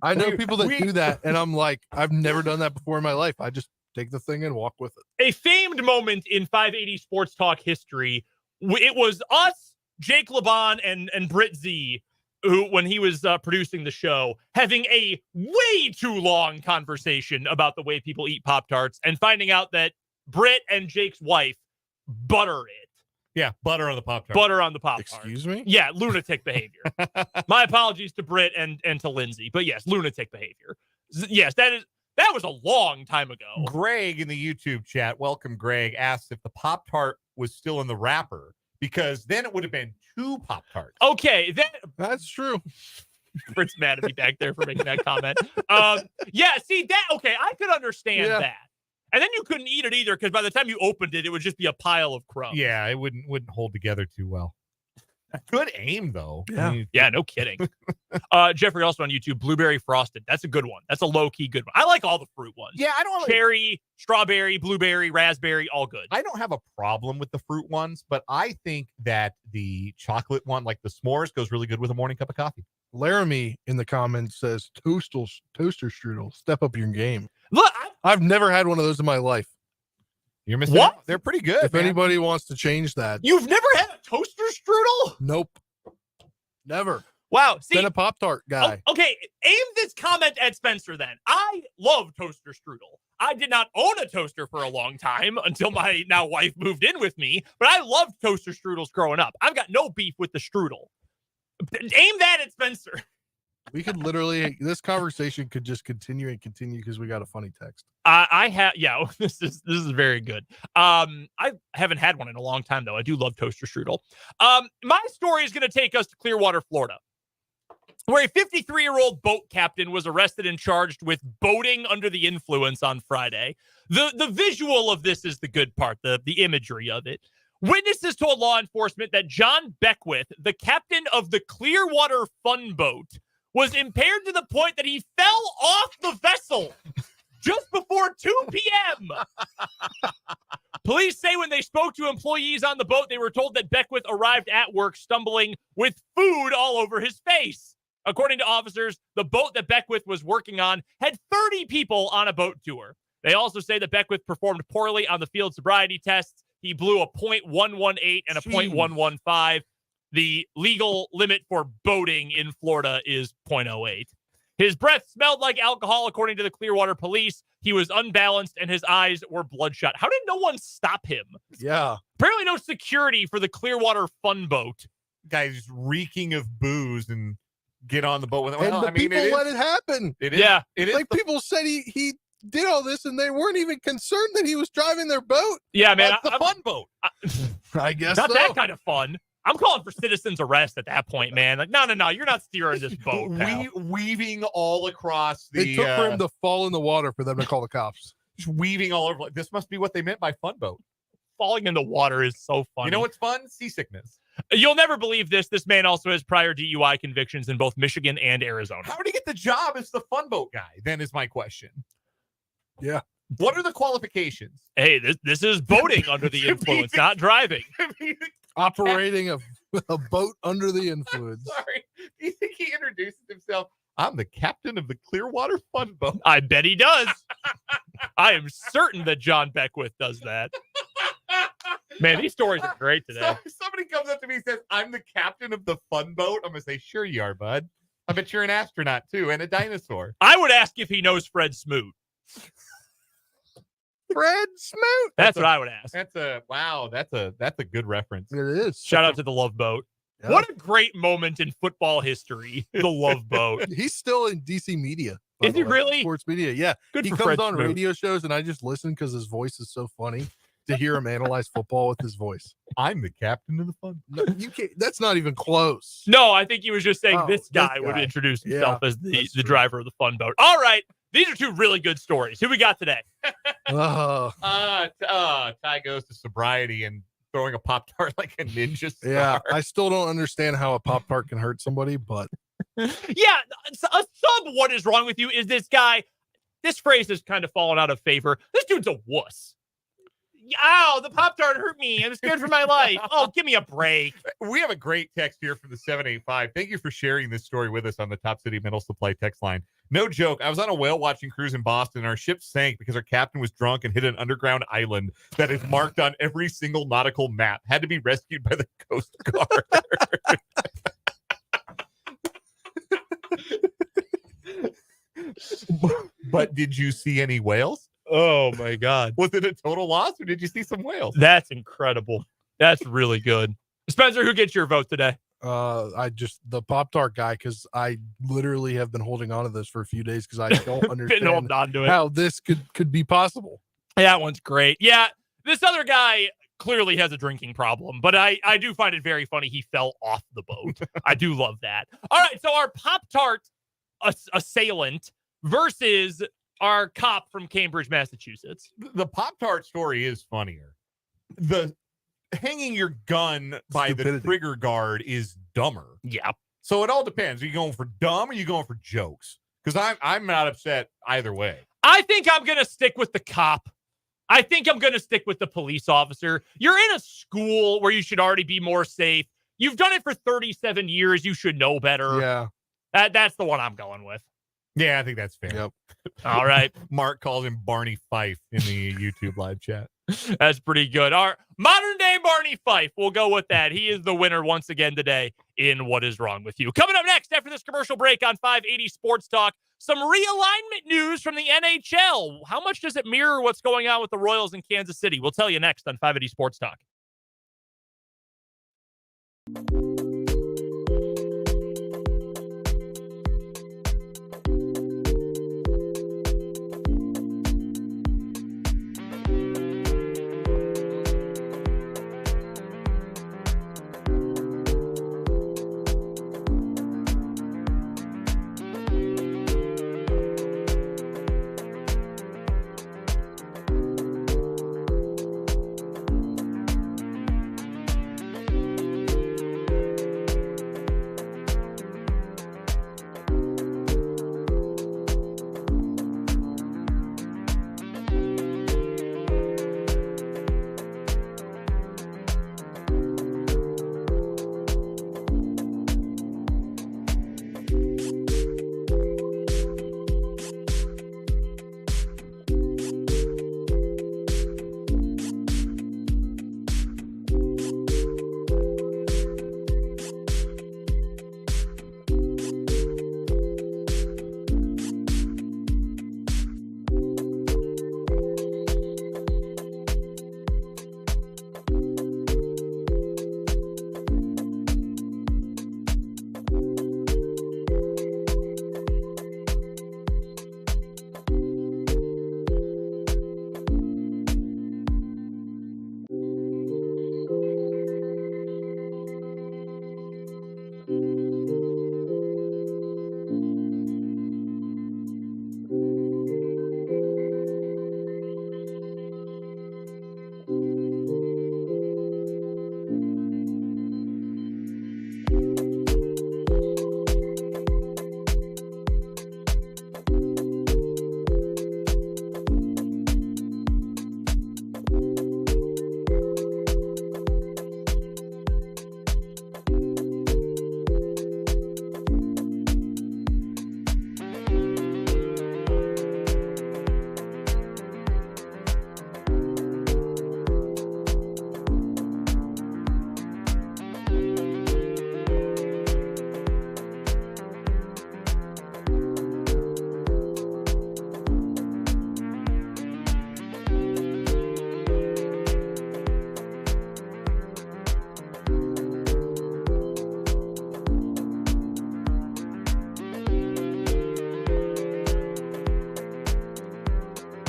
I know people that do that, and I'm like, I've never done that before in my life. I just take the thing and walk with it. A famed moment in 580 Sports Talk history. It was us, Jake LeBon, and Britt Z, who, when he was producing the show, having a way too long conversation about the way people eat Pop-Tarts and finding out that Britt and Jake's wife butter it. Yeah, butter on the Pop-Tart. Butter on the Pop-Tart. Excuse me? Yeah, lunatic behavior. My apologies to Britt and to Lindsay, but yes, lunatic behavior. Yes, that was a long time ago. Greg in the YouTube chat, welcome Greg, asked if the Pop-Tart was still in the wrapper, because then it would have been 2 Pop-Tarts. Okay, That's true. Britt's mad at me back there for making that comment. Yeah, see that? Okay, I could understand that. And then you couldn't eat it either, because by the time you opened it, it would just be a pile of crumbs. Yeah, it wouldn't hold together too well. Good aim, though. Yeah. I mean, Yeah, no kidding. Jeffrey also on YouTube, blueberry frosted. That's a good one. That's a low-key good one. I like all the fruit ones. yeah, I don't Cherry, strawberry, blueberry, raspberry, all good. I don't have a problem with the fruit ones, but I think that the chocolate one, like the s'mores, goes really good with a morning cup of coffee. Laramie in the comments says toaster strudel. Step up your game. Look, I've never had one of those in my life. You're missing What? out. They're pretty good. If anybody wants to change that, you've never had a toaster strudel? nope. Never. Wow. See, Been a Pop-Tart guy. okay, aim this comment at Spencer then. I love toaster strudel. I did not own a toaster for a long time until my now wife moved in with me, but I loved toaster strudels growing up. I've got no beef with the strudel. Aim that at Spencer. We could literally, this conversation could just continue and continue because we got a funny text. I have, yeah, this is very good. I haven't had one in a long time, though. I do love toaster strudel. My story is going to take us to Clearwater, Florida, where a 53-year-old boat captain was arrested and charged with boating under the influence on Friday. The visual of this is the good part, the imagery of it. Witnesses told law enforcement that John Beckwith, the captain of the Clearwater Fun Boat, was impaired to the point that he fell off the vessel just before 2 p.m. Police say when they spoke to employees on the boat, they were told that Beckwith arrived at work stumbling with food all over his face. According to officers, the boat that Beckwith was working on had 30 people on a boat tour. They also say that Beckwith performed poorly on the field sobriety tests. He blew a .118 and a .115. The legal limit for boating in Florida is .08. His breath smelled like alcohol, according to the Clearwater police. He was unbalanced and his eyes were bloodshot. How did no one stop him? Yeah. Apparently no security for the Clearwater Fun Boat. Guys reeking of booze and get on the boat with it. And the people let it happen. It is. Yeah. It is. Like people said he did all this and they weren't even concerned that he was driving their boat. Yeah, man. That's the fun boat. I guess Not so. that kind of fun. I'm calling for citizen's arrest at that point, man. Like, no, you're not steering this boat, pal. Weaving all across the. It took for him to fall in the water for them to call the cops. Just weaving all over. This must be what they meant by fun boat. Falling in the water is so funny. You know what's fun? Seasickness. You'll never believe this. This man also has prior DUI convictions in both Michigan and Arizona. How did he get the job as the fun boat guy? Then is my question. Yeah. What are the qualifications? Hey, this is boating under the influence, not driving. Operating a boat under the influence. Sorry. Do you think he introduces himself? I'm the captain of the Clearwater Fun Boat. I bet he does. I am certain that John Beckwith does that. Man, these stories are great today. So if somebody comes up to me and says, I'm the captain of the fun boat, I'm going to say, sure you are, bud. I bet you're an astronaut, too, and a dinosaur. I would ask if he knows Fred Smoot. Fred Smoot. That's what I would ask. That's a good reference. It is. Shout out to the Love Boat. Yeah. What a great moment in football history. The Love Boat. He's still in DC media. by Is the he way. really? Sports media. Yeah. Good He for comes Fred on Smoot. radio shows and I just listen because his voice is so funny. to hear him analyze football with his voice. I'm the captain of the fun. No, you can't. That's not even close. No, I think he was just saying This this guy would guy. introduce himself as the that's true. driver of the fun boat. All right. These are two really good stories. Who we got today? Ty goes to sobriety and throwing a Pop-Tart like a ninja star. Yeah, I still don't understand how a Pop-Tart can hurt somebody, but Yeah, a sub what is wrong with you is this guy. This phrase has kind of fallen out of favor. This dude's a wuss. Ow, the Pop-Tart hurt me. I'm scared for my life. Oh, give me a break. We have a great text here from the 785. Thank you for sharing this story with us on the Top City Metal Supply text line. No joke. I was on a whale watching cruise in Boston, and our ship sank because our captain was drunk and hit an underground island that is marked on every single nautical map. Had to be rescued by the Coast Guard. But did you see any whales? Oh, my God. Was it a total loss, or did you see some whales? That's incredible. That's really good. Spencer, who gets your vote today? the Pop-Tart guy, because I literally have been holding on to this for a few days because I don't Been understand holding on to it. how this could be possible. That one's great. Yeah, this other guy clearly has a drinking problem, but I do find it very funny he fell off the boat. I do love that. All right, so our Pop-Tart assailant versus our cop from Cambridge, Massachusetts. The Pop-Tart story is funnier. The hanging your gun by the Stupidity. trigger guard is dumber. Yeah. So it all depends. Are you going for dumb or are you going for jokes? Because I'm not upset either way. I think I'm going to stick with the cop. I think I'm going to stick with the police officer. You're in a school where you should already be more safe. You've done it for 37 years. You should know better. Yeah. That's the one I'm going with. Yeah, I think that's fair. Yep. All right. Mark calls him Barney Fife in the YouTube live chat. That's pretty good. Our modern day Barney Fife. We'll go with that. He is the winner once again today in What Is Wrong With You. Coming up next after this commercial break on 580 Sports Talk, some realignment news from the NHL. How much does it mirror what's going on with the Royals in Kansas City? We'll tell you next on 580 Sports Talk.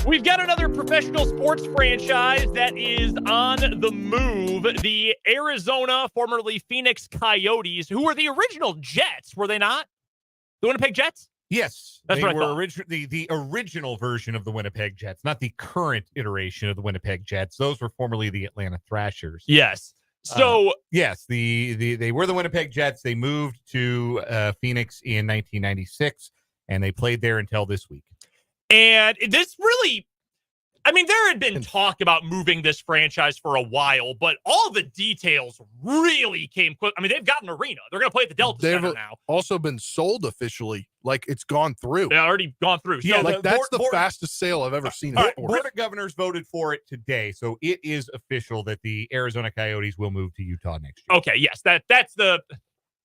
We've got another professional sports franchise that is on the move. The Arizona, formerly Phoenix Coyotes, who were the original Jets, were they not? The Winnipeg Jets? Yes, That's they what I were thought. the original version of the Winnipeg Jets, not the current iteration of the Winnipeg Jets. Those were formerly the Atlanta Thrashers. Yes. So Yes, they were the Winnipeg Jets. They moved to Phoenix in 1996, and they played there until this week. And this really, I mean, there had been talk about moving this franchise for a while, but all the details really came quick. I mean, they've got an arena. They're going to play at the Delta Center now. Also been sold officially. Like, it's gone through. They've already gone through. So Yeah, Like, that's the fastest sale I've ever seen. All right, Board of Governors voted for it today, so it is official that the Arizona Coyotes will move to Utah next year. okay, yes, that's the.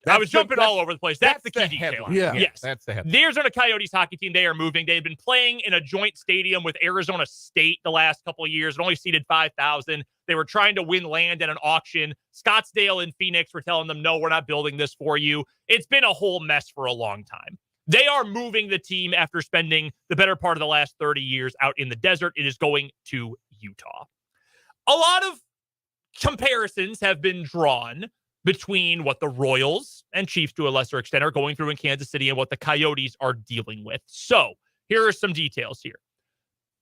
I was jumping all over the place. That's the key detail. headline. Yeah. Yes. That's the headline. The Arizona Coyotes hockey team, they are moving. They had been playing in a joint stadium with Arizona State the last couple of years. It only seated 5,000. They were trying to win land at an auction. Scottsdale and Phoenix were telling them, no, we're not building this for you. It's been a whole mess for a long time. They are moving the team after spending the better part of the last 30 years out in the desert. It is going to Utah. A lot of comparisons have been drawn between what the Royals and Chiefs, to a lesser extent, are going through in Kansas City and what the Coyotes are dealing with. So here are some details here.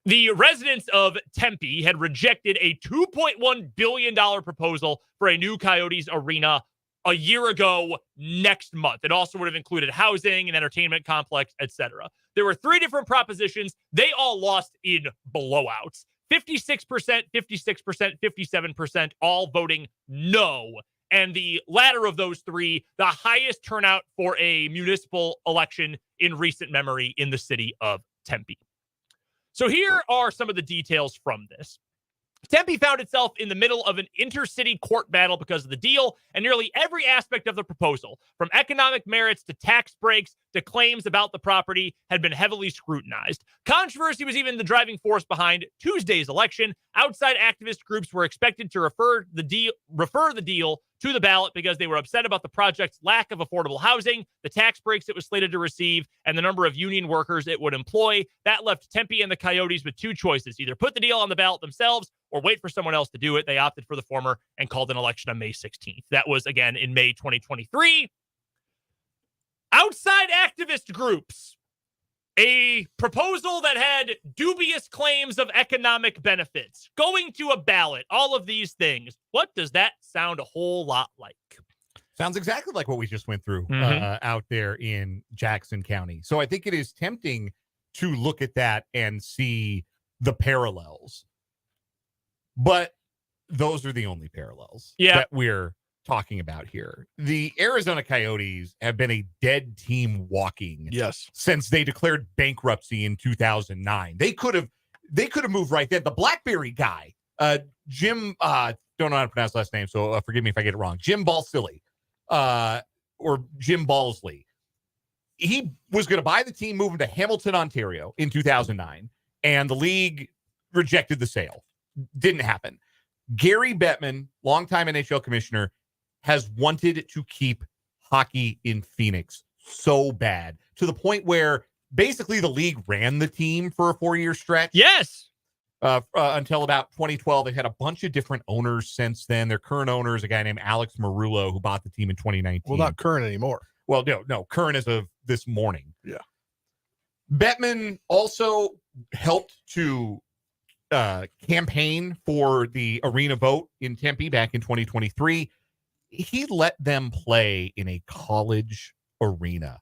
The residents of Tempe had rejected a $2.1 billion proposal for a new Coyotes arena a year ago next month. It also would have included housing and entertainment complex, etc. There were 3 different propositions. They all lost in blowouts. 56%, 56%, 57%, all voting no. And the latter of those 3, the highest turnout for a municipal election in recent memory in the city of Tempe. So here are some of the details from this. Tempe found itself in the middle of an intercity court battle because of the deal, and nearly every aspect of the proposal, from economic merits to tax breaks to claims about the property, had been heavily scrutinized. Controversy was even the driving force behind Tuesday's election. Outside activist groups were expected to refer the deal to the ballot because they were upset about the project's lack of affordable housing, the tax breaks it was slated to receive, and the number of union workers it would employ. That left Tempe and the Coyotes with 2 choices: either put the deal on the ballot themselves or wait for someone else to do it. They opted for the former and called an election on May 16th. That was, again, in May 2023. Outside activist groups, a proposal that had dubious claims of economic benefits, going to a ballot, all of these things. What does that sound a whole lot like? Sounds exactly like what we just went through out there in Jackson County. So I think it is tempting to look at that and see the parallels. But those are the only parallels that we're talking about here. The Arizona Coyotes have been a dead team walking since they declared bankruptcy in 2009. They could have moved right then. The BlackBerry guy, Jim, don't know how to pronounce his last name, so forgive me if I get it wrong. Jim Balsillie, or Jim Balsley. He was going to buy the team, move him to Hamilton, Ontario in 2009, and the league rejected the sale. Didn't happen. Gary Bettman, longtime NHL commissioner, has wanted to keep hockey in Phoenix so bad, to the point where basically the league ran the team for a 4-year stretch. Yes. Until about 2012. They've had a bunch of different owners since then. Their current owner is a guy named Alex Marullo, who bought the team in 2019. Well, not current anymore. Well, no, current as of this morning. Yeah. Bettman also helped to campaign for the arena vote in Tempe back in 2023. He let them play in a college arena,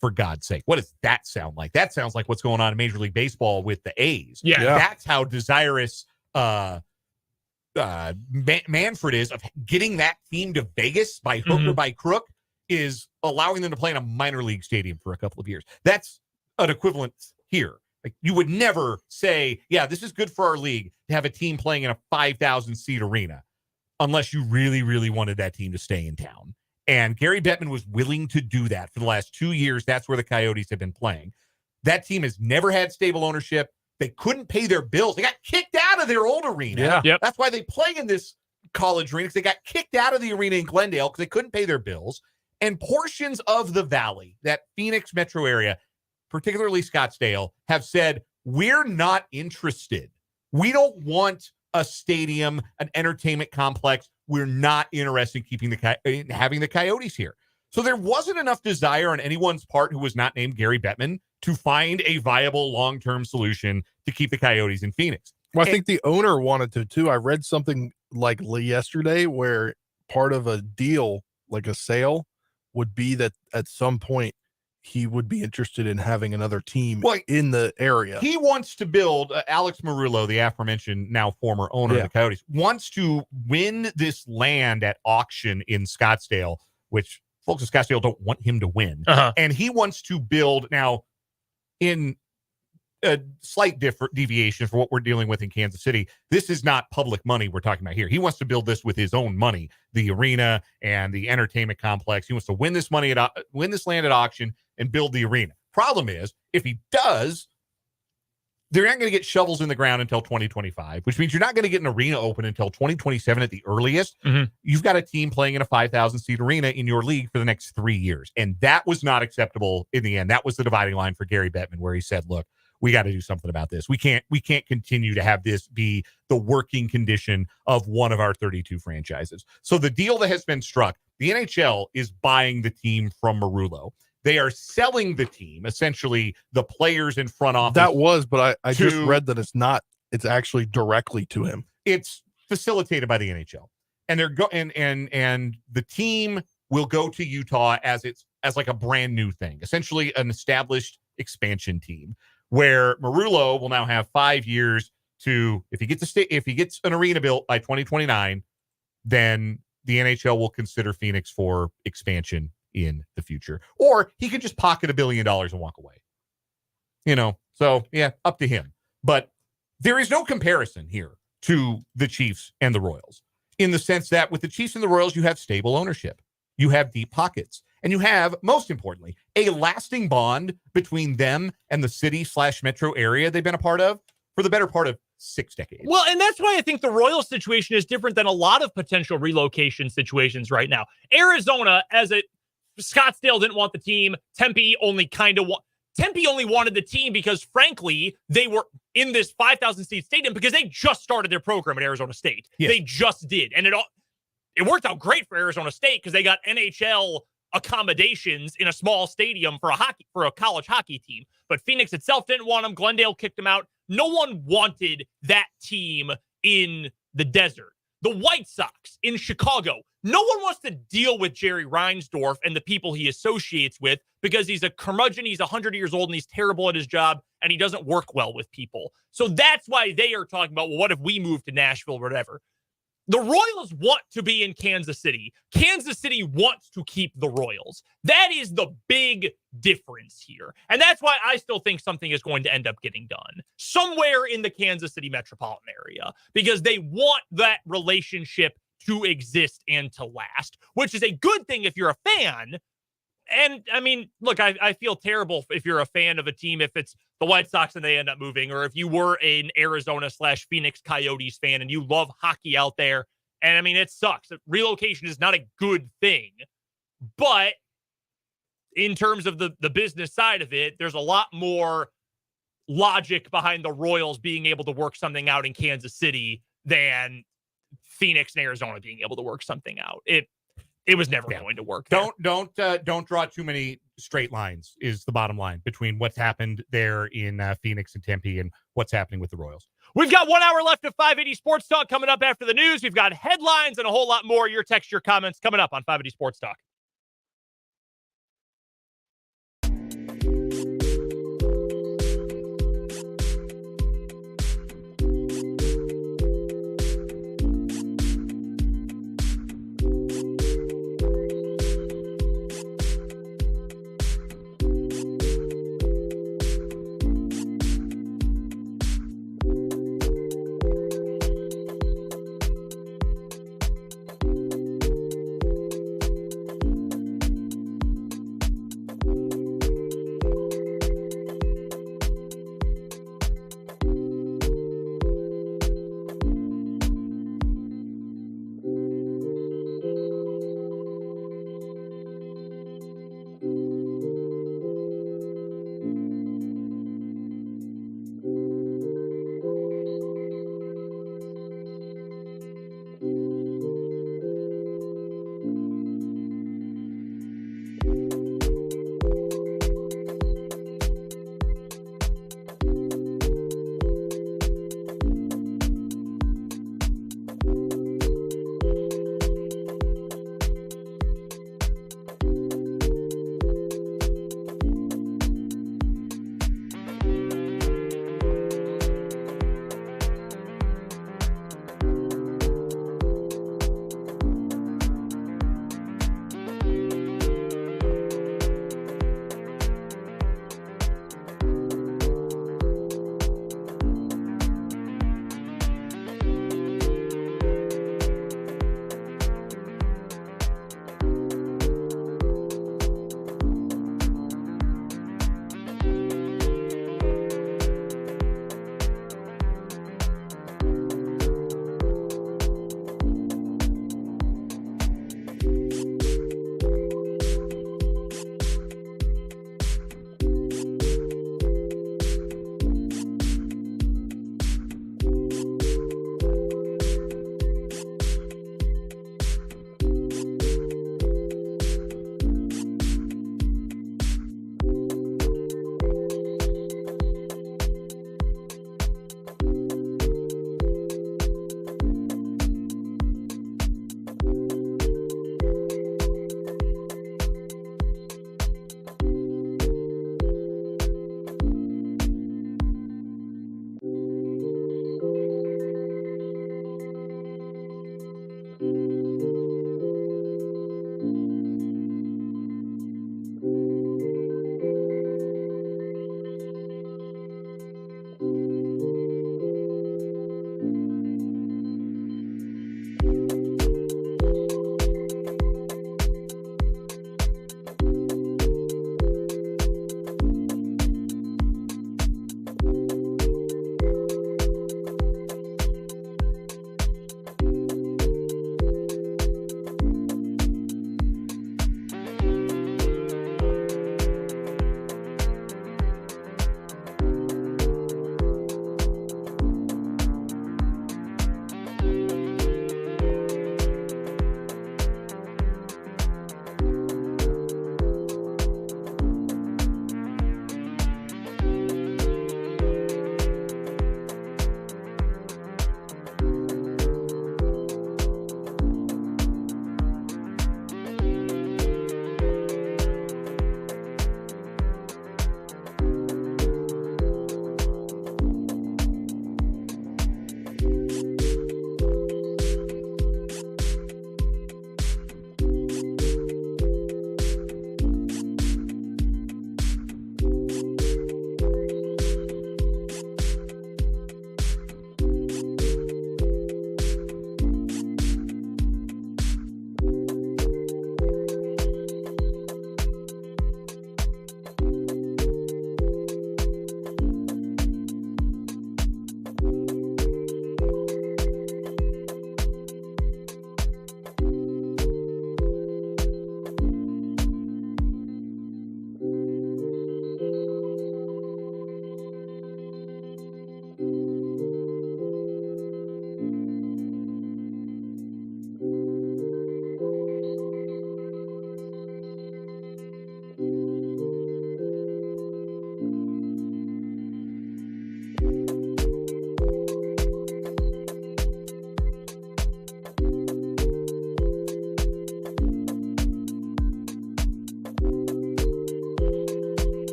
for God's sake. What does that sound like? That sounds like what's going on in Major League Baseball with the A's. Yeah. That's how desirous Manfred is of getting that team to Vegas by hook or by crook, is allowing them to play in a minor league stadium for a couple of years. That's an equivalent here. Like, you would never say, yeah, this is good for our league to have a team playing in a 5,000 seat arena, unless you really, really wanted that team to stay in town. And Gary Bettman was willing to do that for the last 2 years. That's where the Coyotes have been playing. That team has never had stable ownership. They couldn't pay their bills. They got kicked out of their old arena. Yeah. Yep. That's why they play in this college arena, because they got kicked out of the arena in Glendale because they couldn't pay their bills. And portions of the valley, that Phoenix metro area, particularly Scottsdale, have said, we're not interested. We don't want a stadium, an entertainment complex. We're not interested in keeping having the Coyotes here. So there wasn't enough desire on anyone's part who was not named Gary Bettman to find a viable long-term solution to keep the Coyotes in Phoenix. Well, I think the owner wanted to too. I read something like yesterday where part of a deal, like a sale, would be that at some point he would be interested in having another team in the area. He wants to build, Alex Marullo, the aforementioned now former owner of the Coyotes, wants to win this land at auction in Scottsdale, which folks in Scottsdale don't want him to win. And he wants to build now in a slight deviation for what we're dealing with in Kansas City. This is not public money we're talking about here. He wants to build this with his own money, the arena and the entertainment complex. He wants to win this land at auction and build the arena. Problem is, if he does, they're not going to get shovels in the ground until 2025, which means you're not going to get an arena open until 2027 at the earliest. You've got a team playing in a 5,000 seat arena in your league for the next 3 years. And that was not acceptable in the end. That was the dividing line for Gary Bettman, where he said, look, we got to do something about this. We can't continue to have this be the working condition of one of our 32 franchises. So the deal that has been struck, the NHL is buying the team from Marullo. They are selling the team, essentially the players in front office. That was, but I just read that it's actually directly to him. It's facilitated by the NHL. And they're and the team will go to Utah as like a brand new thing, essentially an established expansion team, where Marullo will now have 5 years to, if he gets an arena built by 2029, then the NHL will consider Phoenix for expansion in the future. Or he could just pocket $1 billion and walk away. So yeah, up to him. But there is no comparison here to the Chiefs and the Royals, in the sense that with the Chiefs and the Royals, you have stable ownership, you have deep pockets, and you have, most importantly, a lasting bond between them and the city/metro area they've been a part of for the better part of 6 decades. Well, and that's why I think the Royals situation is different than a lot of potential relocation situations right now. Arizona, Scottsdale didn't want the team. Tempe only wanted the team because, frankly, they were in this 5,000 seat stadium because they just started their program at Arizona State. Yes. They just did. And it worked out great for Arizona State because they got NHL accommodations in a small stadium for a college hockey team. But Phoenix itself didn't want them. Glendale kicked them out. No one wanted that team in the desert. The White Sox in Chicago. No one wants to deal with Jerry Reinsdorf and the people he associates with because he's a curmudgeon, he's 100 years old, and he's terrible at his job, and he doesn't work well with people. So that's why they are talking about, well, what if we move to Nashville or whatever? The Royals want to be in Kansas City. Kansas City wants to keep the Royals. That is the big difference here. And that's why I still think something is going to end up getting done somewhere in the Kansas City metropolitan area, because they want that relationship to exist and to last, which is a good thing if you're a fan. And I mean, look, I feel terrible if you're a fan of a team, if it's the White Sox and they end up moving, or if you were an Arizona/Phoenix Coyotes fan and you love hockey out there. And I mean, it sucks. Relocation is not a good thing. But in terms of the business side of it, there's a lot more logic behind the Royals being able to work something out in Kansas City than Phoenix and Arizona being able to work something out. It was never going to work. Don't draw too many straight lines is the bottom line between what's happened there in Phoenix and Tempe and what's happening with the Royals. We've got 1 hour left of 580 Sports Talk coming up after the news. We've got headlines and a whole lot more. Your text, your comments coming up on 580 Sports Talk.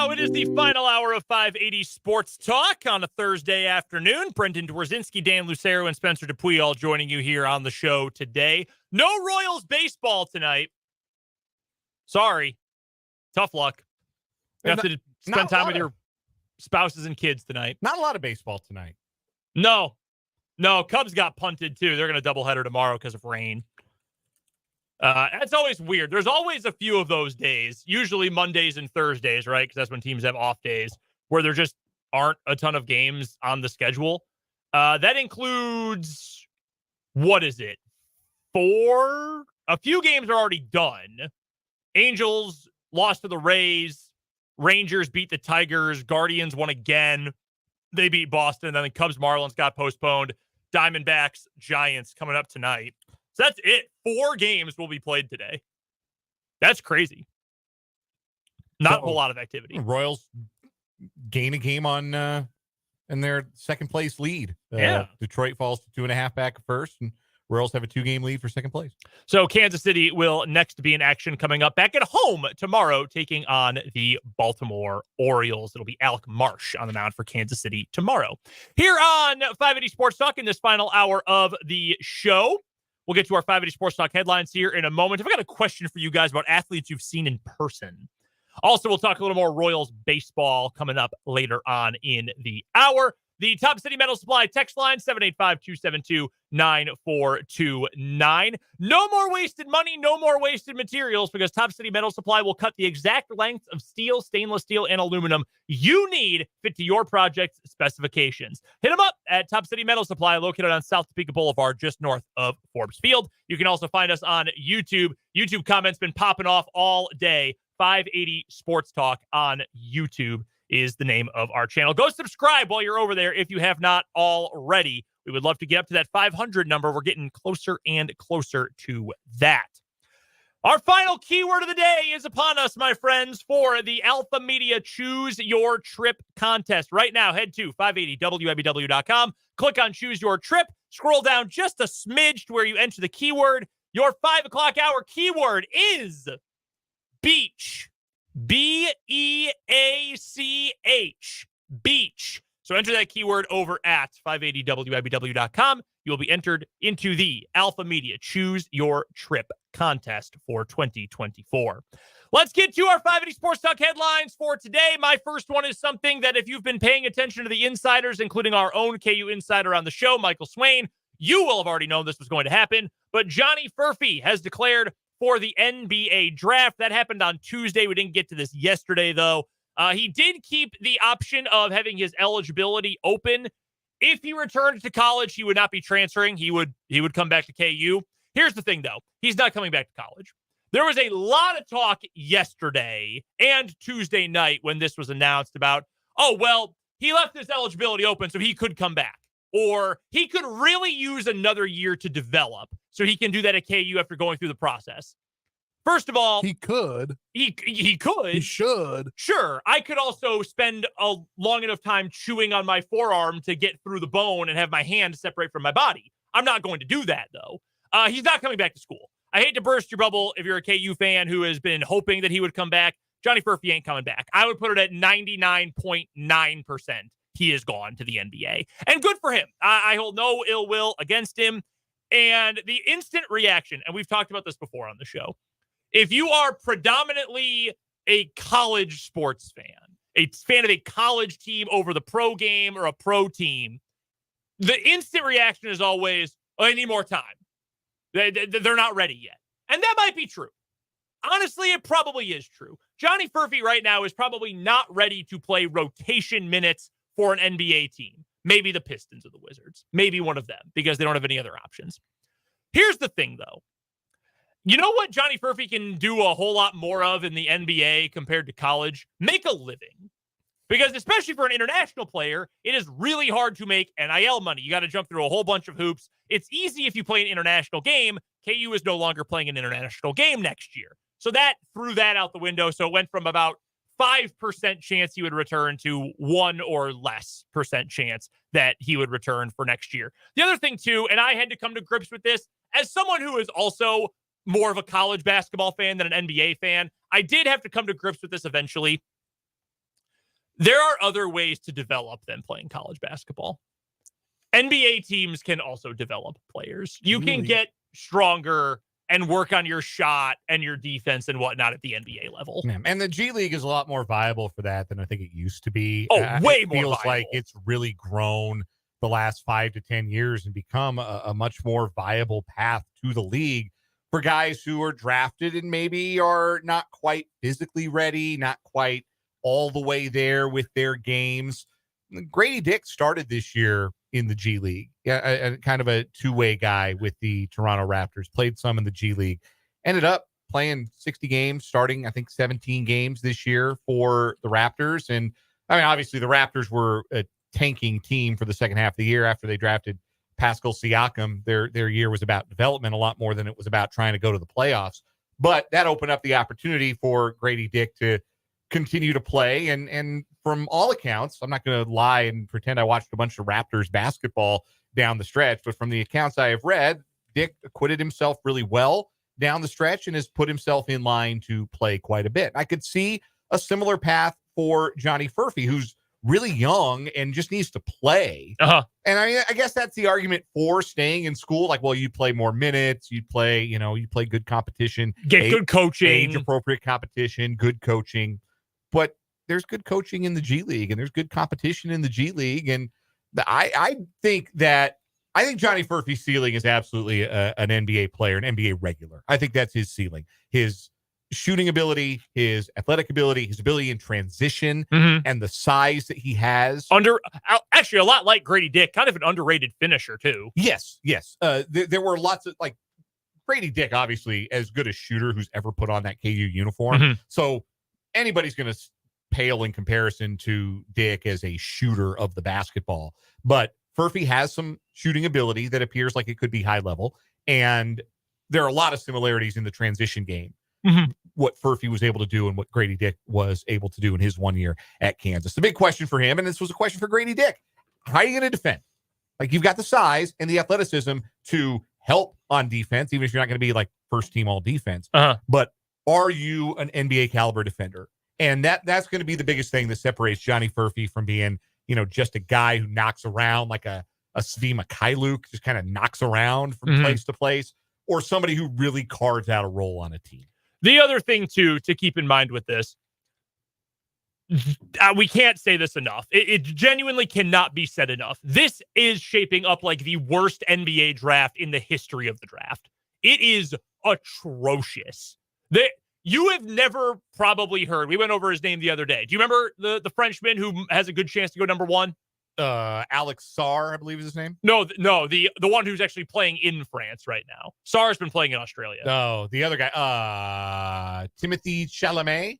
now, it is the final hour of 580 Sports Talk on a Thursday afternoon. Brendan Dworzinski, Dan Lucero, and Spencer Dupuy all joining you here on the show today. No Royals baseball tonight. Sorry. Tough luck. You have to spend time with your spouses and kids tonight. Not a lot of baseball tonight. No, Cubs got punted too. They're going to doubleheader tomorrow because of rain. That's always weird. There's always a few of those days, usually Mondays and Thursdays, right? Because that's when teams have off days where there just aren't a ton of games on the schedule. That includes, what is it? 4? A few games are already done. Angels lost to the Rays. Rangers beat the Tigers. Guardians won again. They beat Boston. Then the Cubs Marlins got postponed. Diamondbacks Giants coming up tonight. So that's it. 4 games will be played today. That's crazy. Not a whole lot of activity. Royals gain a game on in their second place lead. Yeah. Detroit falls to 2.5 back at first, and Royals have a 2-game lead for second place. So Kansas City will next be in action coming up back at home tomorrow, taking on the Baltimore Orioles. It'll be Alec Marsh on the mound for Kansas City tomorrow. Here on 580 Sports Talk in this final hour of the show. We'll get to our 580 Sports Talk headlines here in a moment. I've got a question for you guys about athletes you've seen in person. Also, we'll talk a little more Royals baseball coming up later on in the hour. The Top City Metal Supply text line, 785-272-9429. No more wasted money, no more wasted materials, because Top City Metal Supply will cut the exact length of steel, stainless steel, and aluminum you need fit to your project's specifications. Hit them up at Top City Metal Supply, located on South Topeka Boulevard, just north of Forbes Field. You can also find us on YouTube. YouTube comments been popping off all day. 580 Sports Talk on YouTube is the name of our channel. Go subscribe while you're over there if you have not already. We would love to get up to that 500 number. We're getting closer and closer to that. Our final keyword of the day is upon us, my friends, for the Alpha Media Choose Your Trip contest. Right now, head to 580wibw.com, click on Choose Your Trip, scroll down just a smidge to where you enter the keyword. Your 5 o'clock hour keyword is beach. B-E-A-C-H. Beach. So enter that keyword over at 580wibw.com. You will be entered into the Alpha Media Choose Your Trip contest for 2024. Let's get to our 580 Sports Talk headlines for today. My first one is something that if you've been paying attention to the insiders, including our own KU insider on the show, Michael Swain, you will have already known this was going to happen. But Johnny Furphy has declared for the NBA draft. That happened on Tuesday. We didn't get to this yesterday, though. He did keep the option of having his eligibility open. If he returned to college, he would not be transferring. He would come back to KU. Here's the thing, though. He's not coming back to college. There was a lot of talk yesterday and Tuesday night when this was announced about, oh, well, he left his eligibility open so he could come back. Or he could really use another year to develop so he can do that at KU after going through the process. First of all, he could. He could. He should. Sure. I could also spend a long enough time chewing on my forearm to get through the bone and have my hand separate from my body. I'm not going to do that, though. He's not coming back to school. I hate to burst your bubble if you're a KU fan who has been hoping that he would come back. Johnny Furphy ain't coming back. I would put it at 99.9%. He is gone to the NBA. And good for him. I hold no ill will against him. And the instant reaction, and we've talked about this before on the show, if you are predominantly a college sports fan, a fan of a college team over the pro game or a pro team, the instant reaction is always, oh, I need more time. They're not ready yet. And that might be true. Honestly, it probably is true. Johnny Furphy right now is probably not ready to play rotation minutes for an NBA team. Maybe the Pistons or the Wizards. Maybe one of them, because they don't have any other options. Here's the thing, though. You know what Johnny Furphy can do a whole lot more of in the NBA compared to college? Make a living. Because especially for an international player, it is really hard to make NIL money. You got to jump through a whole bunch of hoops. It's easy if you play an international game. KU is no longer playing an international game next year. So that threw that out the window. So it went from about 5% chance he would return to 1 or less % chance that he would return for next year. The other thing, too, and I had to come to grips with this, as someone who is also more of a college basketball fan than an NBA fan, I did have to come to grips with this eventually. There are other ways to develop than playing college basketball. NBA teams can also develop players. You can get stronger and work on your shot and your defense and whatnot at the NBA level. Yeah, and the G League is a lot more viable for that than I think it used to be. Oh, way it more feels viable. like it's really grown the last 5 to 10 years and become a much more viable path to the league for guys who are drafted and maybe are not quite physically ready, not quite all the way there with their games. Grady Dick started this year in the G League, a kind of a two-way guy with the Toronto Raptors, played some in the G League, ended up playing 60 games, starting, I think, 17 games this year for the Raptors. And I mean, obviously the Raptors were a tanking team for the second half of the year after they drafted Pascal Siakam. Their year was about development a lot more than it was about trying to go to the playoffs. But that opened up the opportunity for Grady Dick to continue to play. And from all accounts, I'm not going to lie and pretend I watched a bunch of Raptors basketball down the stretch, but from the accounts I have read, Dick acquitted himself really well down the stretch and has put himself in line to play quite a bit. I could see a similar path for Johnny Furphy, who's really young and just needs to play. And I guess that's the argument for staying in school. Like, well, you play more minutes, you play good competition, get good coaching, age appropriate competition, good coaching. But there's good coaching in the G League and there's good competition in the G League. And I think Johnny Furphy's ceiling is absolutely an NBA player, an NBA regular. I think that's his ceiling. His shooting ability, his athletic ability, his ability in transition, and the size that he has. Actually, a lot like Grady Dick, kind of an underrated finisher, too. Yes. There were lots of, like, Grady Dick, obviously, as good a shooter who's ever put on that KU uniform. So anybody's going to pale in comparison to Dick as a shooter of the basketball. But Furphy has some shooting ability that appears like it could be high level. And there are a lot of similarities in the transition game. What Furphy was able to do and what Grady Dick was able to do in his 1 year at Kansas. The big question for him, and this was a question for Grady Dick, how are you going to defend? Like, you've got the size and the athleticism to help on defense, even if you're not going to be like first team all defense. But are you an NBA caliber defender? And that's going to be the biggest thing that separates Johnny Furphy from being, just a guy who knocks around like a Svi Mikhailuk, just kind of knocks around from place to place, or somebody who really carves out a role on a team. The other thing, too, to keep in mind with this, we can't say this enough. It genuinely cannot be said enough. This is shaping up like the worst NBA draft in the history of the draft. It is atrocious. You have never probably heard. We went over his name the other day. Do you remember the Frenchman who has a good chance to go number one? Alex Storr, I believe is his name. No, the one who's actually playing in France right now. Sarr's been playing in Australia. No, the other guy, Timothy Chalamet.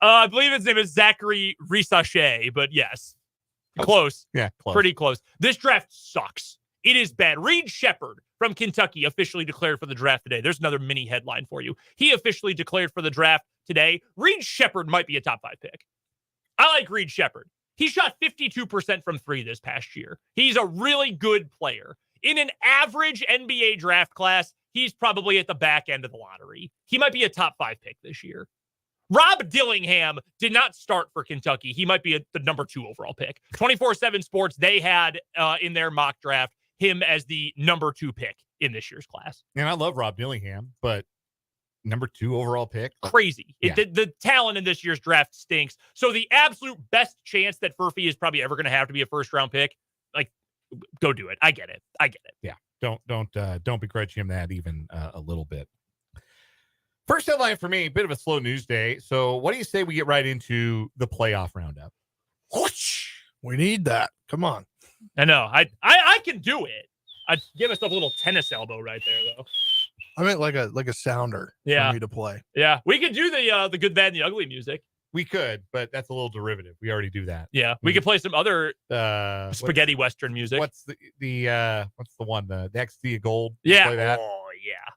I believe his name is Zachary Risache, but yes, close. Yeah, close. Pretty close. This draft sucks. It is bad. Reed Shepherd from Kentucky officially declared for the draft today. There's another mini headline for you. He officially declared for the draft today. Reed Shepherd might be a top 5 pick. I like Reed Shepherd. He shot 52% from 3 this past year. He's a really good player. In an average NBA draft class, he's probably at the back end of the lottery. He might be a top 5 pick this year. Rob Dillingham did not start for Kentucky. He might be the number 2 overall pick. 24/7 Sports, they had in their mock draft him as the number 2 pick in this year's class. And I love Rob Dillingham, but number 2 overall pick. Crazy. Yeah. The talent in this year's draft stinks. So the absolute best chance that Furphy is probably ever going to have to be a first-round pick, like, go do it. I get it. Yeah. Don't begrudge him that even a little bit. First headline for me, a bit of a slow news day. So what do you say we get right into the playoff roundup? Whoosh! We need that. Come on. I know. I can do it. I'd give myself a little tennis elbow right there, though. I meant like a sounder for me to play. Yeah. We could do the good, bad, and the ugly music. We could, but that's a little derivative. We already do that. Yeah. We could play some other spaghetti Western music. What's the one? The XD Gold? Yeah. Play that? Oh,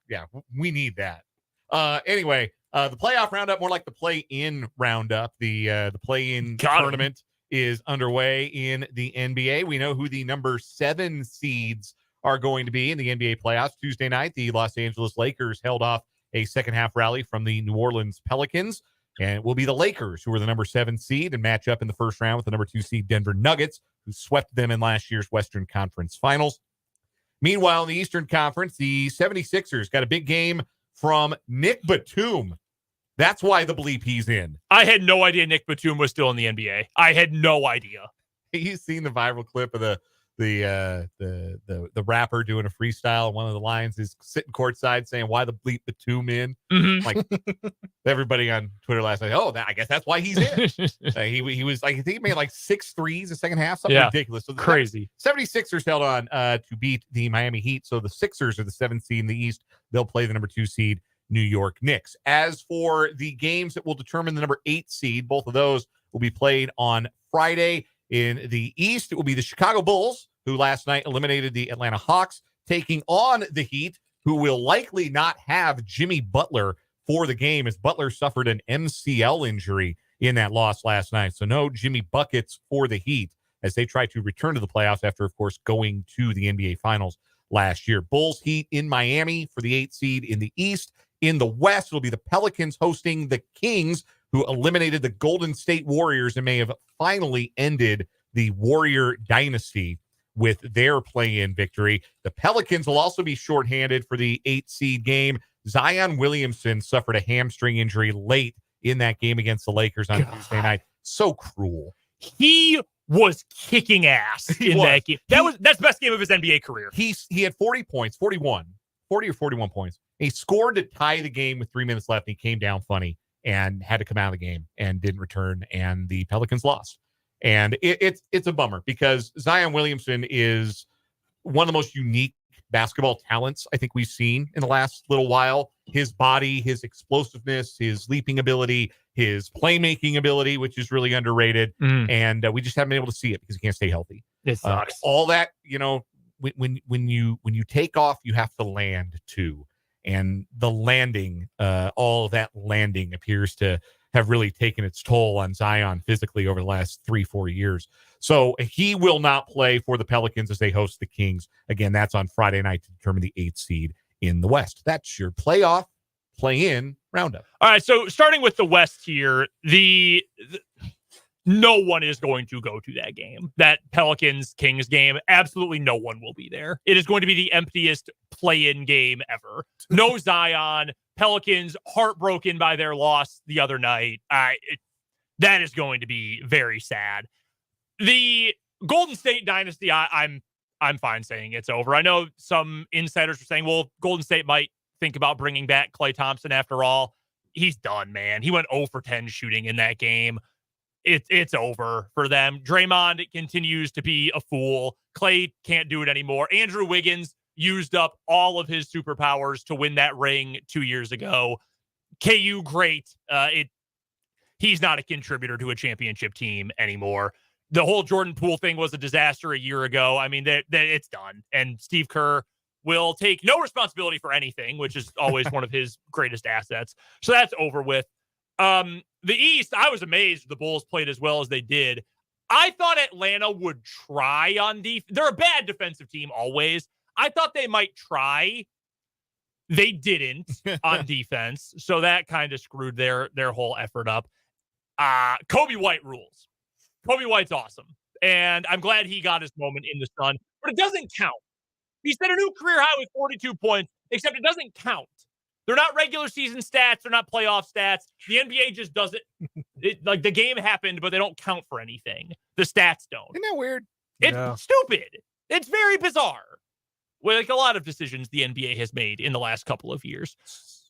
yeah. Yeah. We need that. Anyway, the playoff roundup, more like the play-in roundup. The play-in tournament is underway in the NBA. We know who the number 7 seeds are going to be in the NBA playoffs. Tuesday night, the Los Angeles Lakers held off a second half rally from the New Orleans Pelicans. And it will be the Lakers, who are the number 7 seed, and match up in the first round with the number 2 seed Denver Nuggets, who swept them in last year's Western Conference Finals. Meanwhile, in the Eastern Conference, the 76ers got a big game from Nick Batum. That's why the bleep he's in. I had no idea Nick Batum was still in the NBA. I had no idea. You've seen the viral clip of the rapper doing a freestyle. One of the lines is sitting courtside saying, "Why the bleep Batum in?" Mm-hmm. Like everybody on Twitter last night. Oh, I guess that's why he's in. He was like, I think he made like 6 threes the second half. Something ridiculous. So crazy. 76ers held on to beat the Miami Heat. So the Sixers are the 7th seed in the East. They'll play the number 2 seed New York Knicks. As for the games that will determine the number 8 seed, both of those will be played on Friday. In the East, it will be the Chicago Bulls, who last night eliminated the Atlanta Hawks, taking on the Heat, who will likely not have Jimmy Butler for the game, as Butler suffered an MCL injury in that loss last night. So no Jimmy Buckets for the Heat as they try to return to the playoffs after, of course, going to the NBA Finals last year. Bulls Heat in Miami for the 8th seed in the East. In the West, it'll be the Pelicans hosting the Kings, who eliminated the Golden State Warriors and may have finally ended the Warrior dynasty with their play-in victory. The Pelicans will also be shorthanded for the 8th seed game. Zion Williamson suffered a hamstring injury late in that game against the Lakers on Tuesday night. So cruel. He was kicking ass that game. That's the best game of his NBA career. He had 40 points, 40 or 41 points. He scored to tie the game with 3 minutes left. And he came down funny and had to come out of the game and didn't return, and the Pelicans lost. And it's a bummer because Zion Williamson is one of the most unique basketball talents I think we've seen in the last little while. His body, his explosiveness, his leaping ability, his playmaking ability, which is really underrated. And we just haven't been able to see it because he can't stay healthy. It sucks. All that, when you take off, you have to land too. And the landing, all of that landing appears to have really taken its toll on Zion physically over the last 3-4 years. So he will not play for the Pelicans as they host the Kings. Again, that's on Friday night to determine the 8th seed in the West. That's your playoff, play-in roundup. All right, so starting with the West here, no one is going to go to that game. That Pelicans-Kings game, absolutely no one will be there. It is going to be the emptiest play-in game ever. No Zion. Pelicans heartbroken by their loss the other night. That is going to be very sad. The Golden State dynasty, I'm fine saying it's over. I know some insiders are saying, well, Golden State might think about bringing back Klay Thompson after all. He's done, man. He went 0 for 10 shooting in that game. It's over for them. Draymond continues to be a fool. Klay can't do it anymore. Andrew Wiggins used up all of his superpowers to win that ring 2 years ago. KU, great. He's not a contributor to a championship team anymore. The whole Jordan Poole thing was a disaster a year ago. I mean, it's done. And Steve Kerr will take no responsibility for anything, which is always one of his greatest assets. So that's over with. The East, I was amazed the Bulls played as well as they did. I thought Atlanta would try on defense. They're a bad defensive team always. I thought they might try. They didn't on defense. So that kind of screwed their whole effort up. Kobe White rules. Kobe White's awesome. And I'm glad he got his moment in the sun. But it doesn't count. He set a new career high with 42 points, except it doesn't count. They're not regular season stats. They're not playoff stats. The NBA just does it. Like the game happened, but they don't count for anything. The stats don't. Isn't that weird? It's stupid. It's very bizarre. Well, like a lot of decisions the NBA has made in the last couple of years.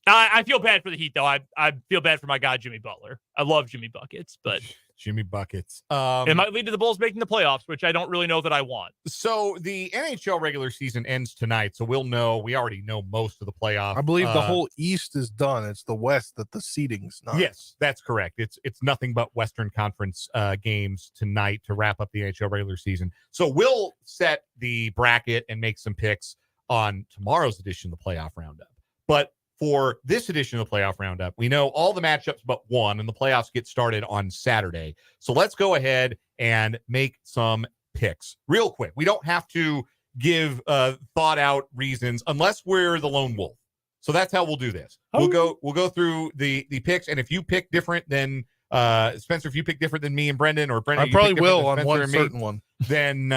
I feel bad for the Heat, though. I feel bad for my guy, Jimmy Butler. I love Jimmy Buckets, but Jimmy Buckets. It might lead to the Bulls making the playoffs, which I don't really know that I want. So the NHL regular season ends tonight, so we already know most of the playoffs. I believe the whole East is done. It's the West that the seeding's not. Yes, that's correct. It's nothing but Western Conference games tonight to wrap up the NHL regular season. So we'll set the bracket and make some picks on tomorrow's edition of the playoff roundup. But for this edition of the playoff roundup, we know all the matchups but one, and the playoffs get started on Saturday. So let's go ahead and make some picks real quick. We don't have to give thought out reasons unless we're the lone wolf. So that's how we'll do this. We'll go through the picks, and if you pick different than Spencer, if you pick different than me and Brendan, or Brendan, I probably will on Spencer one and me, certain one. then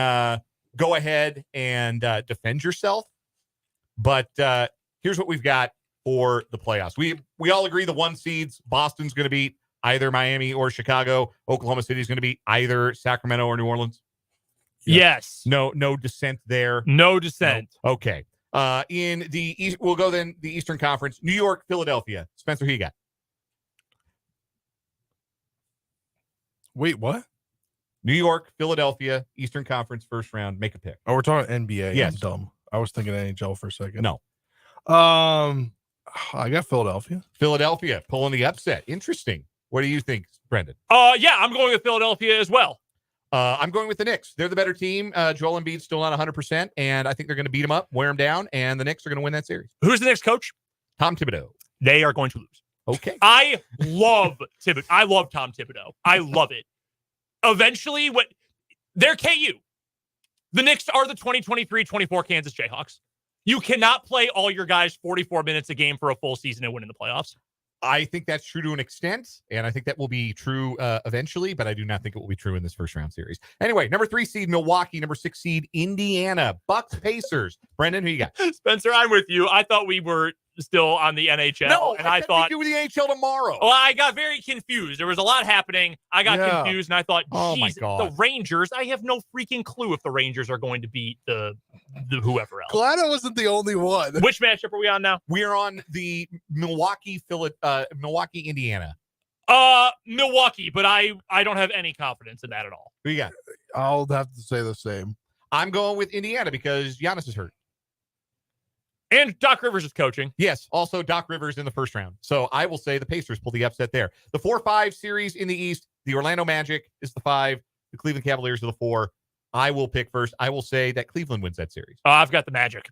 go ahead and defend yourself. But here's what we've got for the playoffs. We all agree the 1 seeds, Boston's going to beat either Miami or Chicago. Oklahoma City's going to beat either Sacramento or New Orleans. Yes. No dissent there. No dissent. No. Okay. In the East, we'll go then the Eastern Conference. New York, Philadelphia. Spencer, who you got? Wait, what? New York, Philadelphia, Eastern Conference, first round. Make a pick. Oh, we're talking NBA. Yes. I'm dumb. I was thinking NHL for a second. No. I got Philadelphia. Philadelphia pulling the upset. Interesting. What do you think, Brendan? Yeah, I'm going with Philadelphia as well. I'm going with the Knicks. They're the better team. Joel Embiid's still not 100%, and I think they're going to beat them up, wear them down, and the Knicks are going to win that series. Who's the next coach? Tom Thibodeau. They are going to lose. Okay. I love Thibodeau. I love Tom Thibodeau. I love it. Eventually, they're KU. The Knicks are the 2023-24 Kansas Jayhawks. You cannot play all your guys 44 minutes a game for a full season and win in the playoffs. I think that's true to an extent, and I think that will be true eventually, but I do not think it will be true in this first round series. Anyway, number 3 seed Milwaukee, number 6 seed Indiana, Bucks, Pacers. Brendan, who you got? Spencer, I'm with you. I thought we were still on the NHL. No, and I thought we do the NHL tomorrow. Well, I got very confused. There was a lot happening. I got confused, and I thought, oh my geez, God, the Rangers. I have no freaking clue if the Rangers are going to beat the whoever else. Glad I wasn't the only one. Which matchup are we on now? We are on the Milwaukee, Indiana. Milwaukee, but I don't have any confidence in that at all. Who you got? I'll have to say the same. I'm going with Indiana because Giannis is hurt. And Doc Rivers is coaching. Yes, also Doc Rivers in the first round. So I will say the Pacers pull the upset there. The 4-5 series in the East, the Orlando Magic is the 5, the Cleveland Cavaliers are the 4. I will pick first. I will say that Cleveland wins that series. I've got the Magic.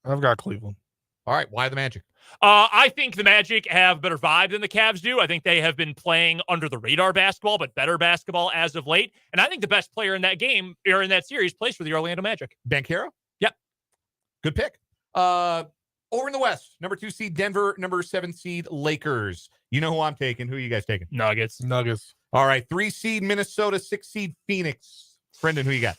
I've got Cleveland. All right, why the Magic? I think the Magic have better vibe than the Cavs do. I think they have been playing under the radar basketball, but better basketball as of late. And I think the best player in that game or in that series plays for the Orlando Magic. Banchero? Yep. Good pick. Over in the West, number 2 seed Denver, number 7 seed Lakers. You know who I'm taking. Who are you guys taking? Nuggets. All right, 3 seed Minnesota, 6 seed Phoenix. Brendan, who you got?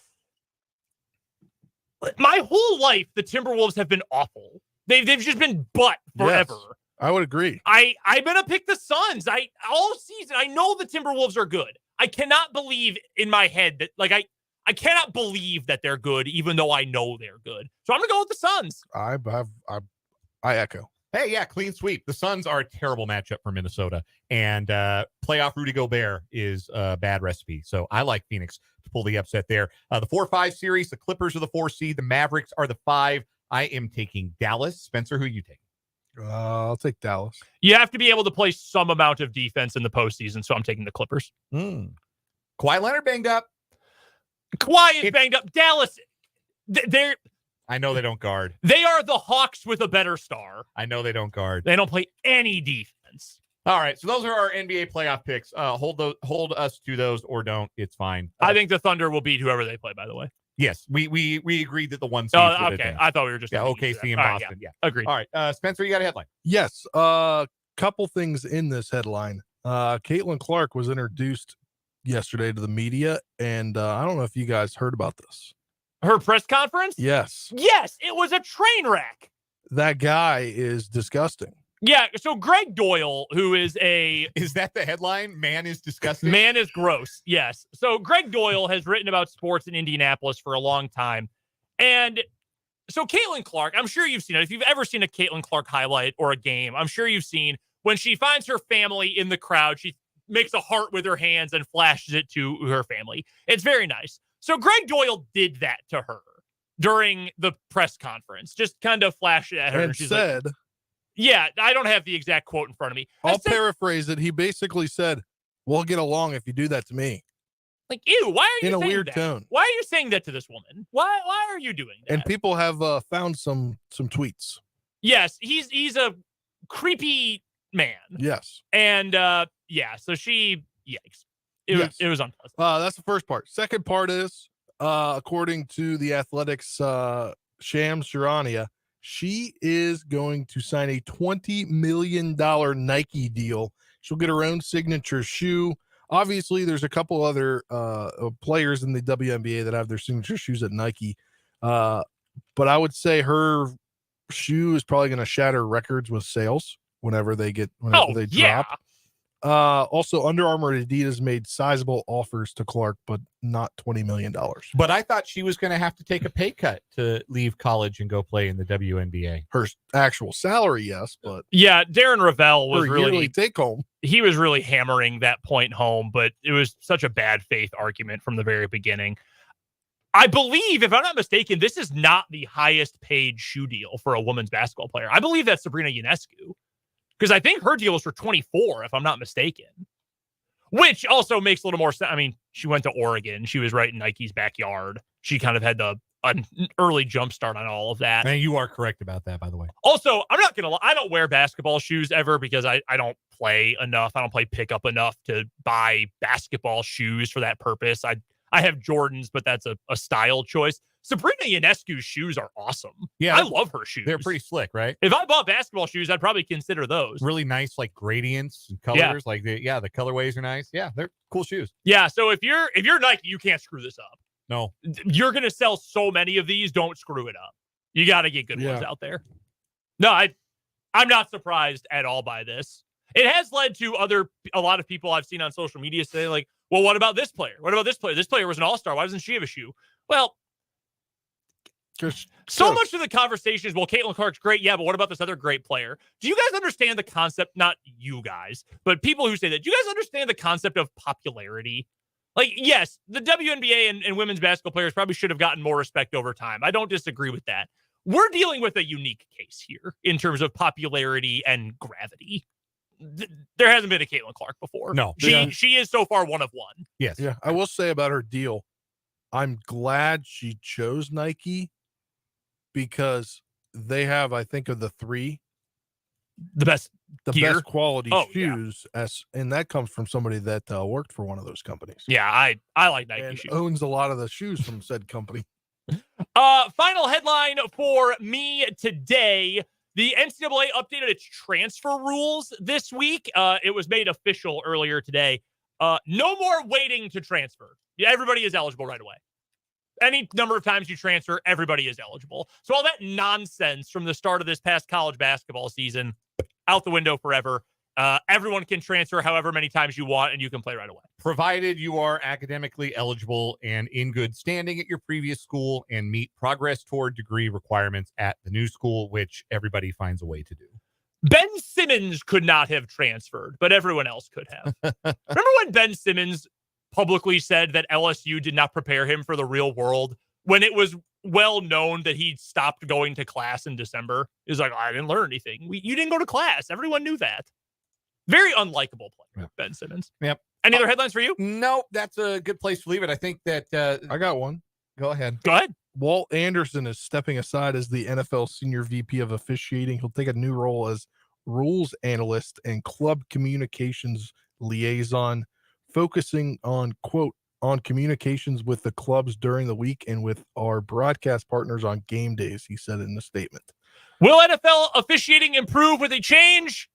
My whole life, the Timberwolves have been awful. They've just been butt forever. Yes, I would agree. I'm gonna pick the Suns. All season I know the Timberwolves are good. I cannot believe in my head that I cannot believe that they're good, even though I know they're good. So I'm gonna go with the Suns. I echo. Hey, yeah, clean sweep. The Suns are a terrible matchup for Minnesota, and playoff Rudy Gobert is a bad recipe. So I like Phoenix to pull the upset there. The 4-5 series, the Clippers are the 4 seed, the Mavericks are the 5. I am taking Dallas. Spencer, who are you taking? I'll take Dallas. You have to be able to play some amount of defense in the postseason, so I'm taking the Clippers. Kawhi Leonard banged up. Kawhi is banged up. Dallas, they're. I know they don't guard. They are the Hawks with a better star. I know they don't guard. They don't play any defense. All right, so those are our NBA playoff picks. Hold us to those or don't. It's fine. I think the Thunder will beat whoever they play. By the way. Yes, we agreed that the 1 seed. Oh, okay. I thought we were just OKC and Boston. Yeah, agreed. All right, Spencer, you got a headline? Yes. Couple things in this headline. Caitlin Clark was introduced yesterday to the media, and I don't know if you guys heard about this. Her press conference? Yes. Yes, it was a train wreck. That guy is disgusting. Yeah, so Greg Doyle, who is Is that the headline? Man is disgusting? Man is gross, yes. So Greg Doyle has written about sports in Indianapolis for a long time. And so Caitlin Clark, I'm sure you've seen it. If you've ever seen a Caitlin Clark highlight or a game, I'm sure you've seen when she finds her family in the crowd, she makes a heart with her hands and flashes it to her family. It's very nice. So Greg Doyle did that to her during the press conference, just kind of flashed it at her. And she's said, like, yeah, I don't have the exact quote in front of me. I'll paraphrase it. He basically said, we'll get along if you do that to me. Like, ew, why are you in a saying weird that? tone? Why are you saying that to this woman? Why are you doing that? And people have found some tweets. Yes, he's a creepy man. Yes. And yeah, so she yikes. It was unpleasant. That's the first part. Second part is according to the Athletics Shams Charania, She is going to sign a $20 million Nike deal. She'll get her own signature shoe. Obviously, there's a couple other players in the WNBA that have their signature shoes at Nike. But I would say her shoe is probably going to shatter records with sales whenever they drop. Also, Under Armour and Adidas made sizable offers to Clark, but not $20 million. But I thought she was going to have to take a pay cut to leave college and go play in the WNBA. Her actual salary, yes, but yeah, Darren Ravel was her really yearly take home. He was really hammering that point home, but it was such a bad faith argument from the very beginning. I believe, if I'm not mistaken, this is not the highest paid shoe deal for a women's basketball player. I believe that's Sabrina Ionescu, because I think her deal was for 24, if I'm not mistaken, which also makes a little more sense. I mean, she went to Oregon. She was right in Nike's backyard. She kind of had an early jump start on all of that. And you are correct about that, by the way. Also, I'm not going to lie. I don't wear basketball shoes ever because I don't play enough. I don't play pickup enough to buy basketball shoes for that purpose. I have Jordans, but that's a style choice. Sabrina Ionescu's shoes are awesome. Yeah. I love her shoes. They're pretty slick, right? If I bought basketball shoes, I'd probably consider those. Really nice, like gradients and colors. Yeah. Like the colorways are nice. Yeah, they're cool shoes. Yeah, so if you're Nike, you can't screw this up. No. You're going to sell so many of these, don't screw it up. You got to get good ones out there. No, I'm not surprised at all by this. It has led to a lot of people I've seen on social media say, like, well, what about this player? What about this player? This player was an all-star. Why doesn't she have a shoe? Well, so much of the conversation is, well, Caitlin Clark's great. Yeah, but what about this other great player? Do you guys understand the concept? Not you guys, but people who say that. Do you guys understand the concept of popularity? Like, yes, the WNBA and women's basketball players probably should have gotten more respect over time. I don't disagree with that. We're dealing with a unique case here in terms of popularity and gravity. There hasn't been a Caitlin Clark before. No. She is so far one of one. Yes. Yeah, I will say about her deal, I'm glad she chose Nike because they have, I think, of the three, the best quality shoes, and that comes from somebody that worked for one of those companies. Yeah, I like Nike and shoes. Owns a lot of the shoes from said company. Final headline for me today. The NCAA updated its transfer rules this week. It was made official earlier today. No more waiting to transfer. Everybody is eligible right away. Any number of times you transfer, everybody is eligible. So all that nonsense from the start of this past college basketball season, out the window forever. Everyone can transfer however many times you want, and you can play right away. Provided you are academically eligible and in good standing at your previous school and meet progress toward degree requirements at the new school, which everybody finds a way to do. Ben Simmons could not have transferred, but everyone else could have. Remember when Ben Simmons publicly said that LSU did not prepare him for the real world when it was well known that he stopped going to class in December? He's like, I didn't learn anything. You didn't go to class. Everyone knew that. Very unlikable player, Ben Simmons. Yep. Any other headlines for you? No, that's a good place to leave it. I think that I got one. Go ahead. Go ahead. Walt Anderson is stepping aside as the NFL Senior VP of Officiating. He'll take a new role as rules analyst and club communications liaison, focusing on, quote, on communications with the clubs during the week and with our broadcast partners on game days, he said in the statement. Will NFL officiating improve with a change?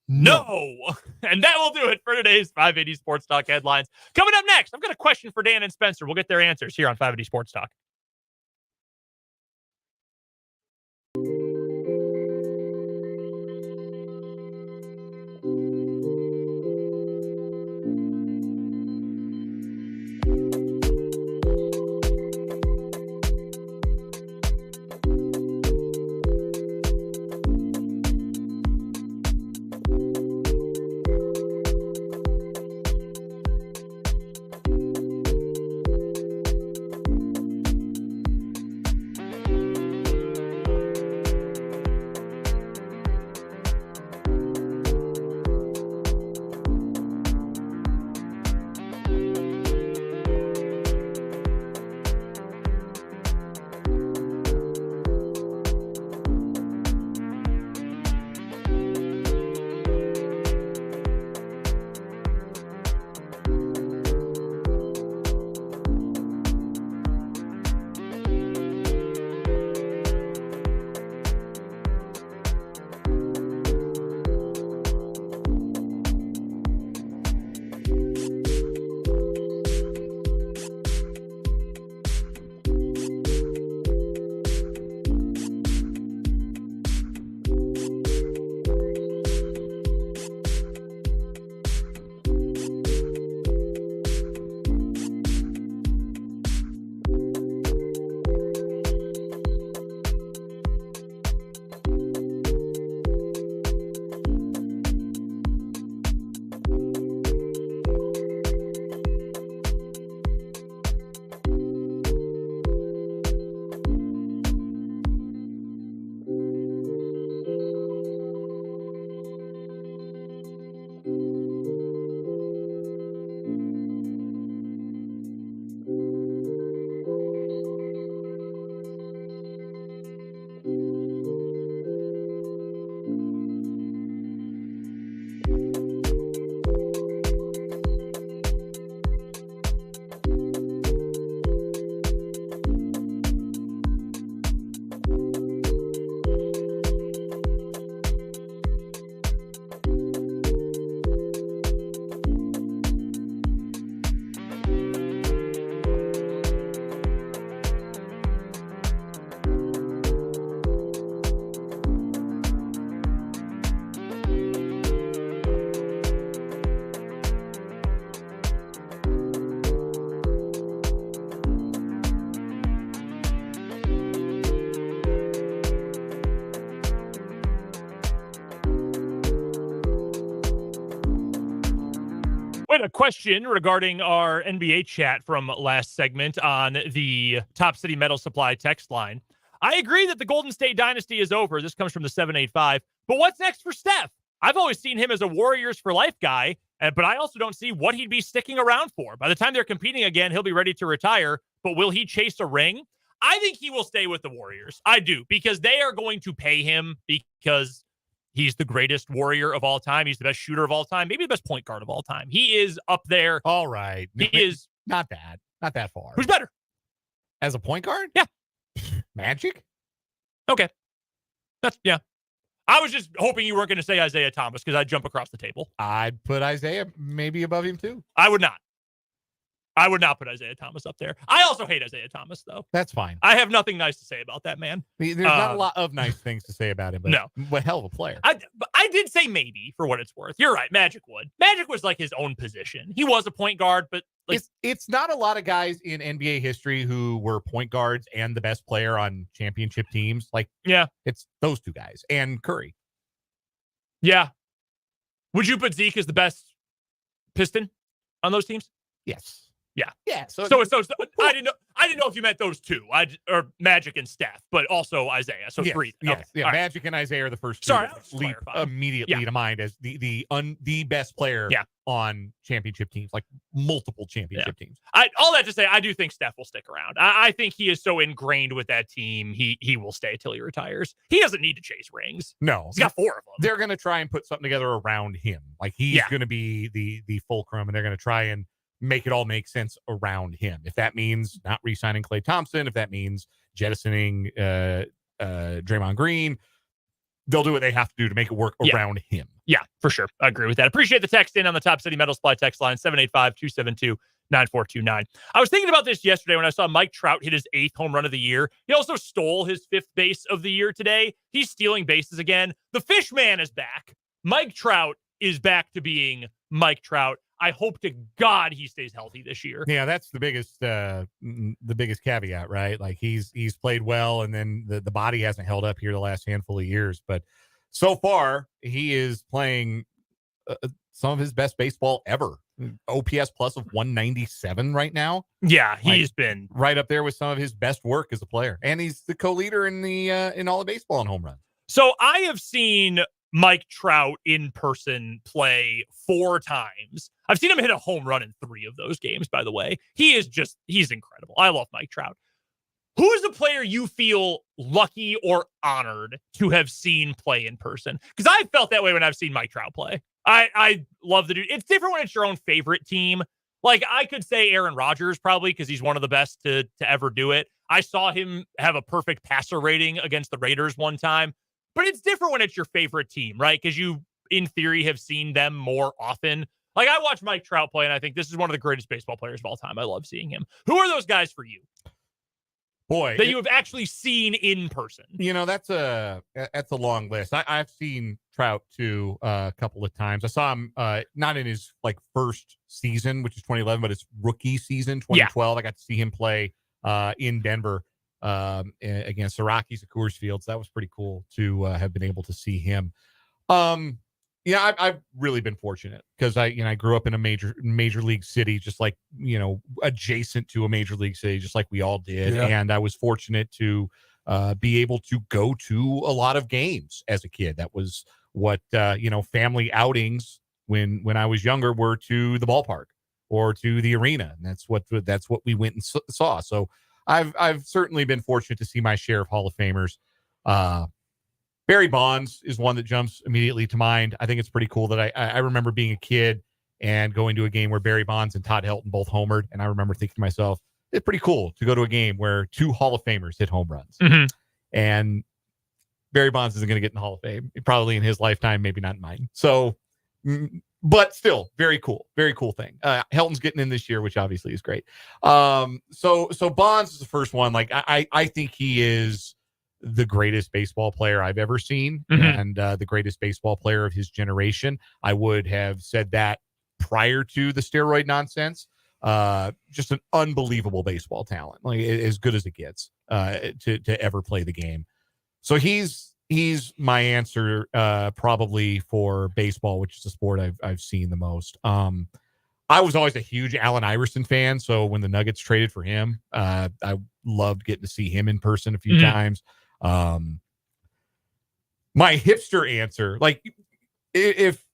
No. And that will do it for today's 580 Sports Talk headlines. Coming up next, I've got a question for Dan and Spencer. We'll get their answers here on 580 Sports Talk. Wait, a question regarding our NBA chat from last segment on the Top City Metal Supply text line. I agree that the Golden State dynasty is over. This comes from the 785. But what's next for Steph? I've always seen him as a Warriors for life guy, but I also don't see what he'd be sticking around for. By the time they're competing again, he'll be ready to retire. But will he chase a ring? I think he will stay with the Warriors. I do, because they are going to pay him because he's the greatest Warrior of all time. He's the best shooter of all time, maybe the best point guard of all time. He is up there. All right. He is not that far. Who's better? As a point guard? Yeah. Magic? Okay. Yeah. I was just hoping you weren't going to say Isaiah Thomas because I'd jump across the table. I'd put Isaiah maybe above him too. I would not put Isaiah Thomas up there. I also hate Isaiah Thomas, though. That's fine. I have nothing nice to say about that man. There's not a lot of nice things to say about him, but no. What hell of a player. I did say maybe, for what it's worth. You're right, Magic would. Magic was like his own position. He was a point guard, but like, it's not a lot of guys in NBA history who were point guards and the best player on championship teams. Like, yeah, it's those two guys and Curry. Yeah. Would you put Zeke as the best Piston on those teams? Yes. Yeah. So it's those. I didn't know if you meant those two. Or Magic and Steph, but also Isaiah. So yes, three. Yes. Okay. Yeah. All Magic and Isaiah are the first two. Sorry, that leap immediately to mind as the best player on championship teams, like multiple championship teams. All that to say, I do think Steph will stick around. I think he is so ingrained with that team. He will stay till he retires. He doesn't need to chase rings. No, he's got 4 of them. They're going to try and put something together around him. Like he's going to be the fulcrum, and they're going to try and make it all make sense around him. If that means not re-signing Klay Thompson, if that means jettisoning Draymond Green, they'll do what they have to do to make it work around him. Yeah, for sure. I agree with that. Appreciate the text in on the Top City Metal Supply text line, 785-272-9429. I was thinking about this yesterday when I saw Mike Trout hit his 8th home run of the year. He also stole his 5th base of the year today. He's stealing bases again. The Fish Man is back. Mike Trout is back to being Mike Trout. I hope to God he stays healthy this year. Yeah, that's the biggest caveat, right? Like he's played well, and then the body hasn't held up here the last handful of years. But so far, he is playing some of his best baseball ever. OPS plus of 197 right now. Yeah, he's been right up there with some of his best work as a player, and he's the co-leader in the in all of baseball in home runs. So I have seen Mike Trout in person play 4 times. I've seen him hit a home run in 3 of those games, by the way. He's incredible. I love Mike Trout. Who is the player you feel lucky or honored to have seen play in person? Because I've felt that way when I've seen Mike Trout play. I love the dude. It's different when it's your own favorite team. Like, I could say Aaron Rodgers probably because he's one of the best to ever do it. I saw him have a perfect passer rating against the Raiders one time. But it's different when it's your favorite team, right? Because you, in theory, have seen them more often. Like, I watch Mike Trout play, and I think this is one of the greatest baseball players of all time. I love seeing him. Who are those guys for you? Boy, that you have actually seen in person. You know, that's a long list. I've seen Trout too a couple of times. I saw him not in his first season, which is 2011, but his rookie season, 2012. I got to see him play in Denver against the Rockies at Coors Field. So that was pretty cool to have been able to see him. Yeah, I've really been fortunate because I grew up in a major league city, just like, adjacent to a major league city, just like we all did. Yeah. And I was fortunate to be able to go to a lot of games as a kid. That was what, family outings when I was younger were to the ballpark or to the arena. And that's what we went and saw. So I've certainly been fortunate to see my share of Hall of Famers. Barry Bonds is one that jumps immediately to mind. I think it's pretty cool that I remember being a kid and going to a game where Barry Bonds and Todd Helton both homered. And I remember thinking to myself, it's pretty cool to go to a game where 2 Hall of Famers hit home runs. Mm-hmm. And Barry Bonds isn't going to get in the Hall of Fame, probably in his lifetime, maybe not in mine. So, but still, very cool thing. Helton's getting in this year, which obviously is great. So Bonds is the first one. I think he is the greatest baseball player I've ever seen, mm-hmm. and the greatest baseball player of his generation. I would have said that prior to the steroid nonsense. Just an unbelievable baseball talent, as good as it gets to ever play the game. So he's my answer probably for baseball, which is the sport I've seen the most. I was always a huge Allen Iverson fan. So when the Nuggets traded for him, I loved getting to see him in person a few times. My hipster answer, like if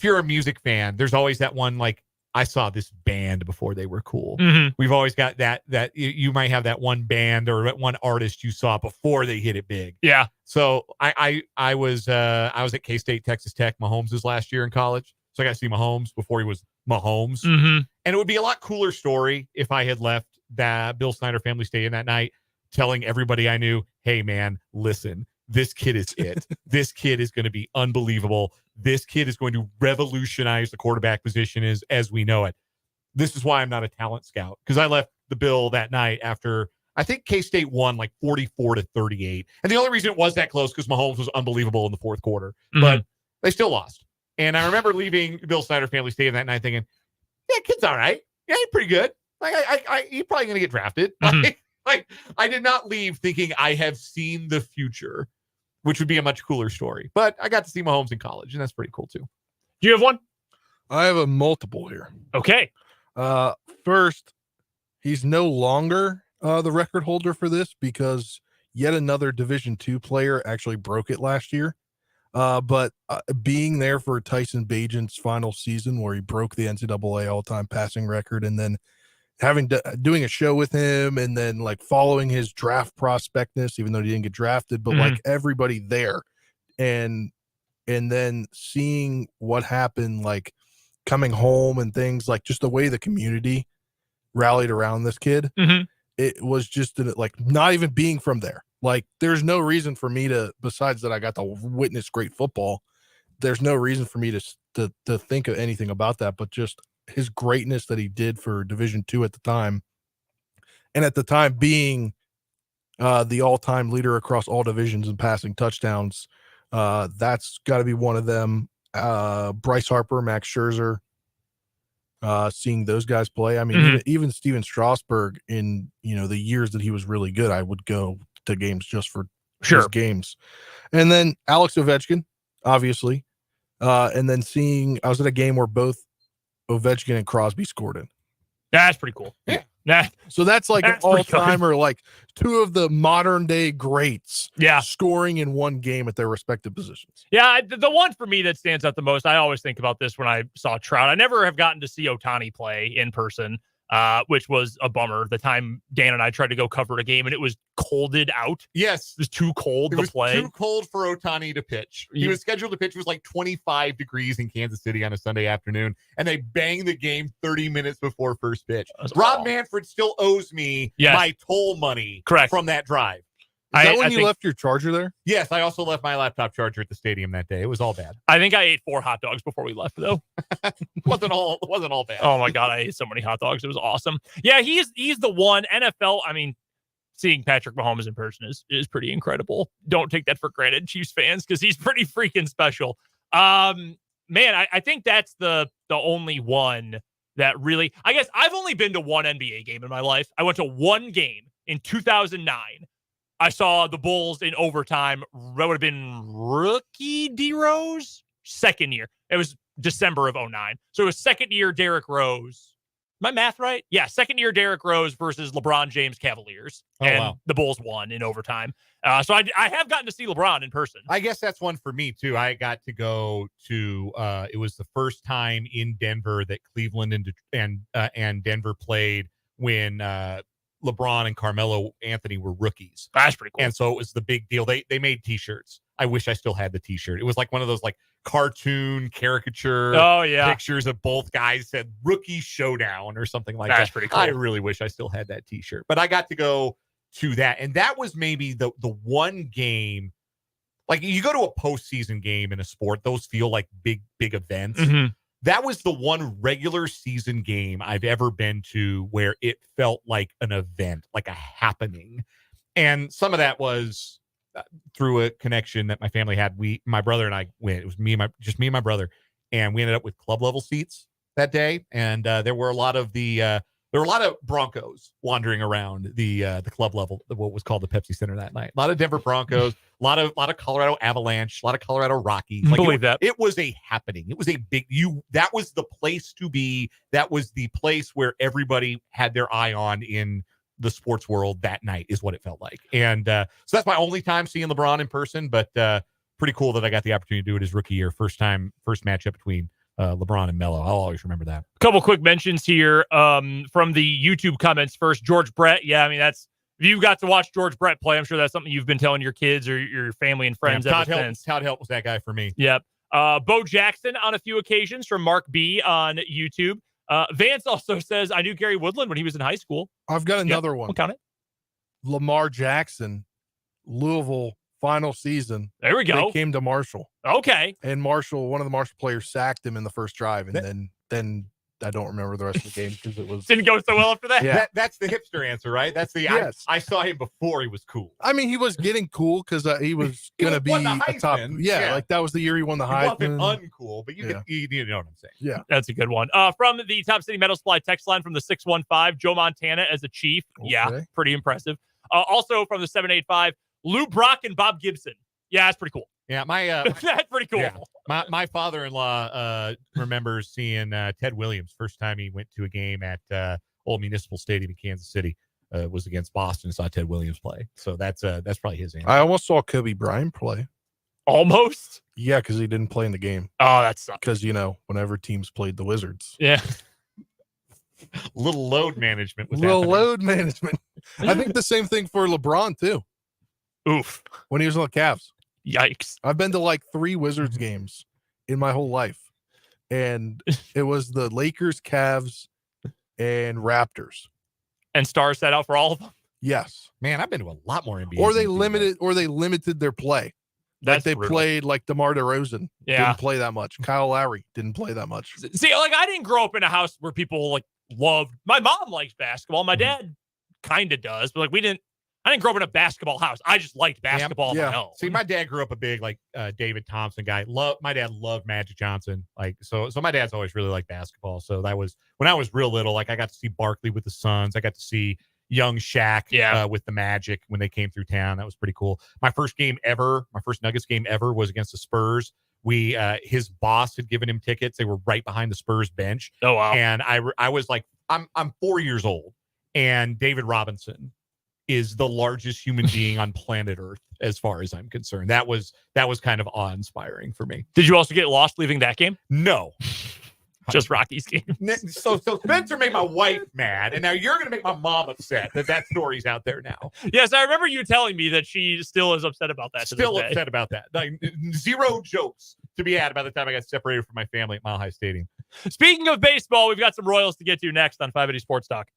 you're a music fan, there's always that one, like, I saw this band before they were cool. We've always got that you might have that one band or that one artist you saw before they hit it big. Yeah. So I was at K-State, Texas Tech, Mahomes' last year in college. So I got to see Mahomes before he was Mahomes. And it would be a lot cooler story if I had left that Bill Snyder Family Stadium that night telling everybody I knew, hey man, listen, this kid is it. This kid is going to be unbelievable. This kid is going to revolutionize the quarterback position as we know it. This is why I'm not a talent scout, because I left the Bill that night after I think K-State won like 44-38. And the only reason it was that close because Mahomes was unbelievable in the fourth quarter, but they still lost. And I remember leaving Bill Snyder Family Stadium that night thinking, yeah, kid's all right. Yeah, he's pretty good. Like he's probably going to get drafted. Like I did not leave thinking I have seen the future, which would be a much cooler story. But I got to see Mahomes in college, and that's pretty cool too. Do you have one? I have a multiple here. Okay. First, he's no longer the record holder for this because yet another Division II player actually broke it last year. But being there for Tyson Bagent's final season where he broke the NCAA all-time passing record, and then doing a show with him, and then like following his draft prospectness, even though he didn't get drafted, but like everybody there, and then seeing what happened, like coming home and things, like just the way the community rallied around this kid. It was just like not even being from there. Like there's no reason for me to, besides that I got to witness great football, there's no reason for me to think of anything about that, but just his greatness that he did for Division II at the time. And at the time being the all-time leader across all divisions in passing touchdowns. That's got to be one of them. Bryce Harper, Max Scherzer, seeing those guys play. I mean, even Steven Strasburg in, the years that he was really good, I would go to games just for his games. And then Alex Ovechkin, obviously. And then I was at a game where both Ovechkin and Crosby scored in. That's pretty cool. Yeah. So that's like an all-timer, like two of the modern day greats scoring in one game at their respective positions. Yeah, the one for me that stands out the most, I always think about this when I saw Trout. I never have gotten to see Ohtani play in person, which was a bummer. The time Dan and I tried to go cover a game and it was colded out. Yes. It was too cold to play. Too cold for Ohtani to pitch. He was scheduled to pitch. It was like 25 degrees in Kansas City on a Sunday afternoon, and they banged the game 30 minutes before first pitch. Rob Manfred still owes me my toll money from that drive. Is that when you left your charger there? Yes, I also left my laptop charger at the stadium that day. It was all bad. I think I ate 4 hot dogs before we left, though. It wasn't all bad. Oh my God, I ate so many hot dogs. It was awesome. Yeah, he's the one. NFL, I mean, seeing Patrick Mahomes in person is pretty incredible. Don't take that for granted, Chiefs fans, because he's pretty freaking special. Man, I think that's the only one that really, I guess I've only been to one NBA game in my life. I went to one game in 2009. I saw the Bulls in overtime. That would have been rookie D-Rose second year. It was December of 2009. So it was second year Derrick Rose. My math right? Yeah, second year Derrick Rose versus LeBron James Cavaliers. The Bulls won in overtime. So I have gotten to see LeBron in person. I guess that's one for me too. I got to go to it was the first time in Denver that Cleveland and Denver played when LeBron and Carmelo Anthony were rookies. That's pretty cool. And so it was the big deal. They made t-shirts. I wish I still had the t-shirt. It was like one of those like cartoon caricature pictures of both guys said rookie showdown or something like that. That's pretty cool. I really wish I still had that t-shirt, but I got to go to that. And that was maybe the one game, like you go to a postseason game in a sport, those feel like big events. That was the one regular season game I've ever been to where it felt like an event, like a happening. And some of that was through a connection that my family had. My brother and I went. It was me and my brother, and we ended up with club level seats that day. And there were a lot of the There were a lot of Broncos wandering around the club level, what was called the Pepsi Center that night. A lot of Denver Broncos, a lot of Colorado Avalanche, a lot of Colorado Rockies. Believe that. It was a happening. It was a big that was the place to be. That was the place where everybody had their eye on in the sports world that night, is what it felt like. And so that's my only time seeing LeBron in person, but pretty cool that I got the opportunity to do it his rookie year. First matchup between LeBron and Melo. I'll always remember that. A couple quick mentions here from the YouTube comments. First, George Brett. Yeah, I mean, if you got to watch George Brett play, I'm sure that's something you've been telling your kids or your family and friends ever since. Todd Help was that guy for me. Yep. Bo Jackson on a few occasions from Mark B on YouTube. Vance also says, I knew Gary Woodland when he was in high school. I've got another one. We'll count it. Lamar Jackson, Louisville final season. There we go. They came to Marshall. Okay. And Marshall, one of the Marshall players sacked him in the first drive. And then I don't remember the rest of the game because it was didn't go so well after that. Yeah. That's the hipster answer, right? That's the yes. I saw him before he was cool. I mean, he was getting cool because he was going to be won the a top. Heisman. Yeah, like that was the year he won the Heisman. He wasn't uncool, but you know what I'm saying. Yeah. That's a good one. From the Top City Metal Supply text line from the 615, Joe Montana as a chief. Okay. Yeah, pretty impressive. Also from the 785, Lou Brock and Bob Gibson. Yeah, that's pretty cool. Yeah, my that's pretty cool. Yeah. My father-in-law remembers seeing Ted Williams first time he went to a game at Old Municipal Stadium in Kansas City. Was against Boston and saw Ted Williams play. So that's probably his answer. I almost saw Kobe Bryant play. Almost? Yeah, because he didn't play in the game. Oh, that sucks. Because, whenever teams played the Wizards. Yeah. Little load management. Load management. I think the same thing for LeBron, too. Oof. When he was on the Cavs. Yikes. I've been to like 3 Wizards games in my whole life. And it was the Lakers, Cavs, and Raptors. And Storr set out for all of them? Yes. Man, I've been to a lot more NBA. Or they limited their play. That's they brutal. played like DeMar DeRozan. Yeah. Didn't play that much. Kyle Lowry didn't play that much. See, like I didn't grow up in a house where people like loved. My mom likes basketball. My dad kind of does, but like I didn't grow up in a basketball house. I just liked basketball on my own. See, my dad grew up a big David Thompson guy. My dad loved Magic Johnson. So my dad's always really liked basketball. So that was when I was real little. Like I got to see Barkley with the Suns. I got to see young Shaq with the Magic when they came through town. That was pretty cool. My first Nuggets game ever was against the Spurs. His boss had given him tickets. They were right behind the Spurs bench. Oh wow! And I was like, I'm 4 years old, and David Robinson is the largest human being on planet Earth, as far as I'm concerned. That was kind of awe-inspiring for me. Did you also get lost leaving that game? No. Just Rocky's game. So Spencer made my wife mad, and now you're going to make my mom upset that story's out there now. Yes, I remember you telling me that she still is upset about that. Still upset about that. Like, zero jokes to be had by the time I got separated from my family at Mile High Stadium. Speaking of baseball, we've got some Royals to get to next on 580 Sports Talk.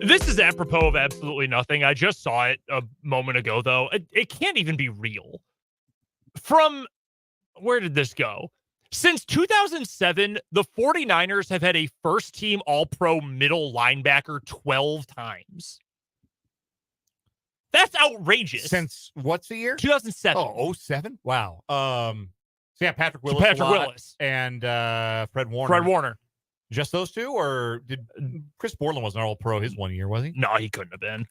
This is apropos of absolutely nothing. I just saw it a moment ago, though. It can't even be real. From where did this go? Since 2007, the 49ers have had a first-team All-Pro middle linebacker 12 times. That's outrageous. Since what's the year? 2007. Oh, 07? Wow. So yeah, Patrick Willis, Willis and Fred Warner. Fred Warner. Just those two, or did Chris Borland wasn't All-Pro his 1 year, was he? No, he couldn't have been.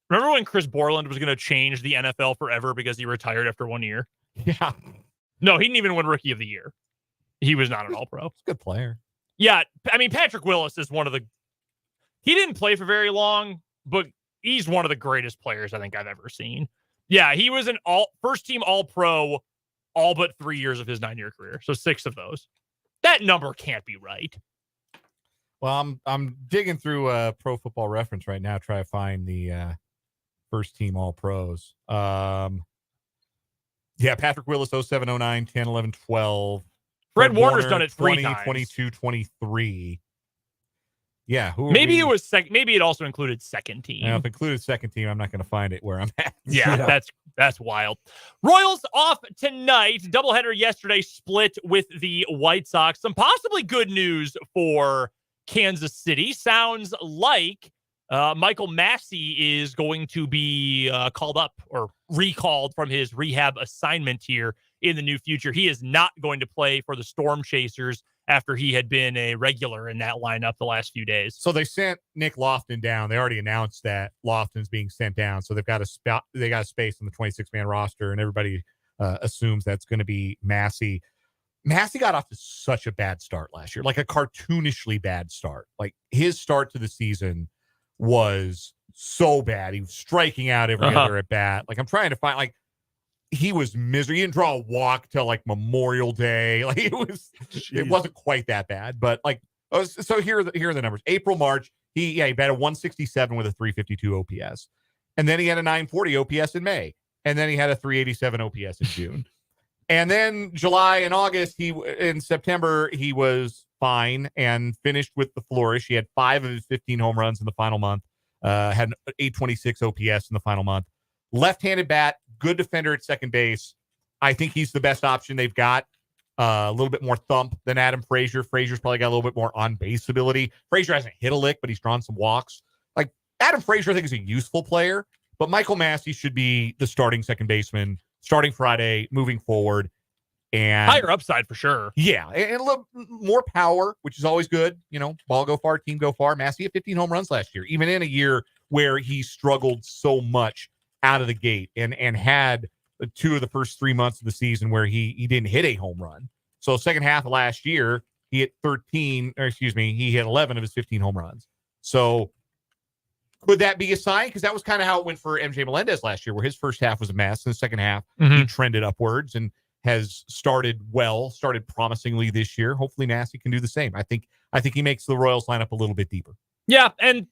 Remember when Chris Borland was going to change the NFL forever because he retired after 1 year? Yeah. No, he didn't even win Rookie of the Year. He was not an All-Pro. He's a good player. Yeah, I mean, Patrick Willis is one of the... He didn't play for very long, but he's one of the greatest players I think I've ever seen. Yeah, he was an first-team All-Pro all but 3 years of his 9-year career, so 6 of those. That number can't be right. Well, I'm digging through Pro Football Reference right now, try to find the first-team All-Pros. Yeah, Patrick Willis, 07, 09, 10, 11, 12. Fred Warner's done it 20, 3 times. 22, 23. Yeah. Maybe it was maybe it also included second team. Now, if it included second team, I'm not going to find it where I'm at. Yeah, that's wild. Royals off tonight. Doubleheader yesterday split with the White Sox. Some possibly good news for Kansas City. Sounds like Michael Massey is going to be called up or recalled from his rehab assignment here in the new future. He is not going to play for the Storm Chasers after he had been a regular in that lineup the last few days. So they sent Nick Lofton down. They already announced that Lofton's being sent down. So they've got a space on the 26-man roster, and everybody assumes that's going to be Massey. Massey got off to such a bad start last year, like a cartoonishly bad start. Like his start to the season was so bad. He was striking out every other at bat. Like I'm trying to find, like, he was miserable. He didn't draw a walk till like Memorial Day. Like it wasn't quite that bad, but like, so here are the numbers. April, March, he batted 167 with a 352 OPS. And then he had a 940 OPS in May. And then he had a 387 OPS in June. And then July and August, in September, he was fine and finished with the flourish. He had 5 of his 15 home runs in the final month, had an 826 OPS in the final month. Left-handed bat, good defender at second base. I think he's the best option they've got. A little bit more thump than Adam Frazier. Frazier's probably got a little bit more on-base ability. Frazier hasn't hit a lick, but he's drawn some walks. Like Adam Frazier, I think, is a useful player, but Michael Massey should be the starting second baseman, starting Friday, moving forward. And higher upside for sure. Yeah, and a little more power, which is always good. You know, ball go far, team go far. Massey had 15 home runs last year, even in a year where he struggled so much out of the gate and had 2 of the first 3 months of the season where he didn't hit a home run. So second half of last year, he hit 11 of his 15 home runs. So could that be a sign? Because that was kind of how it went for MJ Melendez last year, where his first half was a mess. And the second half, he trended upwards and has started promisingly this year. Hopefully Massey can do the same. I think he makes the Royals lineup a little bit deeper. Yeah, and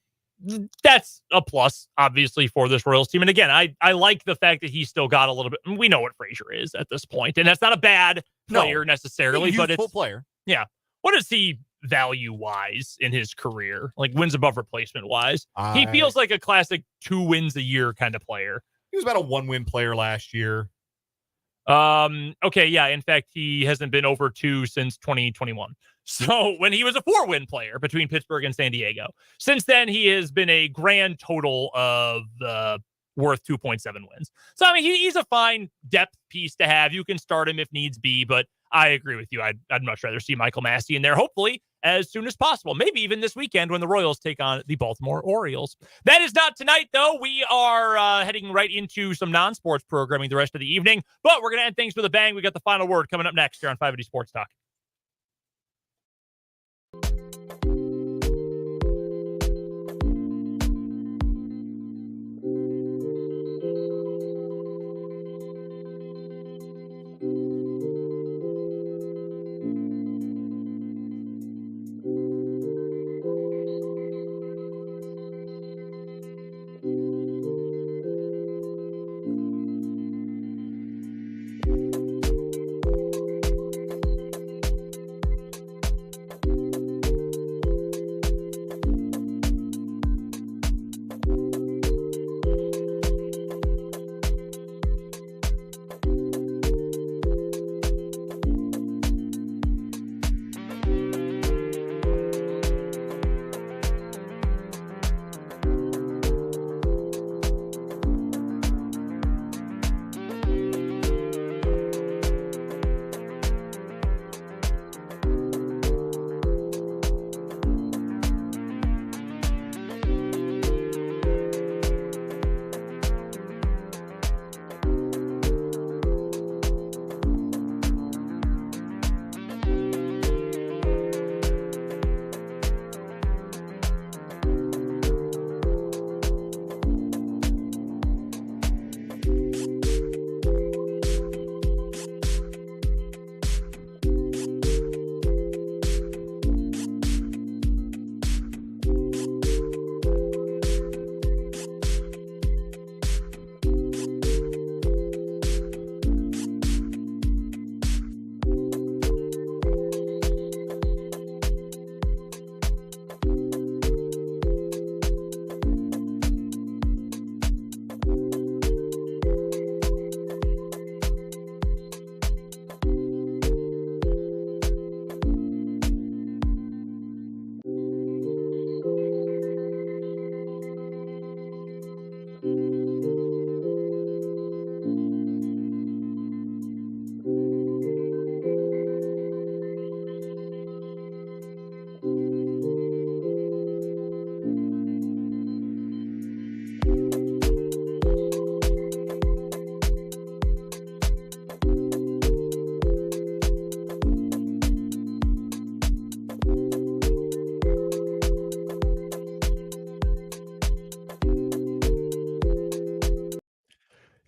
that's a plus, obviously, for this Royals team. And again, I like the fact that he's still got a little bit. We know what Frazier is at this point, and that's not a bad player necessarily, but it's player. Yeah. What is he value-wise in his career? Like wins above replacement-wise? He feels like a classic 2 wins a year kind of player. He was about a 1-win player last year. Okay, yeah. In fact, he hasn't been over 2 since 2021. So when he was a 4-win player between Pittsburgh and San Diego. Since then, he has been a grand total of worth 2.7 wins. So, I mean, he's a fine depth piece to have. You can start him if needs be, but I agree with you. I'd much rather see Michael Massey in there, hopefully, as soon as possible. Maybe even this weekend when the Royals take on the Baltimore Orioles. That is not tonight, though. We are heading right into some non-sports programming the rest of the evening, but we're going to end things with a bang. We got the final word coming up next here on 580 Sports Talk.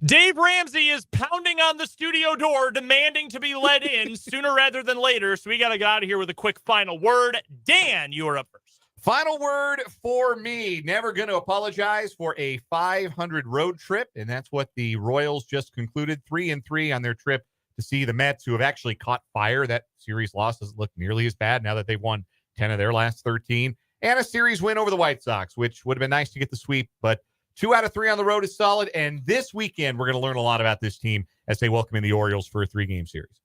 Dave Ramsey is pounding on the studio door, demanding to be let in sooner rather than later. So we got to get out of here with a quick final word. Dan, you are up first. Final word for me. Never going to apologize for a 500 road trip. And that's what the Royals just concluded. 3-3 on their trip to see the Mets, who have actually caught fire. That series loss doesn't look nearly as bad now that they've won 10 of their last 13. And a series win over the White Sox, which would have been nice to get the sweep. But 2 out of 3 on the road is solid. And this weekend, we're going to learn a lot about this team as they welcome in the Orioles for a 3-game series.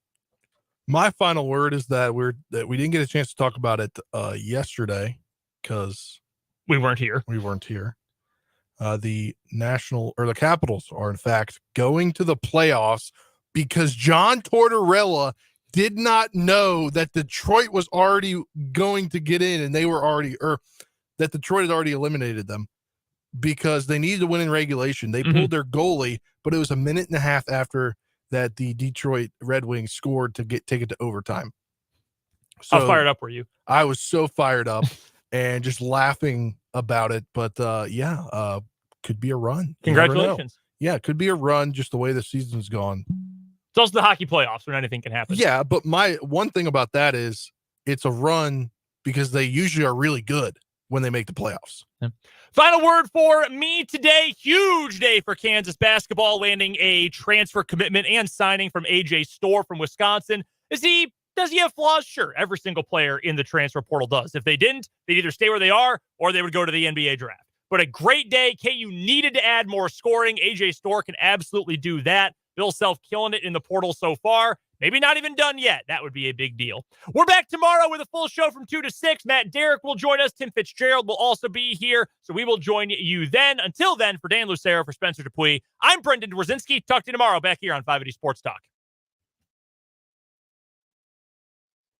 My final word is that we didn't get a chance to talk about it yesterday because we weren't here. The Capitals are in fact going to the playoffs because John Tortorella did not know that Detroit was already going to get in, and that Detroit had already eliminated them because they needed to win in regulation. They pulled their goalie, but it was a minute and a half after that the Detroit Red Wings scored to take it to overtime. So how fired up were you? I was so fired up and just laughing about it. But could be a run. Congratulations. Yeah, it could be a run just the way the season's gone. It's also the hockey playoffs when anything can happen. Yeah, but my one thing about that is it's a run because they usually are really good when they make the playoffs. Yeah. Final word for me today. Huge day for Kansas basketball, landing a transfer commitment and signing from AJ Storr from Wisconsin. Does he have flaws? Sure. Every single player in the transfer portal does. If they didn't, they'd either stay where they are or they would go to the NBA draft. But a great day. KU needed to add more scoring. AJ Storr can absolutely do that. Bill Self killing it in the portal so far. Maybe not even done yet. That would be a big deal. We're back tomorrow with a full show from 2 to 6. Matt Derrick will join us. Tim Fitzgerald will also be here. So we will join you then. Until then, for Dan Lucero, for Spencer Dupuis, I'm Brendan Dworzinski. Talk to you tomorrow back here on 580 Sports Talk.